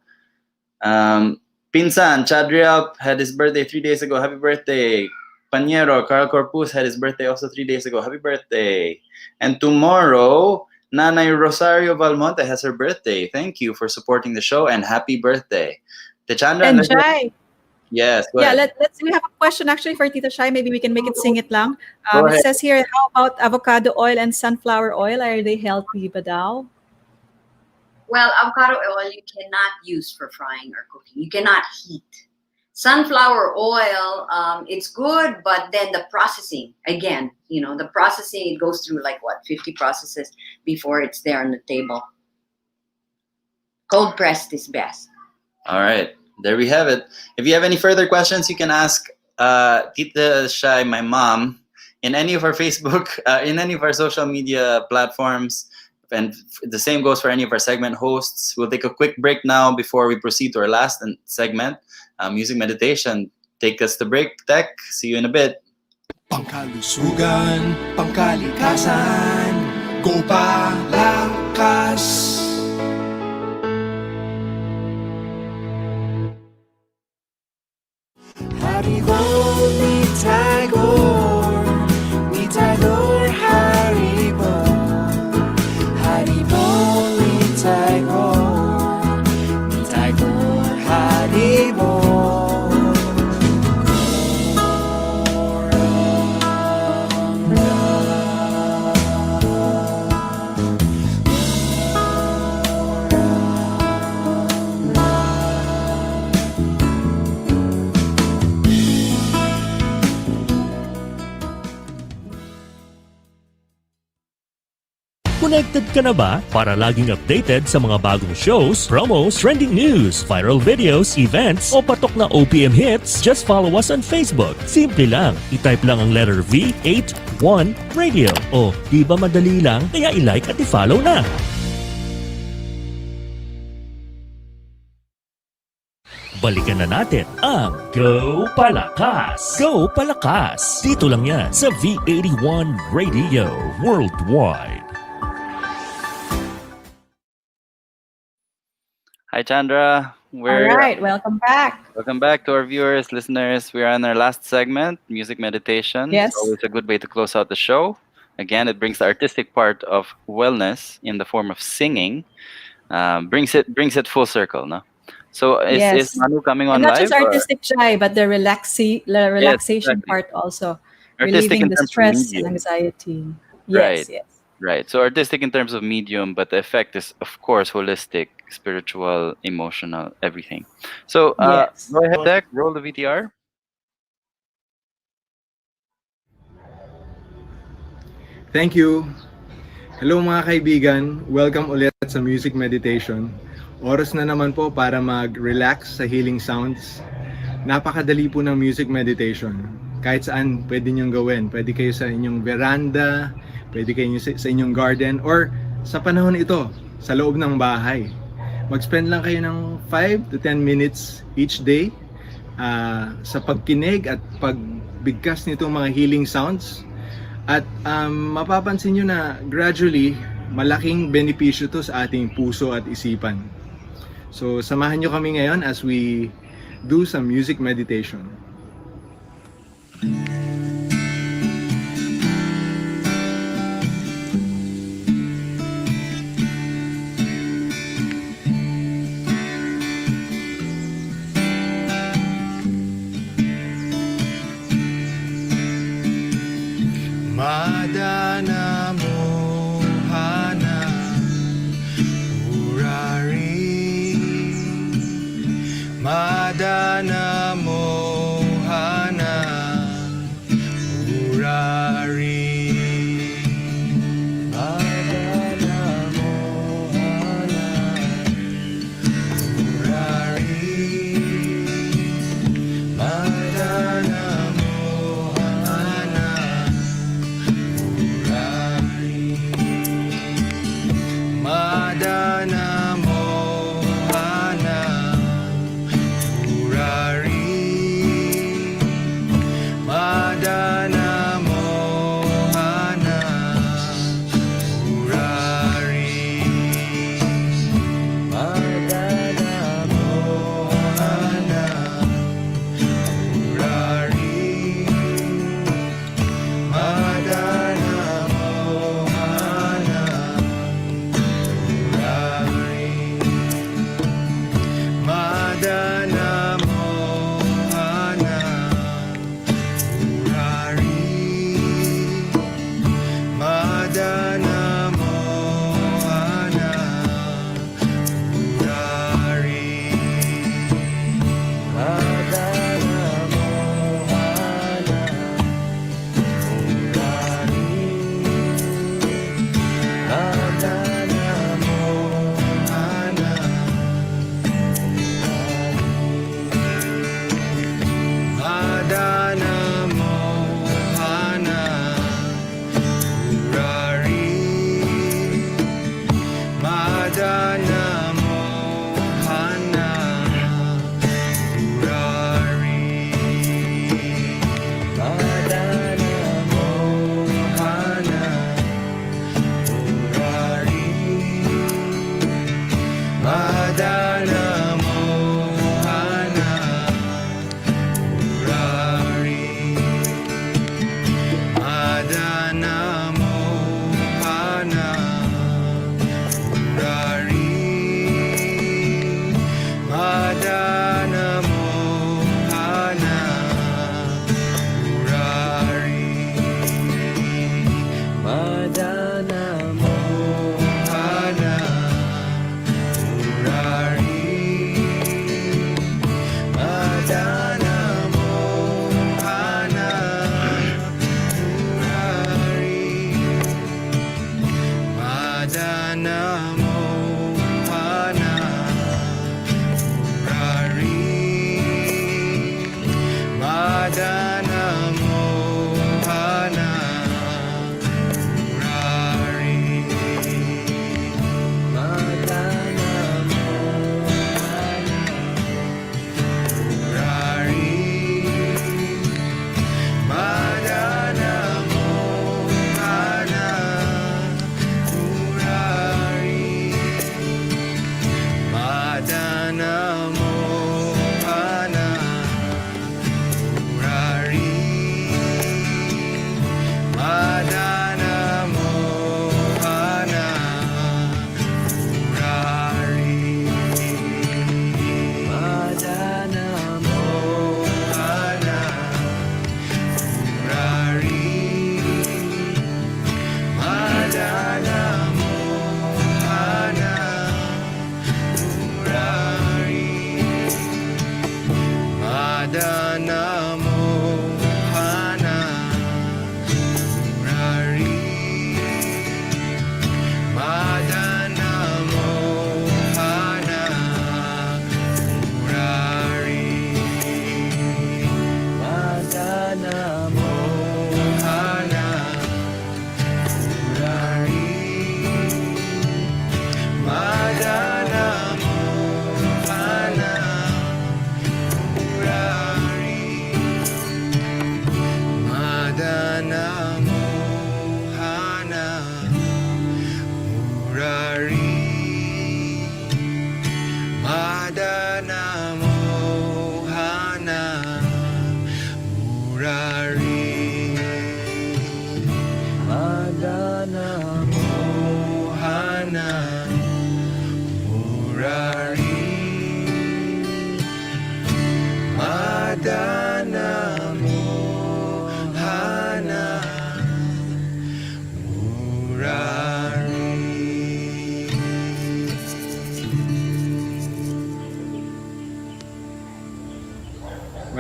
Speaker 5: Pinsan Chadriel had his birthday 3 days ago. Happy birthday. Panyero Carl Corpus had his birthday also 3 days ago. Happy birthday. And tomorrow, Nanay Rosario Valmonte has her birthday. Thank you for supporting the show and happy birthday. Techandra,
Speaker 6: And Jai,
Speaker 5: yes. Go
Speaker 6: yeah,
Speaker 5: ahead.
Speaker 6: we have a question actually for Tita Shai. Maybe we can make it sing it lang.
Speaker 5: Go
Speaker 6: It
Speaker 5: ahead.
Speaker 6: says here, how about avocado oil and sunflower oil? Are they healthy ba daw?
Speaker 11: Well, avocado oil you cannot use for frying or cooking. You cannot heat. Sunflower oil, it's good, but then the processing, again, the processing, it goes through 50 processes before it's there on the table. Cold pressed is best.
Speaker 5: All right. There we have it. If you have any further questions, you can ask Tita Shai, my mom, in any of our Facebook, in any of our social media platforms. And the same goes for any of our segment hosts. We'll take a quick break now before we proceed to our last segment, music meditation. Take us to break, Tech. See you in a bit.
Speaker 3: Pangkalusugan, pangkalikasan, Gopalakas.
Speaker 4: Haribo ni Tagore, Haribo. Haribo ni Tagore, Haribo.
Speaker 2: Connected ka na ba para laging updated sa mga bagong shows, promos, trending news, viral videos, events, o patok na OPM hits? Just follow us on Facebook. Simple lang. I-type lang ang letter V81 Radio. O, di ba madali lang? Kaya i-like at i-follow na. Balikan na natin ang Gopalakas. Gopalakas. Dito lang yan sa V81 Radio Worldwide.
Speaker 5: Hi, Chandra.
Speaker 6: All right, welcome back.
Speaker 5: Welcome back to our viewers, listeners. We are on our last segment, music meditation.
Speaker 6: Yes.
Speaker 5: It's always a good way to close out the show. Again, it brings the artistic part of wellness in the form of singing, brings it full circle, no? So is Manu coming on
Speaker 6: And not
Speaker 5: live?
Speaker 6: just artistic Jai, but the relaxation
Speaker 5: exactly.
Speaker 6: part also.
Speaker 5: Artistic
Speaker 6: Relieving
Speaker 5: in
Speaker 6: the
Speaker 5: terms of
Speaker 6: stress
Speaker 5: medium.
Speaker 6: and anxiety.
Speaker 5: Right.
Speaker 6: Yes.
Speaker 5: Right. So artistic in terms of medium, but the effect is, of course, holistic, spiritual, emotional, everything. So
Speaker 6: Yes.
Speaker 5: go ahead, Deck. Roll the VTR.
Speaker 12: Thank you. Hello mga kaibigan. Welcome ulit sa Music Meditation. Oras na naman po para mag-relax sa healing sounds. Napakadali po ng music meditation. Kahit saan pwede niyong gawin. Pwede kayo sa inyong veranda, pwede kayo sa inyong garden, or sa panahon ito, sa loob ng bahay. Mag-spend lang kayo ng 5 to 10 minutes each day sa pagkinig at pagbigkas nitong mga healing sounds. At mapapansin nyo na gradually, malaking benepisyo to sa ating puso at isipan. So samahan nyo kami ngayon as we do some music meditation.
Speaker 3: Madana mo hana urari Madana mo hana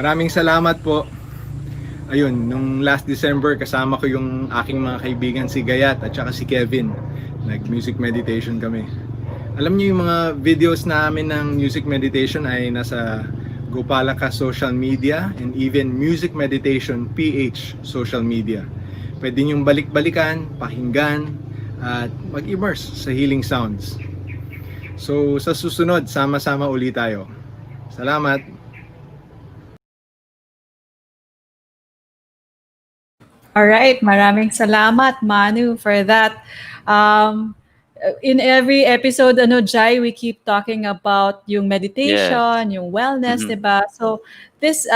Speaker 12: Maraming salamat po. Ayun, nung last December kasama ko yung aking mga kaibigan si Gayat at saka si Kevin. Nag-music meditation kami. Alam niyo yung mga videos namin ng music meditation ay nasa Gopalakas social media and even Music Meditation PH social media. Pwede niyong balik-balikan, pakinggan at mag-immerse sa healing sounds. So sa susunod, sama-sama ulit tayo. Salamat!
Speaker 6: All right, maraming salamat Manu for that. In every episode, Jai, we keep talking about yung meditation, yung wellness, diba? So this,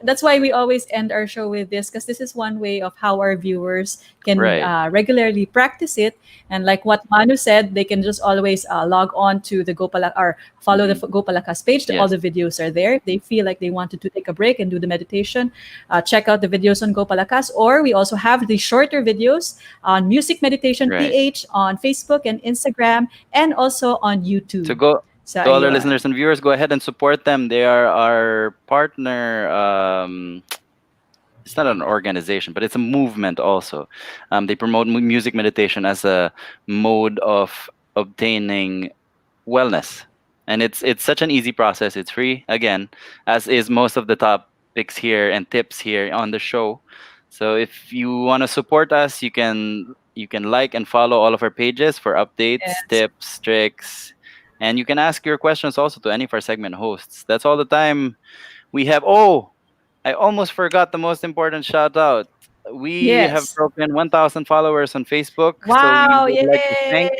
Speaker 6: that's why we always end our show with this, because this is one way of how our viewers can regularly practice it. And like what Manu said, they can just always log on to the Gopalakas or follow the Gopalakas page. All the videos are there. If they feel like they wanted to take a break and do the meditation, check out the videos on Gopalakas. Or we also have the shorter videos on Music Meditation PH on Facebook and Instagram, and also on YouTube.
Speaker 5: So to all our listeners and viewers, go ahead and support them. They are our partner. It's not an organization, but it's a movement also. They promote music meditation as a mode of obtaining wellness. And it's such an easy process. It's free, again, as is most of the topics here and tips here on the show. So if you want to support us, you can like and follow all of our pages for updates, tips, tricks. And you can ask your questions also to any of our segment hosts. That's all the time we have. Oh, I almost forgot the most important shout out. We have broken 1,000 followers on Facebook.
Speaker 6: Wow,
Speaker 5: so we would like to thank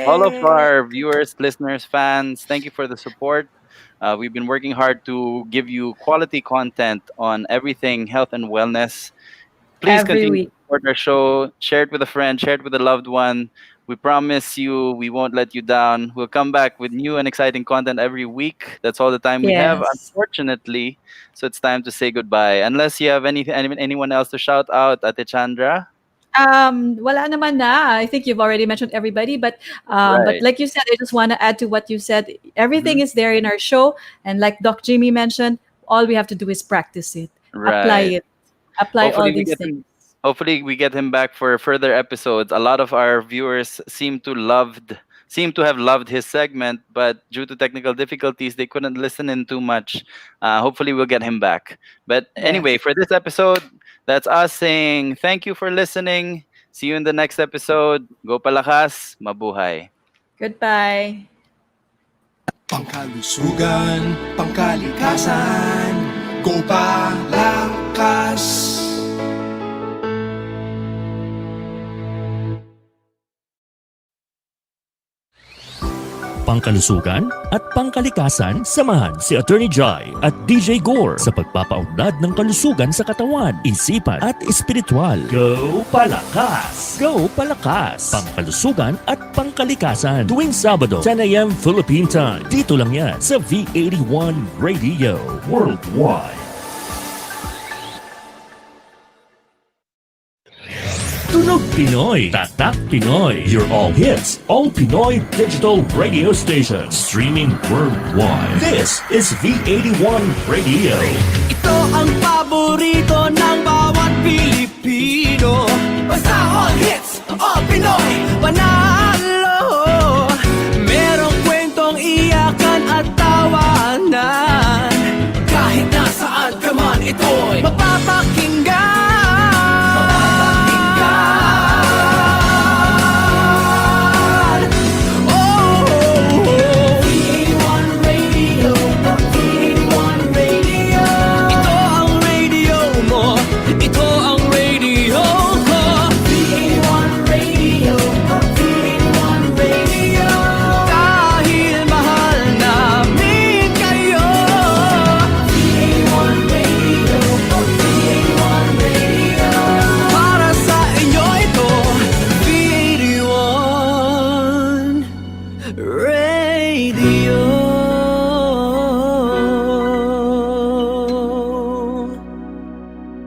Speaker 5: all of our viewers, listeners, fans. Thank you for the support. We've been working hard to give you quality content on everything health and wellness. Please continue to support our show. Share it with a friend. Share it with a loved one. We promise you we won't let you down. We'll come back with new and exciting content every week. That's all the time we have, unfortunately. So it's time to say goodbye. Unless you have anyone else to shout out, Ate Chandra?
Speaker 6: Wala naman na. I think you've already mentioned everybody, but like you said, I just want to add to what you said. Everything is there in our show, and like Doc Jimmy mentioned, all we have to do is practice it, apply it, apply all these things.
Speaker 5: Hopefully we get him back for further episodes. A lot of our viewers seem to have loved his segment, but due to technical difficulties, they couldn't listen in too much. Hopefully we'll get him back. But anyway, for this episode, that's us saying thank you for listening. See you in the next episode. Gopalakas, mabuhay.
Speaker 6: Goodbye.
Speaker 3: Pangkalusugan, pangkalikasan, Gopalakas.
Speaker 2: Pangkalusugan at pangkalikasan, samahan si Atty. Jai at DJ Gaur sa pagpapaunlad ng kalusugan sa katawan, isipan at espiritual. Go Palakas! Go Palakas! Pangkalusugan at pangkalikasan tuwing Sabado, 10 a.m. Philippine Time. Dito lang yan sa V81 Radio Worldwide. Tunog Pinoy, Tatak Pinoy, your all hits, all Pinoy digital radio station, streaming worldwide. This is V81 Radio.
Speaker 4: Ito ang paborito ng bawat Pilipino. Basta all hits, all Pinoy, panalo. Merong kwentong iyakan at tawanan. Kahit nasaan ka man, ito'y mapapakinggan. Radio.